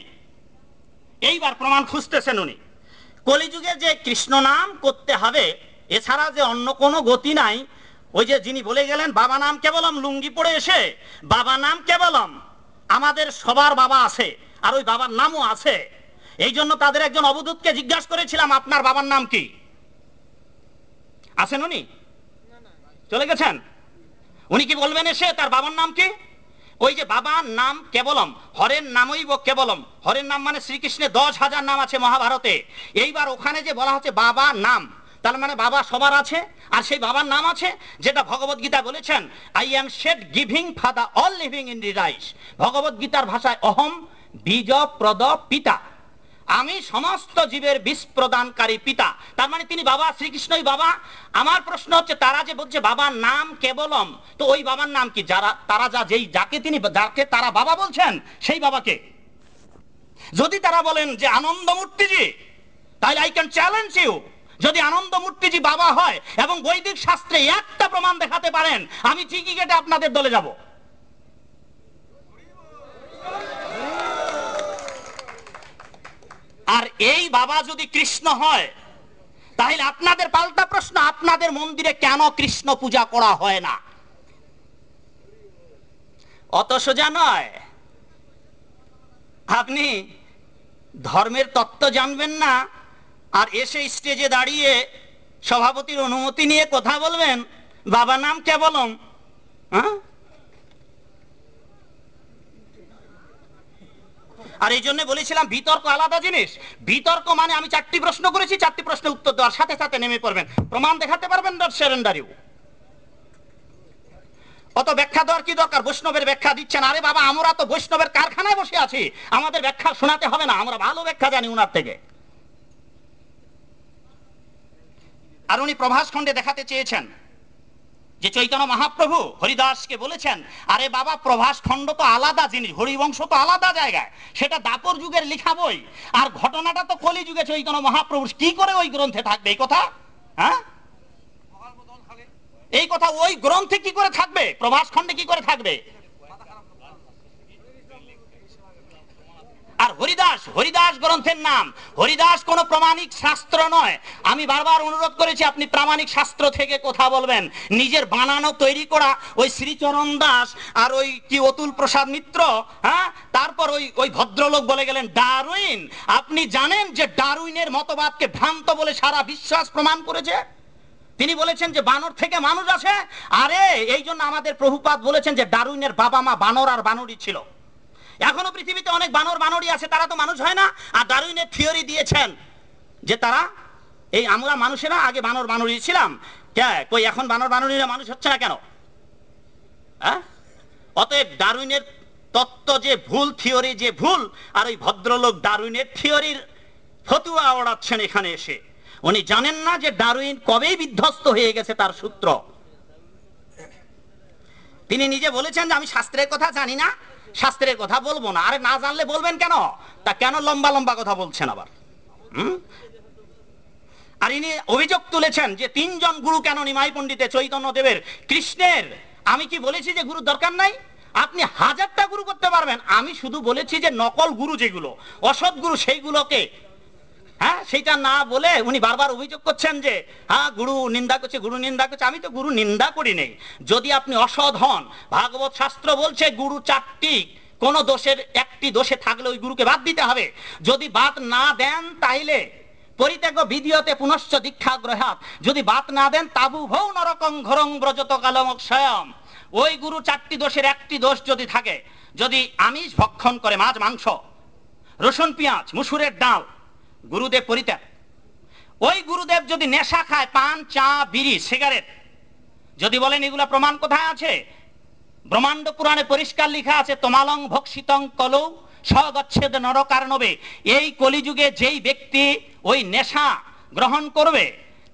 এইবার প্রমাণ খুঁজতেছেন উনি। কলিযুগে যে কৃষ্ণ নাম করতে হবে, এছাড়া যে অন্য কোনো গতি নাই। ওই যে যিনি বলে গেলেন বাবা নাম কেবলম, লুঙ্গি পড়ে এসে বাবা নাম কেবলম, আমাদের সবার বাবা আছে আর ওই বাবার নামও আছে। এই জন্য তাদের একজন অবধূতকে জিজ্ঞাসা করেছিলাম আপনার বাবার নাম কি? আছেন উনি? চলে গেছেন। উনি কি বলবেন এসে তার বাবার নাম কি? ওই যে বাবার নাম কেবলম, হরের নামই কেবলম। হরের নাম মানে শ্রীকৃষ্ণের 10,000 নাম আছে মহাভারতে। এইবার ওখানে যে বলা হচ্ছে বাবা নাম, তার মানে বাবা সবার আছে, আর সেই বাবার নাম আছে যেটা ভগবত গীতা বলেছেন, I am seed giving father all living entities. Bhagavad গীতার ভাষায় অহম বীজ প্রদ পিতা, আমি সমস্ত জীবের বিষ প্রদানকারী পিতা। তার মানে তিনি বাবা, শ্রীকৃষ্ণই বাবা। আমার প্রশ্ন হচ্ছে তারা যে বলছে বাবার নাম কেবলম, তো ওই বাবার নাম কি? যাকে তারা বাবা বলছেন সেই বাবাকে যদি তারা বলেন যে আনন্দমূর্তিজি, তাহলে আই ক্যান চ্যালেঞ্জ ইউ, যদি আনন্দমূর্তিজি বাবা হয় এবং বৈদিক শাস্ত্রে একটা প্রমাণ দেখাতে পারেন, আমি ঠিকই কেটে আপনাদের দলে যাব। আর এই বাবা যদি কৃষ্ণ হয়, তাহলে আপনাদের পাল্টা প্রশ্ন, আপনাদের মন্দিরে কেন কৃষ্ণ পূজা করা হয় না? অত সোজা নয়। আপনি ধর্মের তত্ত্ব জানবেন না আর এসে স্টেজে দাঁড়িয়ে সভাপতির অনুমতি নিয়ে কথা বলবেন বাবা নাম কেবলম। হ্যাঁ, আর এই জন্য বলেছিলাম বিতর্ক আলাদা জিনিস। বিতর্ক মানে আমি 4টি প্রশ্ন করেছি, 4টি প্রশ্নের উত্তর দেওয়ার সাথে সাথে নেমে পড়বেন, প্রমাণ দেখাতে পারবেন, নট সারেন্ডার ইউ। অত ব্যাখ্যা দেওয়ার কি দরকার? বৈষ্ণবের ব্যাখ্যা দিচ্ছেন। আরে বাবা, আমরা তো বৈষ্ণবের কারখানায় বসে আছি, আমাদের ব্যাখ্যা শোনাতে হবে না, আমরা ভালো ব্যাখ্যা জানি উনার থেকে। আর উনি প্রভাস খণ্ডে দেখাতে চেয়েছেন যে চৈতন্য মহাপ্রভু হরিদাসকে বলেছেন, আরে বাবা প্রভাস খণ্ড তো আলাদা জিনিস, হরিবংশ তো আলাদা জায়গায়, সেটা দাপর যুগের লেখা বই, আর ঘটনাটা তো কলি যুগে চৈতন্য মহাপ্রভু, কি করে ওই গ্রন্থে থাকবে এই কথা? হ্যাঁ, এই কথা ওই গ্রন্থে কি করে থাকবে? প্রভাস খণ্ডে কি করে থাকবে? আর হরিদাস গ্রন্থের নাম, হরিদাস কোন প্রামাণিক শাস্ত্র নয়। আমি বারবার অনুরোধ করেছি আপনি প্রামাণিক শাস্ত্র থেকে কথা বলবেন। নিজের বানানো তৈরি করা ওই শ্রীচরণ দাস আর ওই কি অতুল প্রসাদ মিত্র, হ্যাঁ, তারপর ওই ভদ্রলোক বলে গেলেন ডারউইন। আপনি জানেন যে ডারউইনের মতবাদকে ভ্রান্ত বলে সারা বিশ্বাস প্রমাণ করেছে। তিনি বলেছেন যে বানর থেকে মানুষ আছে। আরে এই জন্য আমাদের প্রভুপাদ বলেছেন যে ডারউইনের বাবা মা বানর আর বানরই ছিল। এখনো পৃথিবীতে অনেক বানর বানরই আছে, তারা তো মানুষ হয় না। আর ডারউইনের থিওরি দিয়েছেন যে তারা এই আমরা মানুষেরা আগে বানর বানরই ছিলাম, কই এখন বানর বানরীরা মানুষ হচ্ছে না কেন? হ্যাঁ, অতএব ডারউইনের তত্ত্ব যে ভুল, থিওরি যে ভুল, আর ওই ভদ্রলোক ডারউইনের থিওরির ফতুয়া ওড়াচ্ছেন এখানে এসে। উনি জানেন না যে ডারউইন কবেই বিধ্বস্ত হয়ে গেছে তার সূত্র। তিনি নিজে বলেছেন যে আমি শাস্ত্রের কথা জানি না, শাস্ত্রের কথা বলবো না। আরে না জানলে বলবেন কেন? তা কেন লম্বা লম্বা কথা বলছেন আবার? আর ইনি অভিযোগ তুলেছেন যে 3 জন গুরু কেন নিমাই পণ্ডিতে চৈতন্য দেবের কৃষ্ণের। আমি কি বলেছি যে গুরুর দরকার নাই? আপনি 1000টা গুরু করতে পারবেন। আমি শুধু বলেছি যে নকল গুরু যেগুলো অসৎ গুরু সেইগুলোকে, হ্যাঁ, সেইটা না বলে উনি বারবার অভিযোগ করছেন যে হ্যাঁ গুরু নিন্দা করছে, গুরু নিন্দা করছে। আমি তো গুরু নিন্দা করি নেই। যদি আপনি অসৎ হন, ভাগবত শাস্ত্র বলছে গুরু 4টি, কোন দোষের একটি দোষে থাকলে ওই গুরুকে বাদ দিতে হবে। যদি বাদ না দেন তাইলে পরিত্যাগ বিধিয়তে পুনশ্চ দীক্ষা গ্রহাৎ, যদি বাদ না দেন তাবু ভৌ নরকং ঘরং ব্রজত কালমক স্বয়ং। ওই গুরু 4টি দোষের একটি দোষ যদি থাকে, যদি আমিষ ভক্ষণ করে, মাছ মাংস, রসুন পেঁয়াজ, মুসুরের ডাল, গুরুদেব পরিত্যাগ। ওই গুরুদেব যদি নেশা খায়, পান, চা, বিড়ি, সিগারেট, যদি বলেন এগুলা প্রমাণ কোথায় আছে? ব্রহ্মাণ্ড পুরাণে পরিষ্কার লেখা আছে তোমালং ভক্ষিতং কলৌ স্বগচ্ছেদ নরকার্ণবে। এই কলিযুগে যেই ব্যক্তি ওই নেশা গ্রহণ করবে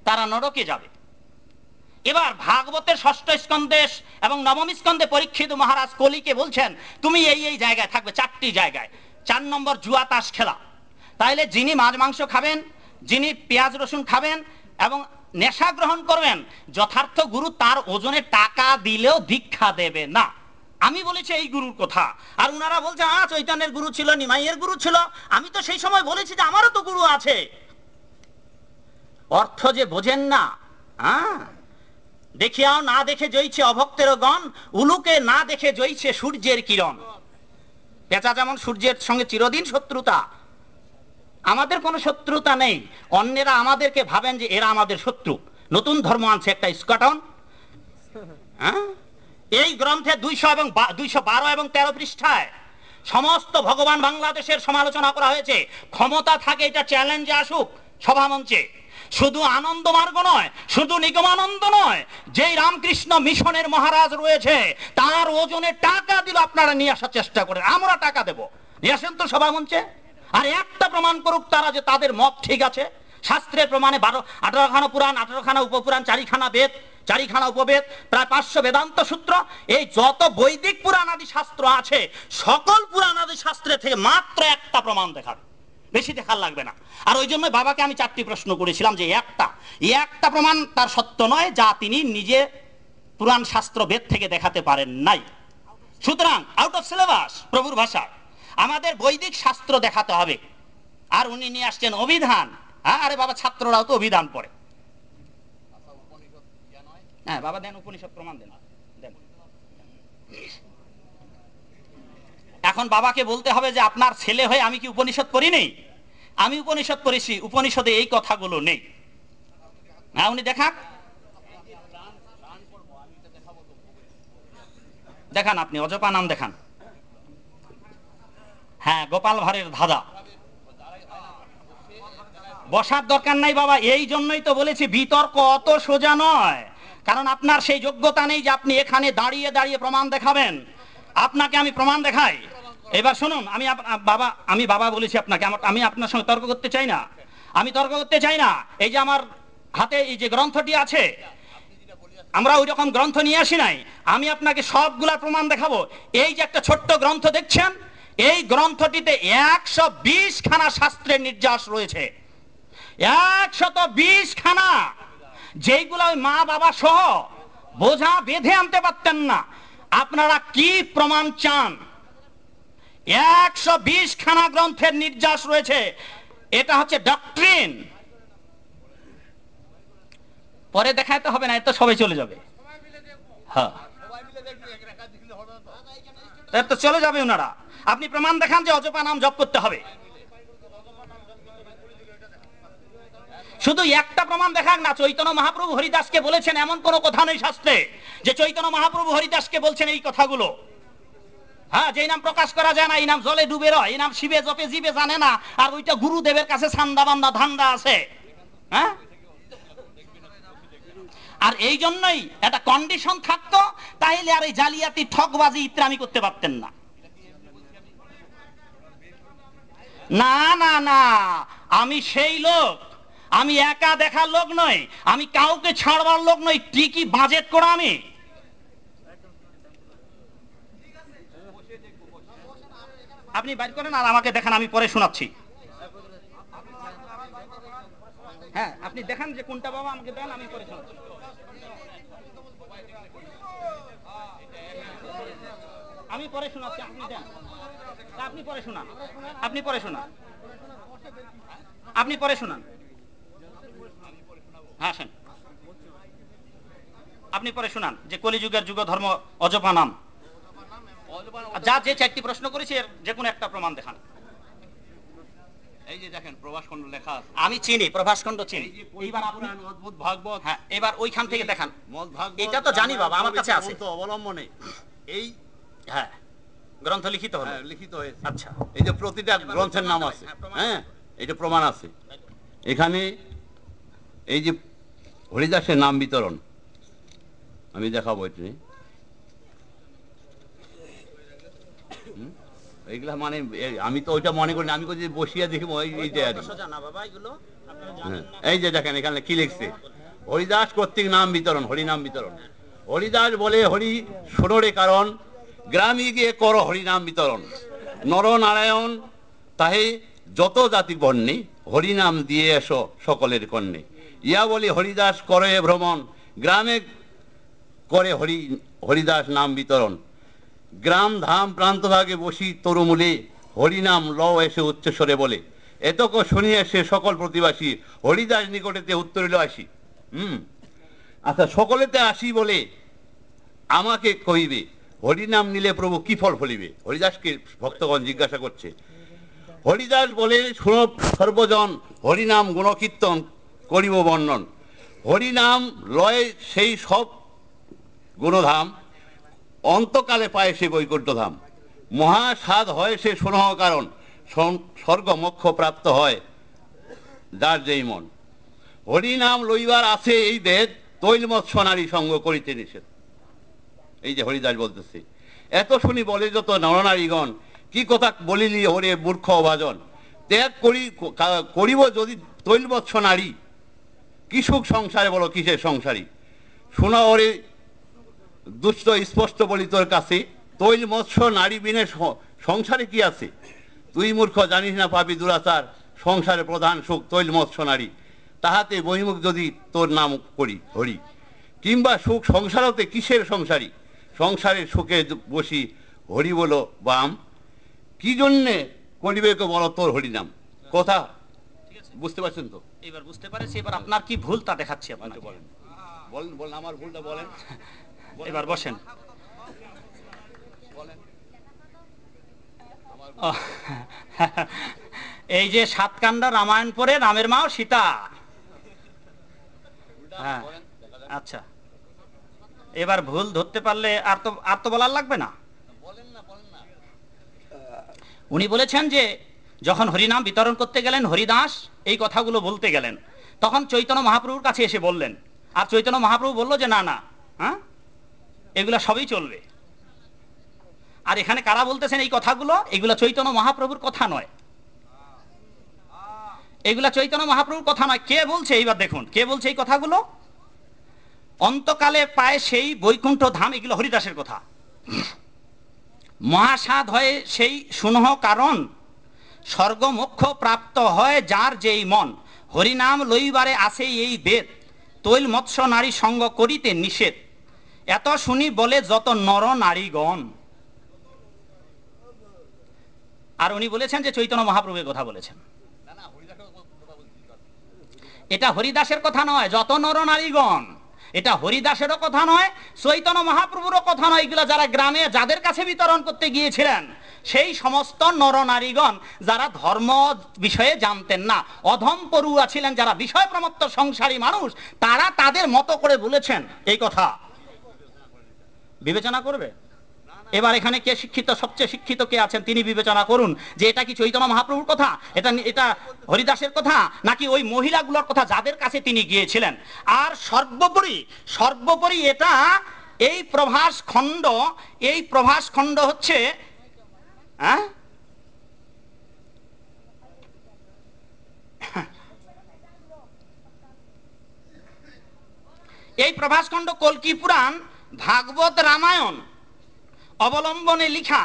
তারা নরকে যাবে। এবার ভাগবতের 6ষ্ঠ স্কন্ধে এবং 9ম স্কন্ধে পরীক্ষিত মহারাজ কলিকে বলছেন তুমি এই জায়গায় থাকবে, 4টি জায়গায়। 4 নম্বর জুয়া তাস খেলা, তাইলে যিনি মাছ মাংস খাবেন, যিনি পেঁয়াজ রসুন খাবেন এবং নেশা গ্রহণ করবেন, যথার্থ গুরু তার ওজনে টাকা দিলেও দীক্ষা দেবে না। আমি বলেছি এই গুরুর কথা। আর উনারা বলছে চৈতন্যের গুরু ছিল, নিমাইয়ের গুরু ছিল। আমি তো সেই সময় বলেছি যে আমারও তো গুরু আছে। অর্থ যে বোঝেন না। দেখিয়াও না দেখে জইছে অভক্তের গণ, উলুকে না দেখে জইছে সূর্যের কিরণ। পেঁচা যেমন সূর্যের সঙ্গে চিরদিন শত্রুতা, আমাদের কোনো শত্রুতা নেই। অন্যেরা আমাদেরকে ভাবেন যে এরা আমাদের শত্রু। নতুন ধর্ম আনছে একটা স্কটন। এই গ্রন্থে 212 এবং 13 পৃষ্ঠায় সমস্ত ভগবান বাংলাদেশের সমালোচনা করা হয়েছে। ক্ষমতা থাকে এটা চ্যালেঞ্জে আসুক সভামঞ্চে। শুধু আনন্দ মার্গ নয়, শুধু নিগমানন্দ নয়, যেই রামকৃষ্ণ মিশনের মহারাজ রয়েছে তার ওজনে টাকা দিল আপনারা নিয়ে আসার চেষ্টা করেন। আমরা টাকা দেব, নিয়ে আসেন তো সভামঞ্চে। আর একটা প্রমাণ করুক তারা যে তাদের মত ঠিক আছে। শাস্ত্রের প্রমাণে 18খানা পুরাণ, 18খানা উপপুরাণ, 4খানা বেদ, 4খানা উপবেদ, প্রায় 500 বেদান্ত সূত্র, এই যত বৈদিক পুরাণ আদি শাস্ত্র আছে সকল পুরাণ আদি শাস্ত্রে থেকে মাত্র একটা প্রমাণ দেখাবে, বেশি দেখার লাগবে না। আর ওই জন্য বাবাকে আমি 4টি প্রশ্ন করেছিলাম যে একটা প্রমাণ তার সত্য নয় যা তিনি নিজে পুরাণ শাস্ত্র বেদ থেকে দেখাতে পারেন নাই। সুতরাং আউট অফ সিলেবাস প্রভুর ভাষায় আমাদের বৈদিক শাস্ত্র দেখাতে হবে। আর উনি নিয়ে আসছেন অভিধান। আরে বাবা, ছাত্ররাও তো অভিধান পড়ে। হ্যাঁ বাবা, দেন উপনিষদ প্রমাণ দেন। এখন বাবাকে বলতে হবে যে আপনার ছেলে হয়ে আমি কি উপনিষদ পড়ি নেই? আমি উপনিষদ পড়েছি, উপনিষদে এই কথাগুলো নেই। হ্যাঁ, উনি দেখান, দেখান, আপনি অজপা নাম দেখান। হ্যাঁ, গোপাল ভাঁড়ের ধাঁধা। বসার দরকার নাই বাবা, এই জন্যই তো বলেছি বিতর্ক অত সোজা নয়। কারণ আপনার সেই যোগ্যতা নেই যে আপনি এখানে দাঁড়িয়ে দাঁড়িয়ে প্রমাণ দেখাবেন। আপনাকে আমি প্রমাণ দেখাই। এবার শুনুন, আমি বাবা বলেছি আপনাকে, আমি আপনার সঙ্গে তর্ক করতে চাই না। আমি তর্ক করতে চাই না। এই যে আমার হাতে এই যে গ্রন্থটি আছে, আমরা ওই রকম গ্রন্থ নিয়ে আসি নাই। আমি আপনাকে সবগুলা প্রমাণ দেখাবো। এই যে একটা ছোট্ট গ্রন্থ দেখছেন, এই গ্রন্থটিতে 120 খানা শাস্ত্রের নির্যাস রয়েছে। 120 খানা, যেইগুলো মা বাবা সহ বোঝা বেঁধে আনতে পারতেন না। আপনারা কি প্রমাণ চান? 120 খানা গ্রন্থের নির্যাস রয়েছে। এটা হচ্ছে ডক্ট্রিন। পরে দেখাইতে হবে না, এত সবাই চলে যাবে। হ্যাঁ, তো চলে যাবে ওনারা। আপনি প্রমাণ দেখান যে অজপা নাম জপ করতে হবে। শুধু একটা প্রমাণ দেখাক না। চৈতন্য মহাপ্রভু হরিদাসকে বলেছেন এমন কোন কথা নেই শাস্ত্রে যে চৈতন্য মহাপ্রভু হরিদাসকে বলছেন এই কথাগুলো। হ্যাঁ, যে নাম প্রকাশ করা যায় না, এই নাম জলে ডুবে রয়, এই নাম শিবে জপে জীবে জানে না, আর ওইটা গুরুদেবের কাছে ছান্দা বান্দা ধান্দা আছে। হ্যাঁ, আর এই জন্যই একটা কন্ডিশন থাকতো, তাইলে আর এই জালিয়াতি ঠকবাজি ইত্রামি করতে পারতেন না। না না না, আমি সেই লোক, আমি একা দেখার লোক নই, আমি কাউকে ছাড়বার লোক নই। ঠিকই বাজেট করা আমি। আপনি বাইর করেন আর আমাকে দেখান, আমি পরে শোনাচ্ছি। হ্যাঁ, আপনি দেখান যে কোনটা বাবা, আমাকে দেন, আমি পরে শোনাচ্ছি। আমি পরে শোনাচ্ছি, আপনি দেন। আপনি পরে শোনান, আপনি পরে শোনান, আপনি পরে শোনান। হ্যাঁ, আসেন, আপনি পরে শোনান যে কলিযুগের যুগ ধর্ম অজপা নাম। যা যে 4টি প্রশ্ন করেছি এর যে কোনো একটা প্রমাণ দেখান। এই যে দেখেন প্রভাসখণ্ড লেখা আছে। আমি চিনি, প্রভাসখণ্ড চিনি। এইবার আপনার অদ্ভুত ভাগবত। হ্যাঁ, এবার ওইখান থেকে দেখান। মদ ভাগবত এটা তো জানি বাবা, আমার কাছে আছে। তো অবলম্বনে এই হ্যাঁ, গ্রন্থ লিখিত হলো। হ্যাঁ, লিখিত হয়েছে। আচ্ছা, এই যে প্রতিটা গ্রন্থের নাম আছে। হ্যাঁ, এটা প্রমাণ আছে। এখানে এই যে হরিদাসের নাম বিতরণ আমি দেখাবো। এটি এইগুলা মানে আমি তো ওইটা মনে করি না, আমি যদি বসিয়া দেখি এইটা আর এই যে দেখেন এখানে কি লিখছে, হরিদাস কর্তৃক নাম বিতরণ, হরিনাম বিতরণ। হরিদাস বলে হরি শোনরে কারণ, গ্রামে গিয়ে করো হরিনাম বিতরণ। নর নারায়ণ তাহে যত জাতি বর্ণে হরিনাম দিয়ে এসো সকলের কর্ণে। ইয়া বলি হরিদাস করে ভ্রমণ, গ্রামে করে হরিদাস নাম বিতরণ। গ্রাম ধাম প্রান্তভাগে বসি তরুমূলে, হরিনাম ল এসে উচ্চস্বরে বলে। এতক শুনিয়ে সে সকল প্রতিবাসী, হরিদাস নিকটেতে উত্তরিল আসি। আচ্ছা, সকলেতে আসি বলে আমাকে কহিবে, হরিনাম নিলে প্রভু কি ফল ফলিবে? হরিদাসকে ভক্তগণ জিজ্ঞাসা করছে। হরিদাস বলে, শুনো সর্বজন, হরিনাম গুণকীর্তন করিব বর্ণন। হরিনাম লয় সেই সব গুণধাম, অন্তকালে পায় সে বৈকুণ্ঠধাম। মহাসাদ হয় সে শুনহ কারণ, স্বর্গ মোক্ষ প্রাপ্ত হয় যার যেই মন। হরিনাম লইবার আছে এই বেদ, তৈল মৎস্য নারী সঙ্গ করিতে নিষেধ। এই যে হরিদাস বলতেছে, এত শুনি বলে যত নরনারীগণ, কি কথা বলিলি হরে মূর্খ অভাজন। ত্যাগ করিব যদি তৈল মৎস্য নারী, কি সুখ সংসারে বলো কিসের সংসারী। শোনা ওরে দুষ্ট স্পষ্ট বলি তোর কাছে, তৈল মৎস্য নারী বিনে সংসারে কি আছে। তুই মূর্খ জানিস না পাবি দুরাচার, সংসারে প্রধান সুখ তৈল মৎস্য নারী। তাহাতে বহিমুখ যদি তোর নাম করি হরি, কিংবা সুখ সংসারতে কিসের সংসারী। সংসারের সুখে বসি হরি বলো বাম, কি জন্যে করিবে বলো তোর হরিনাম। কথা বুঝতে পারছেন তো? এবার বুঝতে পারছি। এবার আপনার কি ভুল তা দেখাচ্ছি আপনাকে। বলেন বলেন বলেন, আমার ভুলটা বলেন। এবার বসেন। এই যে সাতকান্ডা রামায়ণ পড়ে রামের মাও সীতা। হ্যাঁ, আচ্ছা, এবার ভুল ধরতে পারলে আর তো বলার লাগবে না। উনি বলেছেন যে যখন হরিনাম বিতরণ করতে গেলেন, হরিদাস এই কথাগুলো বলতে গেলেন, তখন চৈতন্য মহাপ্রভুর কাছে এসে বললেন। আর চৈতন্য মহাপ্রভু বলল যে না না, হ্যাঁ, এগুলা সবই চলবে। আর এখানে কারা বলতেছেন এই কথাগুলো? এগুলা চৈতন্য মহাপ্রভুর কথা নয়, এগুলা চৈতন্য মহাপ্রভুর কথা নয়। কে বলছে? এইবার দেখুন কে বলছে এই কথাগুলো। অন্তকালে পায় সেই বৈকুণ্ঠ ধাম, এগুলো হরিদাসের কথা। মহাসাদ হয় সেই শুনহ কারণ, স্বর্গ মোক্ষ প্রাপ্ত হয় যার যেই মন। হরিনাম লইবারে আসে এই বেদ, তৈল মৎস্য নারী সঙ্গ করিতে নিষেধ। এত শুনি বলে যত নর নারীগণ। আর উনি বলেছেন যে চৈতন্য মহাপ্রভুর কথা বলেছেন। এটা হরিদাসের কথা নয়, যত নর নারীগণ। এটা হরিদাসেরও কথা নয়, চৈতন্য মহাপ্রভুরও কথা নয়। এগুলা যারা গ্রামে যাদের কাছে বিতরণ করতে গিয়েছিলেন, সেই সমস্ত নরনারীগণ যারা ধর্ম বিষয়ে জানতেন না, অধম পড়ুয়া ছিলেন, যারা বিষয় প্রমত্ত সংসারী মানুষ, তারা তাদের মতো করে বলেছেন এই কথা। বিবেচনা করবে। এবার এখানে কে শিক্ষিত, সবচেয়ে শিক্ষিত কে আছেন তিনি বিবেচনা করুন যে এটা কি চৈতন্য মহাপ্রভুর কথা, এটা হরিদাসের কথা, নাকি ওই মহিলাগুলোর কথা যাদের কাছে তিনি গিয়েছিলেন। আর সর্বোপরি এটা এই প্রভাস খণ্ড হচ্ছে এই প্রভাস খণ্ড কল্কি পুরাণ, ভাগবত, রামায়ণ অবলম্বনে লিখা।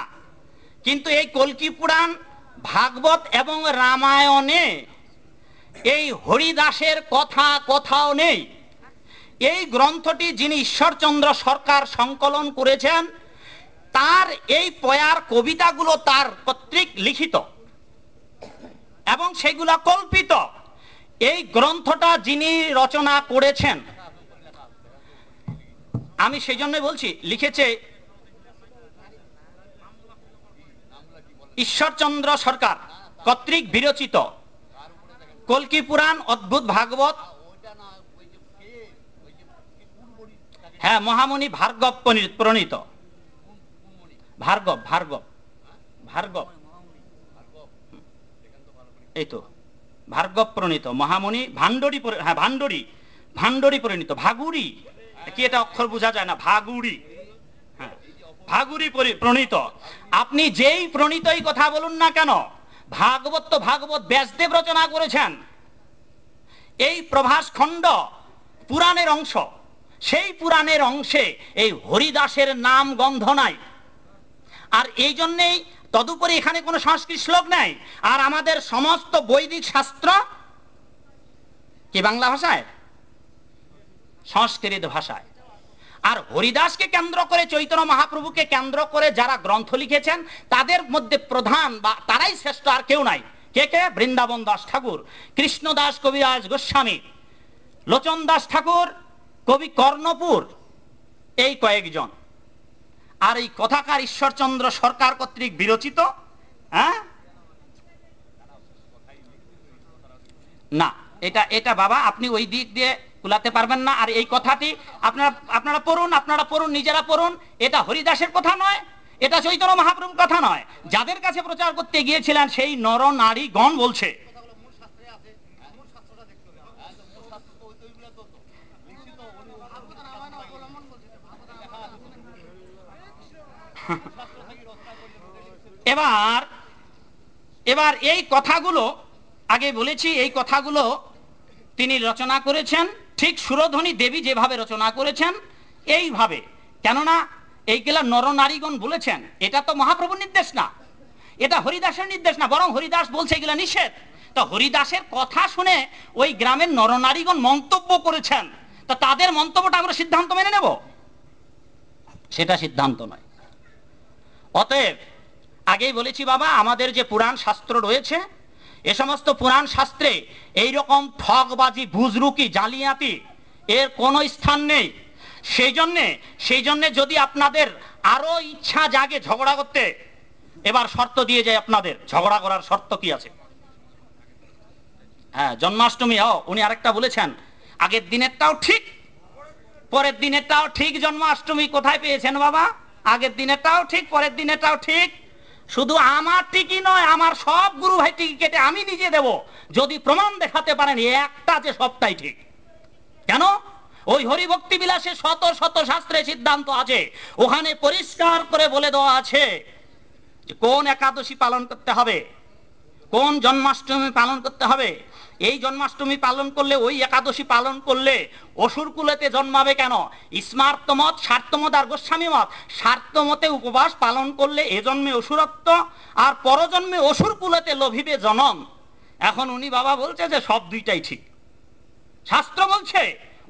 কিন্তু এই কল্কি পুরাণ, ভাগবত এবং রামায়ণে এই হরিদাসের কথা কোথাও নেই। এই গ্রন্থটি যিনি ঈশ্বরচন্দ্র সরকার সংকলন করেছেন, তার এই পয়ার কবিতাগুলো তার কর্তৃক লিখিত এবং সেগুলা কল্পিত। এই গ্রন্থটা যিনি রচনা করেছেন, আমি সেই জন্য বলছি, লিখেছে ঈশ্বরচন্দ্র সরকার কর্তৃক বিরচিত কল্কি পুরাণ, অদ্ভুত ভাগবত। হ্যাঁ, মহামণি ভার্গব প্রণীত। ভার্গব এই তো ভার্গব প্রণীত মহামণি ভান্ডরী প্রণীত। ভাগুড়ি কি, এটা অক্ষর বোঝা যায় না, ভাগুড়ি, হ্যাঁ, ভাগুড়ি প্রণীত। আপনি যেই প্রণীতই কথা বলুন না কেন, ভাগবত তো ভাগবত ব্যাসদেব রচনা করেছেন। এই প্রভাস খণ্ড পুরাণের অংশ, সেই পুরাণের অংশে এই হরিদাসের নাম গন্ধ নাই। আর এই জন্যেই তদুপরি এখানে কোনো সংস্কৃত শ্লোক নাই। আর আমাদের সমস্ত বৈদিক শাস্ত্র কি বাংলা ভাষায়, সংস্কৃত ভাষায়। আর হরিদাসকে কেন্দ্র করে, চৈতন্য মহাপ্রভুকে কেন্দ্র করে যারা গ্রন্থ লিখেছেন তাদের মধ্যে প্রধান বা তারাই শ্রেষ্ঠ, আর কেউ নাই। কে কে? বৃন্দাবন দাস ঠাকুর, কৃষ্ণদাস কবিরাজ গোস্বামী, লোচন দাস ঠাকুর, কবি কর্ণপুর, এই কয়েকজন। আর এই কথাকার ঈশ্বরচন্দ্র সরকার কর্তৃক বিরচিত, হ্যাঁ না, এটা বাবা আপনি ওই দিক দিয়ে কুলাতে পারবেন না। আর এই কথাটি আপনারা পড়ুন, নিজেরা পড়ুন। এটা হরিদাসের কথা নয়, এটা চৈতন্য মহাপ্রভুর কথা নয়। যাদের কাছে প্রচার করতে গিয়েছিলেন সেই নর নারী গণ বলছে। এবার এই কথাগুলো আগে বলেছি, এই কথাগুলো তিনি রচনা করেছেন ঠিক সুরধ্বনি দেবী যেভাবে রচনা করেছেন এইভাবে। কেননা এইগুলা নরনারীগণ বলেছেন, এটা তো মহাপ্রভুর নির্দেশ না, এটা হরিদাসের নির্দেশ না, বরং হরিদাস বলছে এগুলা নিষেধ। তো হরিদাসের কথা শুনে ওই গ্রামের নরনারীগণ মন্তব্য করেছেন, তা তাদের মন্তব্যটা আমরা সিদ্ধান্ত মেনে নেব? সেটা সিদ্ধান্ত নয়। অতএব আগেই বলেছি বাবা, আমাদের যে পুরাণ শাস্ত্র রয়েছে, এ সমস্ত পুরাণ শাস্ত্রে এইরকম ঠকবাজি, বুজরুকি, জালিয়াতি এর কোনো স্থান নেই। সেই জন্যে যদি আপনাদের আরো ইচ্ছা জাগে ঝগড়া করতে, এবার শর্ত দিয়ে যায় আপনাদের। ঝগড়া করার শর্ত কি আছে? হ্যাঁ, জন্মাষ্টমী। উনি আরেকটা বলেছেন, আগের দিনেরটাও ঠিক, পরের দিনেরটাও ঠিক। জন্মাষ্টমী কোথায় পেয়েছেন বাবা? আগের দিনেরটাও ঠিক, পরের দিনেরটাও ঠিক। শুধু আমার টিকি নয়, আমার সব গুরু ভাই টিকি কেটে আমি নিজে দেব, যদি প্রমাণ দেখাতে পারেন একটা যে সবটাই ঠিক। কেন? ওই হরিভক্তি বিলাসে শত শত শাস্ত্রে সিদ্ধান্ত আছে, ওখানে পরিষ্কার করে বলে দেওয়া আছে যে কোন একাদশী পালন করতে হবে, কোন জন্মাষ্টমী পালন করতে হবে। এই জন্মাষ্টমী পালন করলে, ওই একাদশী পালন করলে অসুর কুলেতে জন্মাবে কেন? স্মার্ত মত, স্বার্থমত আর গোস্বামী মত। স্বার্থ মতে উপবাস পালন করলে এ জন্মে অসুরত্ব, আর পরজন্মে অসুর কুলেতে লোভিবে জনম। এখন উনি বাবা বলছে যে সব দুইটাই ঠিক। শাস্ত্র বলছে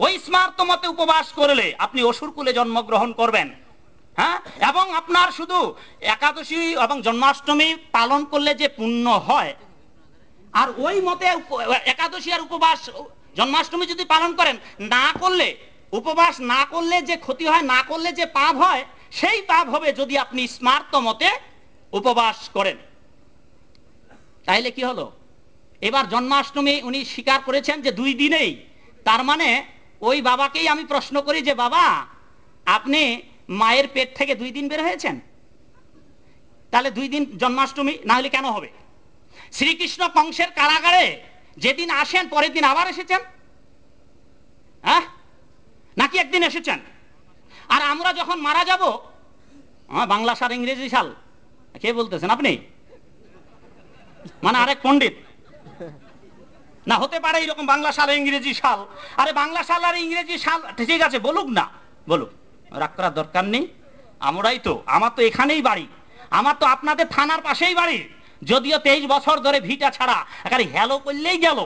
ওই স্মার্ত মতে উপবাস করলে আপনি অসুর কুলে জন্মগ্রহণ করবেন, হ্যাঁ, এবং আপনার শুধু একাদশী এবং জন্মাষ্টমী পালন করলে যে পুণ্য হয়, আর ওই মতে একাদশী আর উপবাস জন্মাষ্টমী যদি পালন করেন, না করলে, উপবাস না করলে যে ক্ষতি হয়, না করলে যে পাপ হয়, সেই পাপ হবে যদি আপনি স্মার্ত মতে উপবাস করেন। তাইলে কি হলো? এবার জন্মাষ্টমী উনি স্বীকার করেছেন যে 2 দিনেই। তার মানে ওই বাবাকেই আমি প্রশ্ন করি যে বাবা, আপনি মায়ের পেট থেকে 2 দিন বের হয়েছেন, তাহলে 2 দিন জন্মাষ্টমী না হলে কেন হবে? শ্রীকৃষ্ণ কংসের কারাগারে যেদিন আসেন পরের দিন আবার এসেছেন, হ্যাঁ, নাকি একদিন এসেছেন? আর আমরা যখন মারা যাব, বাংলা সাল ইংরেজি সাল কে বলতেছেন আপনি? মানে আরেক পণ্ডিত না হতে পারে এরকম বাংলা সাল ইংরেজি সাল। আরে বাংলা সাল আর ইংরেজি সাল ঠিক আছে, বলুক না, বলুক, রাগ করার দরকার নেই। আমরাই তো, আমার তো এখানেই বাড়ি, আমার তো আপনাদের থানার পাশেই বাড়ি, যদিও 23 বছর ধরে ভিটা ছাড়া একেবারে হ্যালো করলেই গেল।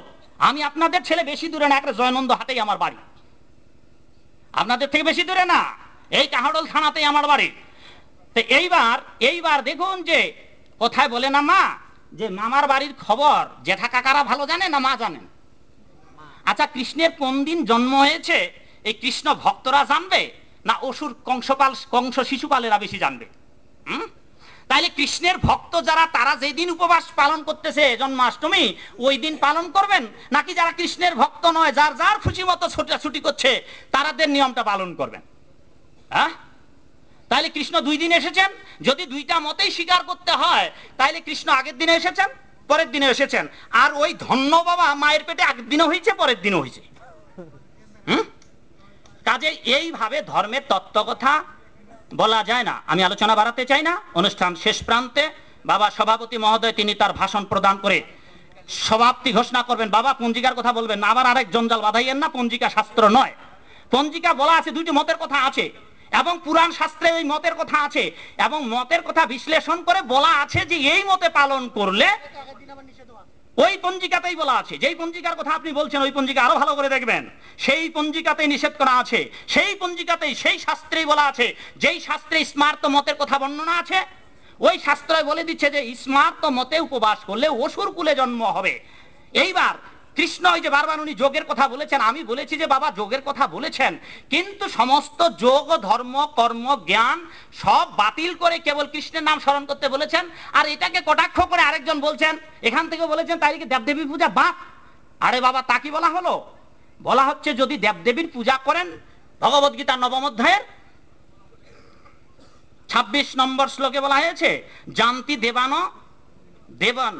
আমি আপনাদের ছেলে বেশি দূরে না, একটা জয়নন্দ হাটেই আমার বাড়ি, আপনাদের থেকে বেশি দূরে না, এই কাহাডল থানাতেই আমার বাড়ি। তো এইবার দেখুন যে কোথায় বলে না মা, যে মামার বাড়ির খবর জেঠা কাকারা ভালো জানে না মা জানেন? আচ্ছা, কৃষ্ণের কোন দিন জন্ম হয়েছে এই কৃষ্ণ ভক্তরা জানবে না অসুর কংস শিশুপালেরা বেশি জানবে? তাইলে কৃষ্ণের ভক্ত যারা, তারা যেদিন উপবাস পালন করতেছে জন্মাষ্টমী, ওই দিন পালন করবেন, নাকি যারা কৃষ্ণের ভক্ত নয়, যার যার খুশি মতো ছুটি করছে, তাদের নিয়মটা পালন করবেন? হ্যাঁ, তাইলে কৃষ্ণ 2 দিন এসেছেন, যদি 2টা মতেই স্বীকার করতে হয়, তাইলে কৃষ্ণ আগের দিনে এসেছেন, পরের দিনে এসেছেন। আর ওই ধন্য বাবা মায়ের পেটে আগের দিনও হয়েছে, পরের দিনও হয়েছে। কাজে এইভাবে ধর্মের তত্ত্ব কথা বলা যায় না। আমি আলোচনা বাড়াতে চাই না, অনুষ্ঠান শেষ প্রান্তে বাবা সভাপতি মহোদয় তিনি তার ভাষণ প্রদান করে সমাপ্তি ঘোষণা করবেন। বাবা পঞ্জিকার কথা বলবেন না, আবার আরেক জঞ্জাল বাঁধাইয়েন না, পঞ্জিকা শাস্ত্র নয়। পঞ্জিকা বলা আছে, 2টি মতের কথা আছে, এবং পুরাণ শাস্ত্রে এই মতের কথা আছে, এবং মতের কথা বিশ্লেষণ করে বলা আছে যে এই মতে পালন করলে, ওই পঞ্জিকাতেই বলা আছে, যেই পঞ্জিকার কথা আপনি বলছেন ওই পঞ্জিকা আরো ভালো করে দেখবেন, সেই পঞ্জিকাতেই নিষেধ করা আছে, সেই পঞ্জিকাতেই, সেই শাস্ত্রেই বলা আছে, যেই শাস্ত্রে স্মার্ত মতের কথা বর্ণনা আছে, ওই শাস্ত্রে বলে দিচ্ছে যে স্মার্ত মতে উপবাস করলে অসুর কুলে জন্ম হবে। এইবার কৃষ্ণ ওই যে বারবার উনি যোগের কথা বলেছেন, আমি বলেছি যে বাবা যোগের কথা বলেছেন, কিন্তু সমস্ত যোগ, ধর্ম, কর্ম, জ্ঞান সব বাতিল করে কেবল কৃষ্ণের নাম স্মরণ করতে বলেছেন। আর এটাকে কটাক্ষ করে আরেকজন বলছেন, এখান থেকে বলেছেন তাই কি দেবদেবী পূজা বাপ। আরে বাবা, তা কি বলা হলো? বলা হচ্ছে যদি দেবদেবীর পূজা করেন, ভগবদ গীতা 9ম অধ্যায়ের 26 নম্বর শ্লোকে বলা হয়েছে, জানতি দেবান দেবন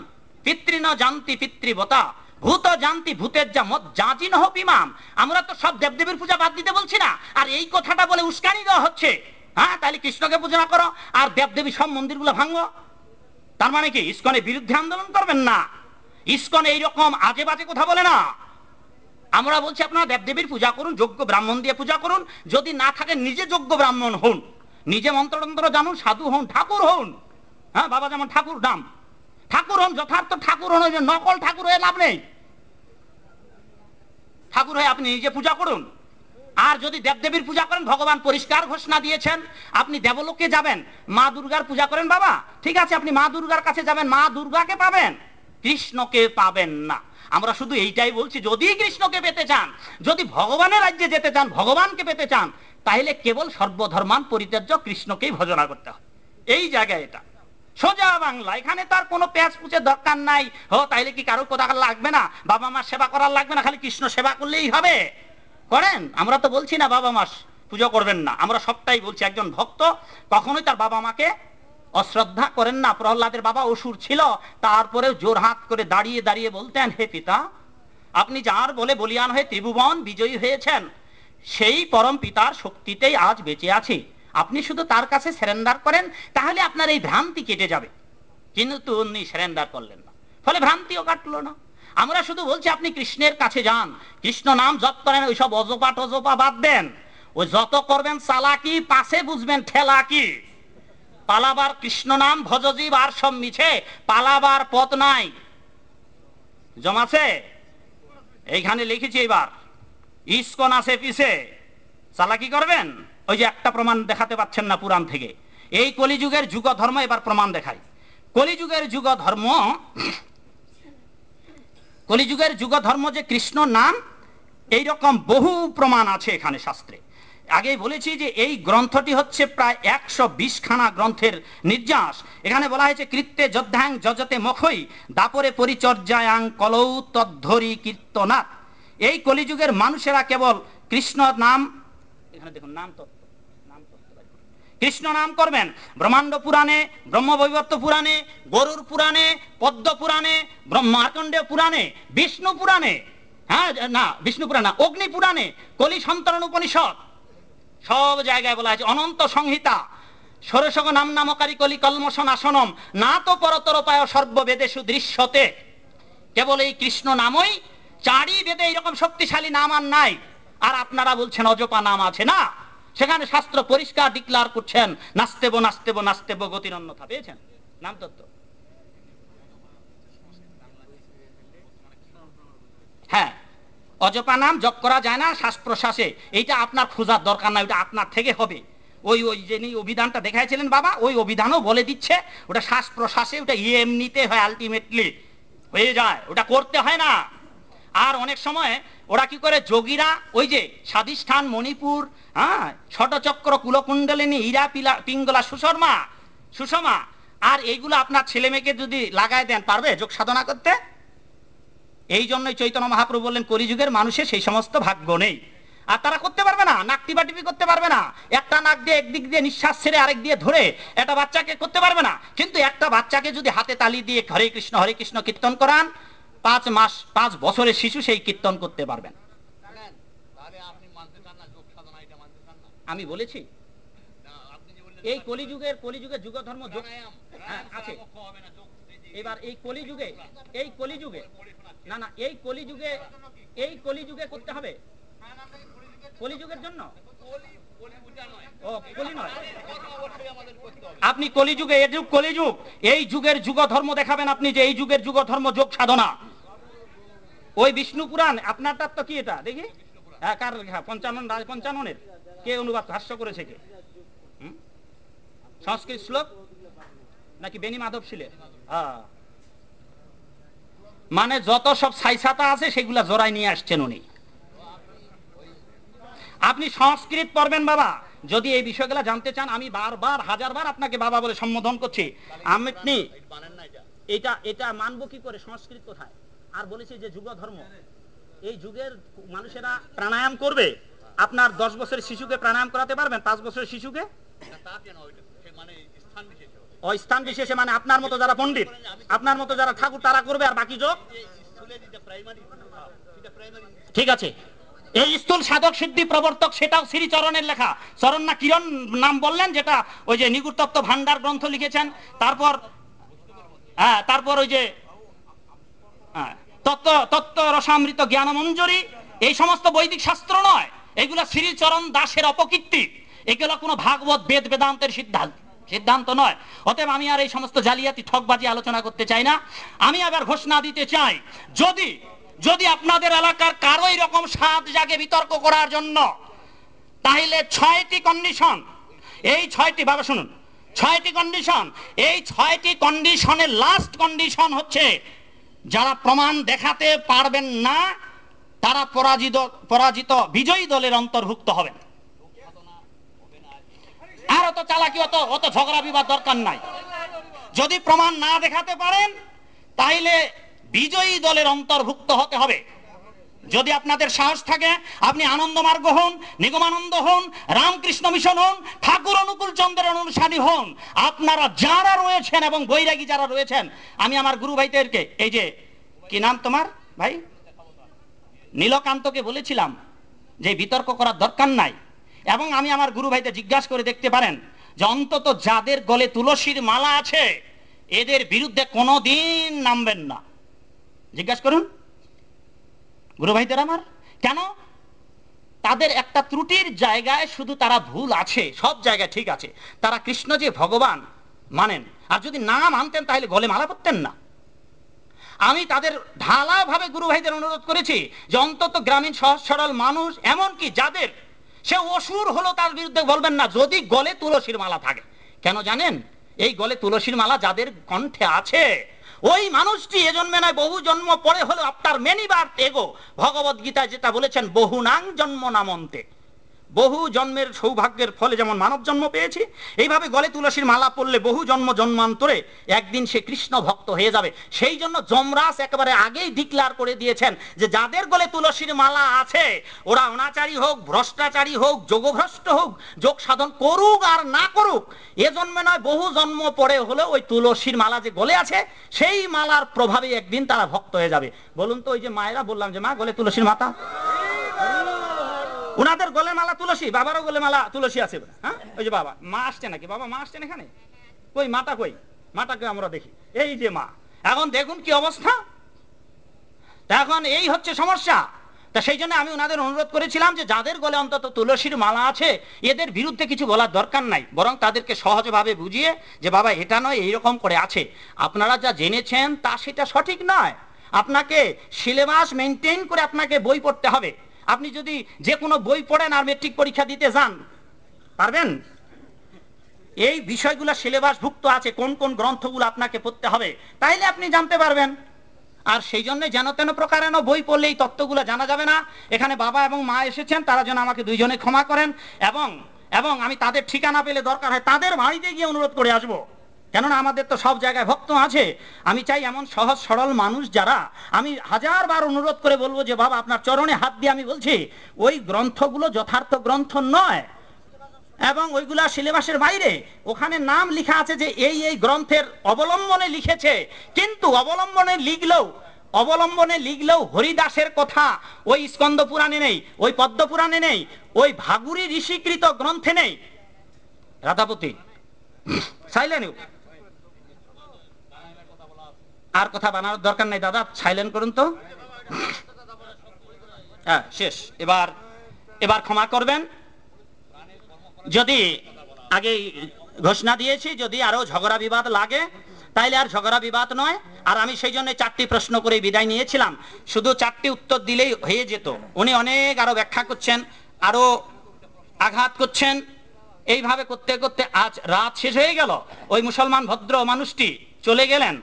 পিতৃন জানতি পিতৃবতা ভূত জানতি ভূতের যা মত জাঁচি নহ পিমাম। আমরা তো সব দেবদেবীর পূজা বাদ দিতে বলছি না, আর এই কথাটা বলে উস্কানি দেওয়া হচ্ছে। হ্যাঁ, তাহলে কৃষ্ণকে পূজা করো আর দেবদেবী সব মন্দিরগুলো ভাঙো। তার মানে কি ইসকনের বিরুদ্ধে আন্দোলন করবেন না? ইসকন এইরকম আজে বাজে কথা বলে না। আমরা বলছি আপনারা দেবদেবীর পূজা করুন, যোগ্য ব্রাহ্মণ দিয়ে পূজা করুন, যদি না থাকে নিজে যোগ্য ব্রাহ্মণ হন, নিজে মন্ত্রতন্ত্র জানুন, সাধু হন, ঠাকুর হন। হ্যাঁ বাবা, যেমন ঠাকুর নাম, ঠাকুর হন, যথার্থ ঠাকুর হন, নকল ঠাকুর হয়ে লাভ নেই। ঠাকুর হয়ে আপনি নিজে পূজা করুন। আর যদি দেবদেবীর পূজা করেন, ভগবান পরিষ্কার ঘোষণা দিয়েছেন আপনি দেবলোকে যাবেন, মা দুর্গার পূজা করেন বাবা, ঠিক আছে, আপনি মা দুর্গার কাছে যাবেন, মা দুর্গাকে পাবেন, কৃষ্ণকে পাবেন না। আমরা শুধু এইটাই বলছি, যদি কৃষ্ণকে পেতে চান, যদি ভগবানের রাজ্যে যেতে চান, ভগবানকে পেতে চান, তাহলে কেবল সর্বধর্মান পরিত্যাজ্য কৃষ্ণকেই ভজনা করতে হবে। এই জায়গায় এটা সোজা বাংলা, এখানে তার কোনো পেঁয়াজ পুচের দরকার নাই। তাইলে কি কারো কথা লাগবে না, বাবা মার সেবা করার লাগবে না, খালি কৃষ্ণ সেবা করলেই হবে? করেন, আমরা তো বলছি না বাবা মার পুজো করবেন না, আমরা সবটাই বলছি। একজন ভক্ত কখনোই তার বাবা মাকে অশ্রদ্ধা করেন না। প্রহ্লাদের বাবা অসুর ছিল, তারপরেও জোর হাত করে দাঁড়িয়ে দাঁড়িয়ে বলতেন, হে পিতা, আপনি যার বলে বলিয়ান হয়ে ত্রিভুবন বিজয়ী হয়েছেন, সেই পরম পিতার শক্তিতেই আজ বেঁচে আছি, আপনি শুধু তার কাছে সারেন্ডার করেন, তাহলে আপনার এই ভ্রান্তি কেটে যাবে। কিন্তু উনি সারেন্ডার করলেন না, ফলে ভ্রান্তিও কাটলো না। আমরা শুধু বলছি আপনি কৃষ্ণের কাছে যান, কৃষ্ণ নাম জপ করেন, ওইসব অজপা টজপা বাদ দেন। ওই যত করবেন চালাকি, পাশে বুঝবেন ঠেলা কি। পালাবার কৃষ্ণ নাম ভজজীব আর সব মিছে, পালাবার পথ নাই। জমাছে এইখানে লিখেছি, এবার ইসকন আছে পিছে, চালাকি করবেন। ওই যে একটা প্রমাণ দেখাতে পাচ্ছেন না পুরাণ থেকে, এই কলিযুগের যুগ ধর্ম, এবার প্রমাণ দেখাই। কলিযুগের যুগ ধর্ম, কলিযুগের যুগ ধর্ম যে কৃষ্ণ নাম, এইরকম বহু প্রমাণ আছে এখানে শাস্ত্রে। আগেই বলেছি যে এই গ্রন্থটি হচ্ছে প্রায় 120 খানা গ্রন্থের নির্যাস। এখানে বলা হয়েছে কৃত্যে যোদ্ধাং যজতে মখই দাপরে পরিচর্যায়াং কলৌ তদ্ধরি কীর্তনাথ। এই কলিযুগের মানুষেরা কেবল কৃষ্ণ নাম, এখানে দেখুন নাম তত্ত্ব, কৃষ্ণ নাম করবেন। ব্রহ্মাণ্ড পুরাণে, ব্রহ্মবৈবর্ত পুরাণে, গরুর পুরাণে, পদ্ম পুরাণে, মার্কণ্ডেয় পুরাণে, বিষ্ণু পুরাণে, হ্যাঁ না বিষ্ণু পুরাণ না, অগ্নি পুরাণে, কলি সন্তরণ উপনিষদ, সব জায়গায় বলা আছে। অনন্ত সংহিতা, ষোড়শক নাম নামকারী কলি কলমশ নাশনম না তো পরতরপায় সর্ববেদেষু দৃশ্যতে। কেবল এই কৃষ্ণ নামই, চারি বেদে এইরকম শক্তিশালী নাম আর নাই। আর আপনারা বলছেন অজপা নাম আছে না, সেখানে শাস্ত্র পরিষ্কার ডিক্লার করছেন, নাস্তেব নাস্তেব নাস্তেব গতির অন্যথা। পেয়েছেন নাম তত্ত্ব? হ্যাঁ, অজপা নাম জপ করা যায় না শ্বাস প্রশ্বাসে, এইটা আপনার খোঁজার দরকার নাই, ওটা আপনার থেকে হবে। ওই ওই যে অভিধানটা দেখাইছিলেন বাবা, ওই অভিধানও বলে দিচ্ছে ওটা শ্বাস প্রশ্বাসে, ওটা এমনিতে হয়, আলটিমেটলি হয়ে যায়, ওটা করতে হয় না। আর অনেক সময় ওরা কি করে, যোগীরা ওই যে স্বাধিষ্ঠান, মণিপুর, হ্যাঁ, ষটচক্র, কুলকুণ্ডলিনী, হীরা, পিঙ্গলা, সুষমা, আর এইগুলো আপনার ছেলে মেয়েকে যদি লাগাই দেন, পারবে যোগ সাধনা করতে? এই জন্যই চৈতন্য মহাপ্রভু বললেন কলিযুগের মানুষের সেই সমস্ত ভাগ্য নেই, আর তারা করতে পারবে না, নাক টিপাটিপি করতে পারবে না, একটা নাক দিয়ে একদিক দিয়ে নিঃশ্বাস ছেড়ে আরেক দিয়ে ধরে একটা বাচ্চাকে করতে পারবে না। কিন্তু একটা বাচ্চাকে যদি হাতে তালি দিয়ে হরে কৃষ্ণ কীর্তন করান, 5 মাস 5 বছরের শিশু সেই কীর্তন করতে পারবেন। আমি বলেছি এই কলিযুগের যুগ ধর্ম আছে। এবার এই কলিযুগে না না, এই কলিযুগে করতে হবে, কলিযুগের জন্য ও কলি নয়, আপনি কলিযুগে, এই যুগ কলিযুগ, এই যুগের যুগ ধর্ম দেখাবেন আপনি, যে এই যুগের যুগ ধর্ম যোগ সাধনা। ওই বিষ্ণু পুরাণ আপনারটা তো কি এটা দেখি, হ্যাঁ কার লেখা? পঞ্চাননের কে অনুবাদ ভাষ্য করেছে কে? সংস্কৃত শ্লোক নাকি বেনি মাধব শিলে? হ্যাঁ, মানে যত সব ছাইছাতা আছে সেগুলা জোড়ায় নিয়ে আসছেন উনি। আপনি সংস্কৃত পড়বেন বাবা, যদি এই বিষয়গুলো জানতে চান। আমি বারবার হাজারবার আপনাকে বাবা বলে সম্বোধন করছি। আপনি এটা এটা মানবো কি করে? সংস্কৃত কোথায়? আর বলেছি যে যুগ ধর্ম, এই যুগের মানুষেরা প্রাণায়াম করবে। আপনার 10 বছরের শিশুকে প্রাণায়াম করাতে পারবেন? 5 বছরের শিশুকে? ও স্থান বিশেষে, মানে আপনার মতো যারা পণ্ডিত, আপনার মতো যারা ঠাকুর, তারা করবে, আর বাকি যোগ ঠিক আছে। এই স্থূল সাধক সিদ্ধি প্রবর্তক, সেটাও শ্রীচরণের লেখা। চরণ না কিরণ নাম বললেন, যেটা ওই যে নিগুড় তত্ত্ব ভান্ডার গ্রন্থ লিখেছেন। তারপর তারপর ওই যে তত্ত্ব রসামৃত জ্ঞানমঞ্জরি, এই সমস্ত বৈদিক শাস্ত্র নয়, এগুলা শ্রীচরণ দাসের অপকীর্তি। এগুলো কোনো ভাগবত বেদ বেদান্তের সিদ্ধান্ত নয়। অতএব আমি আর এই সমস্ত জালিয়াতি ঠকবাজি আলোচনা করতে চাই না। আমি আবার ঘোষণা দিতে চাই, যদি আপনাদের এলাকার কারো এরকম স্বাদ জাগে বিতর্ক করার জন্য, তাহলে 6টি কন্ডিশন, এই 6টি, বাবা শুনুন, 6টি কন্ডিশন, এই 6টি কন্ডিশনের লাস্ট কন্ডিশন হচ্ছে, যারা প্রমাণ দেখাতে পারবেন না তারা পরাজিত বিজয়ী দলের অন্তর্ভুক্ত হবেন। আর অত চালাকি, অত ঝগড়া বিবাদ দরকার নাই। যদি প্রমাণ না দেখাতে পারেন তাইলে বিজয়ী দলের অন্তর্ভুক্ত হতে হবে। যদি আপনাদের সাহস থাকে, আপনি আনন্দমার্গ হন, নিগমানন্দ হন, রামকৃষ্ণ মিশন হন, ঠাকুর অনুকূল চন্দ্রের অনুসারী হন, আপনারা যারা রয়েছেন এবং বৈরাগী যারা রয়েছেন, আমি আমার গুরু ভাইদেরকে, এই যে কি নাম তোমার ভাই, নীলকান্তকে বলেছিলাম যে বিতর্ক করার দরকার নাই। এবং আমি আমার গুরু ভাইদের জিজ্ঞাসা করে দেখতে পারেন যে অন্তত যাদের গলে তুলসীর মালা আছে এদের বিরুদ্ধে কোনোদিন নামবেন না। জিজ্ঞাসা করুন গুরু ভাইদের আমার, কেন? তাদের একটা ত্রুটির জায়গায় শুধু তারা ভুল আছে, সব জায়গায় ঠিক আছে। তারা কৃষ্ণ যে ভগবান মানেন, আর যদি না মানতেন তাহলে গলে মালা পরতেন না। আমি তাদের ঢালাভাবে গুরু ভাইদের অনুরোধ করেছি যে অন্তত গ্রামীণ সহজ সরল মানুষ, এমনকি যাদের সে অসুর হলো, তার বিরুদ্ধে বলবেন না যদি গলে তুলসীর মালা থাকে। কেন জানেন? এই গলে তুলসীর মালা যাদের কণ্ঠে আছে, ওই মানুষটি এজন্মে নয় বহু জন্ম পরে হলো আফটার মেনি বার্থ এগো, ভগবত গীতায় যেটা বলেছেন, বহু নাং জন্ম নামন্তে, বহু জন্মের সৌভাগ্যের ফলে যেমন মানব জন্ম পেয়েছি, এইভাবে গলে তুলসীর মালা পড়লে বহু জন্ম জন্মান্তরে একদিন সে কৃষ্ণ ভক্ত হয়ে যাবে। সেই জন্য যমরাজ একেবারে আগেই ডিক্লার করে দিয়েছেন যে যাদের গলে তুলসীর মালা আছে, ওরা অনাচারী হোক, ভ্রষ্টাচারী হোক, যোগভ্রষ্ট হোক, যোগ সাধন করুক আর না করুক, এ জন্মে নয় বহু জন্ম পরে হলে ওই তুলসীর মালা যে গলে আছে, সেই মালার প্রভাবে একদিন তারা ভক্ত হয়ে যাবে। বলুন তো, ওই যে মায়েরা বললাম যে মা গলে তুলসীর মাতা, উনাদের গলে মালা তুলসী, বাবারও গলে মালা তুলসী আছে। হ্যাঁ, ওই যে বাবা, মা আসছেন নাকি? বাবা মা আসছেন এখানে? কই মাটা, কই মাটাকে আমরা দেখি, এই যে মা। এখন দেখুন কি অবস্থা। এখন এই হচ্ছে সমস্যা। তা সেই জন্য আমি ওনাদের অনুরোধ করেছিলাম যে যাদের গলে অন্তত তুলসীর মালা আছে এদের বিরুদ্ধে কিছু বলার দরকার নাই, বরং তাদেরকে সহজভাবে বুঝিয়ে যে বাবা এটা নয়, এইরকম করে আছে, আপনারা যা জেনেছেন তা সেটা সঠিক নয়, আপনাকে সিলেবাস মেনটেন করে আপনাকে বই পড়তে হবে। আপনি যদি যে কোনো বই পড়েন আর মেট্রিক পরীক্ষা দিতে যান, পারবেন? এই বিষয়গুলো সিলেবাসভুক্ত আছে, কোন কোন গ্রন্থগুলো আপনাকে পড়তে হবে, তাইলে আপনি জানতে পারবেন। আর সেই জন্য যেন তেন প্রকারেণ বই পড়লে এই তত্ত্বগুলো জানা যাবে না। এখানে বাবা এবং মা এসেছেন, তারা যেন আমাকে দুইজনে ক্ষমা করেন, এবং আমি তাদের ঠিকানা পেলে দরকার হয় তাদের বাড়িতে গিয়ে অনুরোধ করে আসবো, কেননা আমাদের তো সব জায়গায় ভক্ত আছে। আমি চাই এমন সহজ সরল মানুষ যারা, আমি হাজারবার অনুরোধ করে বলবো যে বাবা আপনার চরণে হাত দিয়ে আমি বলছি, ওই গ্রন্থগুলো যথার্থ গ্রন্থ নয় এবং ওইগুলা সিলেবাসের বাইরে। ওখানে নাম লেখা আছে যে এই এই গ্রন্থের অবলম্বনে লিখেছে, কিন্তু অবলম্বনে লিখলেও হরিদাসের কথা ওই স্কন্দ পুরাণে নেই, ওই পদ্ম পুরাণে নেই, ওই ভাগুরি ঋষিকৃত গ্রন্থে নেই। রাধাপতি সাইলেন্ট, আর কথা বানানোর দরকার নাই দাদা, সাইলেন্ট করুন তো। হ্যাঁ শেষ। এবার ক্ষমা করবেন। যদি আগে ঘোষণা দিয়েছি, যদি আরো ঝগড়া বিবাদ লাগে তাইলে আর ঝগড়া বিবাদ নয়। আর আমি সেই জন্য 4টি প্রশ্ন করে বিদায় নিয়েছিলাম, শুধু 4টি উত্তর দিলেই হয়ে যেত। উনি অনেক আরো ব্যাখ্যা করছেন, আরো আঘাত করছেন, এইভাবে করতে করতে আজ রাত শেষ হয়ে গেল। ওই মুসলমান ভদ্র মানুষটি চলে গেলেন,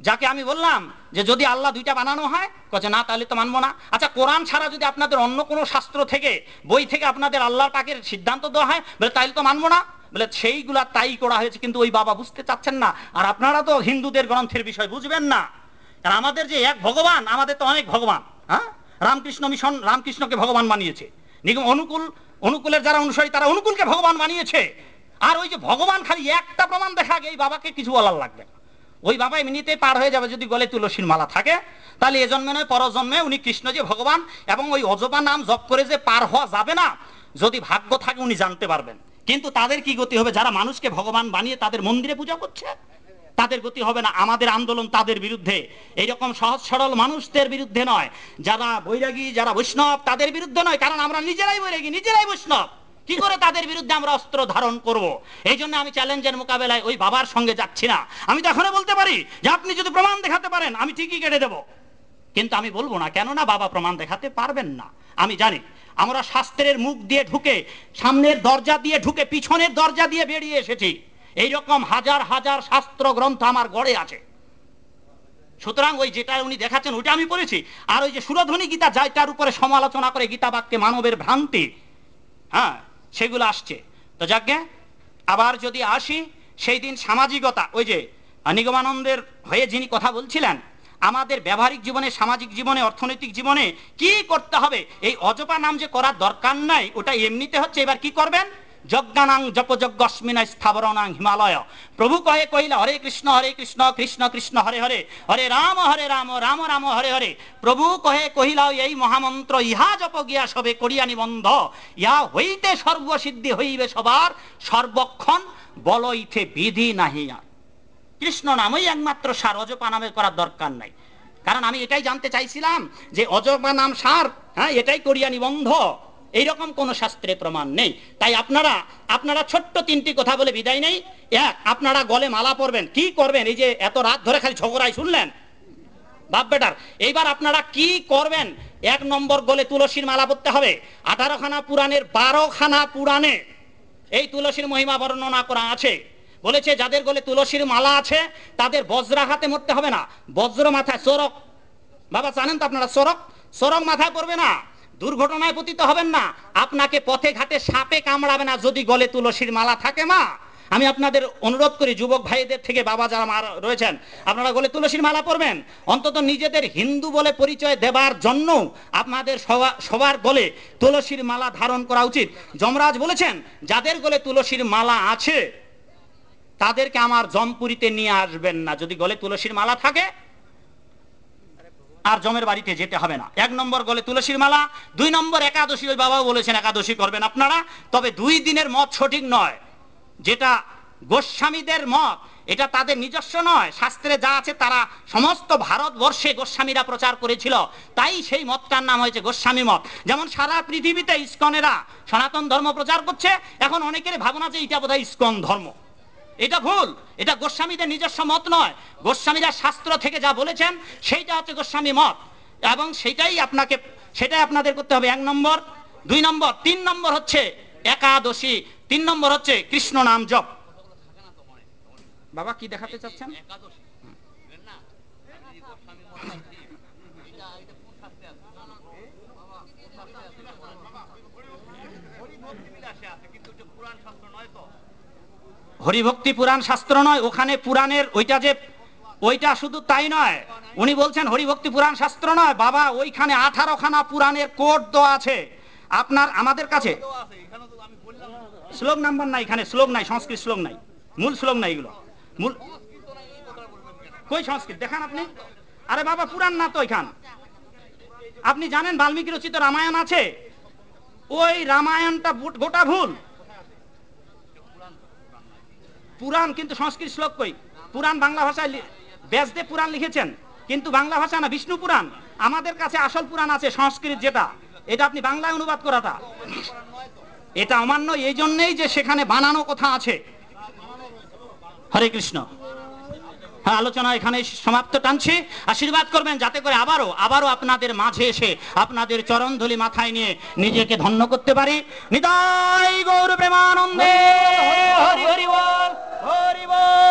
যাকে আমি বললাম যে যদি আল্লাহ দুইটা বানানো হয়, কচ্ছে না তাহলে তো মানবো না। আচ্ছা, কোরআন ছাড়া যদি আপনাদের অন্য কোনো শাস্ত্র থেকে, বই থেকে আপনাদের আল্লাহর পাকের সিদ্ধান্ত দেওয়া হয়, বলে তাইলে তো মানবো না। বলে সেইগুলা তাই করা হয়েছে, কিন্তু ওই বাবা বুঝতে চাচ্ছেন না। আর আপনারা তো হিন্দুদের গ্রন্থের বিষয় বুঝবেন না। আর আমাদের যে এক ভগবান, আমাদের তো অনেক ভগবান। হ্যাঁ, রামকৃষ্ণ মিশন রামকৃষ্ণকে ভগবান বানিয়েছে, অনুকূলের যারা অনুসারী তারা অনুকূলকে ভগবান বানিয়েছে। আর ওই যে ভগবান খালি একটা প্রমাণ দেখা আগে এই বাবাকে কিছু বলার লাগবে না। ওই বাবা এমনিতেই পার হয়ে যাবে যদি গলে তুলসীর মালা থাকে। তাহলে এ জন্মে নয় পরজন্মে উনি কৃষ্ণ যে ভগবান এবং ওই অজপা নাম জপ করে যে পার হওয়া যাবে না, যদি ভাগ্য থাকে উনি জানতে পারবেন। কিন্তু তাদের কি গতি হবে? যারা মানুষকে ভগবান বানিয়ে তাদের মন্দিরে পূজা করছে, তাদের গতি হবে না। আমাদের আন্দোলন তাদের বিরুদ্ধে, এইরকম সহজ সরল মানুষদের বিরুদ্ধে নয়। যারা বৈরাগী, যারা বৈষ্ণব, তাদের বিরুদ্ধে নয়, কারণ আমরা নিজেরাই বৈরাগী, নিজেরাই বৈষ্ণব। কি করে তাদের বিরুদ্ধে আমরা অস্ত্র ধারণ করব? এই জন্য আমি চ্যালেঞ্জের মোকাবেলায় ওই বাবার সঙ্গে যাচ্ছি না। আমি তো এখনো বলতে পারি যে আপনি যদি প্রমাণ দেখাতে পারেন আমি ঠিকই কেটে দেব, কিন্তু আমি বলবো না, কেননা বাবা প্রমাণ দেখাতে পারবেন না। আমি জানি আমরা শাস্ত্রের মুখ দিয়ে ঢুকে, সামনের দরজা দিয়ে ঢুকে, পিছনের দরজা দিয়ে বেরিয়ে এসেছি। এইরকম হাজার হাজার শাস্ত্র গ্রন্থ আমার গড়ে আছে। সুতরাং ওই যেটা উনি দেখাচ্ছেন ওইটা আমি পড়েছি। আর ওই যে সুরধ্বনি গীতা, যাইটার উপরে সমালোচনা করে গীতা বাক্যে মানবের ভ্রান্তি, হ্যাঁ, সেগুলো আসছে। তো যাকে আবার যদি আসি, সেই দিন সামাজিকতা, ওই যে নিগমানন্দের হয়ে যিনি কথা বলছিলেন, আমাদের ব্যবহারিক জীবনে, সামাজিক জীবনে, অর্থনৈতিক জীবনে কি করতে হবে, এই অজপা নাম যে করার দরকার নাই, ওটা এমনিতে হচ্ছে। এবার কি করবেন? যজ্ঞানাং জপযজ্ঞস্মিনা স্থাবরানাং হিমালয়। প্রভু কহে কহিলা হরে কৃষ্ণ কৃষ্ণ কৃষ্ণ হরে হরে, হরে রাম রাম রাম হরে হরে। প্রভু কহে কহিলা এই মহামন্ত্র ইহা জপ গিয়া সবে করিয়া নিবন্ধ, ইহা হইতে সর্বসিদ্ধি হইবে সবার, সর্বক্ষণ বলইতে বিধি নাহি। কৃষ্ণ নামই একমাত্র সার, অজপা নামে করার দরকার নাই। কারণ আমি এটাই জানতে চাইছিলাম যে অজপা নাম সার, হ্যাঁ, এটাই করিয়া নিবন্ধ, এইরকম কোন শাস্ত্রে প্রমাণ নেই। তাই আপনারা ছোট্ট 3টি কথা বলে বিদায় নেই। এক, আপনারা গলে মালা পরবেন। কি করবেন? এই যে এত রাত ধরে খালি ঝগড়াই শুনলেন বাপ বেটার, এইবার আপনারা কি করবেন? 1 নম্বর, গলে তুলসীর মালা পরতে হবে। 18খানা পুরাণের 12খানা পুরাণে এই তুলসীর মহিমা বর্ণনা করা আছে। বলেছে যাদের গলে তুলসীর মালা আছে তাদের বজ্রাঘাতে মরতে হবে না। বজ্র মাথায়, চোরক, বাবা জানেন তো আপনারা, চোরক মাথায় পড়বে না, দুর্ঘটনায় পতিত হবেন না, আপনাকে পথে ঘাটে সাপে কামড়াবে না যদি গলে তুলসীর মালা থাকে। মা, আমি আপনাদের অনুরোধ করি, যুবক ভাইদের থেকে বাবা যারা মা রয়েছেন, আপনারা গলে তুলসীর মালা পরবেন। অন্তত নিজেদের হিন্দু বলে পরিচয় দেবার জন্য আপনাদের সবার গলে তুলসীর মালা ধারণ করা উচিত। যমরাজ বলেছেন যাদের গলে তুলসীর মালা আছে তাদেরকে আমার জমপুরিতে নিয়ে আসবেন না। যদি গলে তুলসীর মালা থাকে আর জমের বাড়িতে যেতে হবে না। 1 নম্বর, গলে তুলসীর মালা। 2 নম্বর, একাদশী। ওই বাবাও বলেছেন একাদশী করবেন আপনারা, তবে 2 দিনের মত সঠিক নয়। যেটা গোস্বামীদের মত, এটা তাদের নিজস্ব নয়, শাস্ত্রে যা আছে তারা সমস্ত ভারতবর্ষে গোস্বামীরা প্রচার করেছিল, তাই সেই মতটার নাম হয়েছে গোস্বামী মত। যেমন সারা পৃথিবীতে ইস্কনেরা সনাতন ধর্ম প্রচার করছে, এখন অনেকের ভাবনা যে এটা বোধহয় ইস্কন ধর্ম। এটা ভুল, এটা গোস্বামীদের নিজস্ব মত নয়। গোস্বামীরা শাস্ত্র থেকে যা বলেছেন সেইটা হচ্ছে গোস্বামী মত, এবং সেটাই আপনাদের করতে হবে। 1 নম্বর। 2 নম্বর, 3 নম্বর হচ্ছে একাদশী, 3 নম্বর হচ্ছে কৃষ্ণ নাম জপ। বাবা কি দেখাতে চাচ্ছেন? হরিভক্তি পুরাণ শাস্ত্র নয়, ওখানে পুরাণের ওইটা শুধু তাই নয়, উনি বলছেন হরিভক্তি পুরাণ শাস্ত্র নয় বাবা, ওইখানে 18খানা পুরাণের কোড দেওয়া আছে আমাদের কাছে। শ্লোক নাম্বার নাই, এখানে শ্লোক নাই, সংস্কৃত শ্লোক নাই, মূল শ্লোক নাই, এগুলো মূল কই সংস্কৃত দেখান আপনি। আরে বাবা পুরাণ না তো এখান। আপনি জানেন বাল্মীকি রচিত রামায়ণ আছে, ওই রামায়ণটা গোটা ভুল। পুরাণ কিন্তু সংস্কৃত শ্লোক কই? পুরাণ বাংলা ভাষায় ব্যাসদেব পুরাণ লিখেছেন, কিন্তু বাংলা ভাষা না, বিষ্ণু পুরাণ। আমাদের কাছে আসল পুরাণ আছে সংস্কৃত যেটা, এটা আপনি বাংলায় অনুবাদ করাটা। এটা অমান্য এই জন্যই যে সেখানে বানানো কথা আছে। হরে কৃষ্ণ। হ্যাঁ, আলোচনা এখানে সমাপ্ত টানছি। আশীর্বাদ করবেন যাতে করে আবারও আপনাদের মাঝে এসে আপনাদের চরণধুলি মাথায় নিয়ে নিজেকে ধন্য করতে পারি। নিতাই গৌর প্রেমানন্দে হরি হরি বল, হরি বল।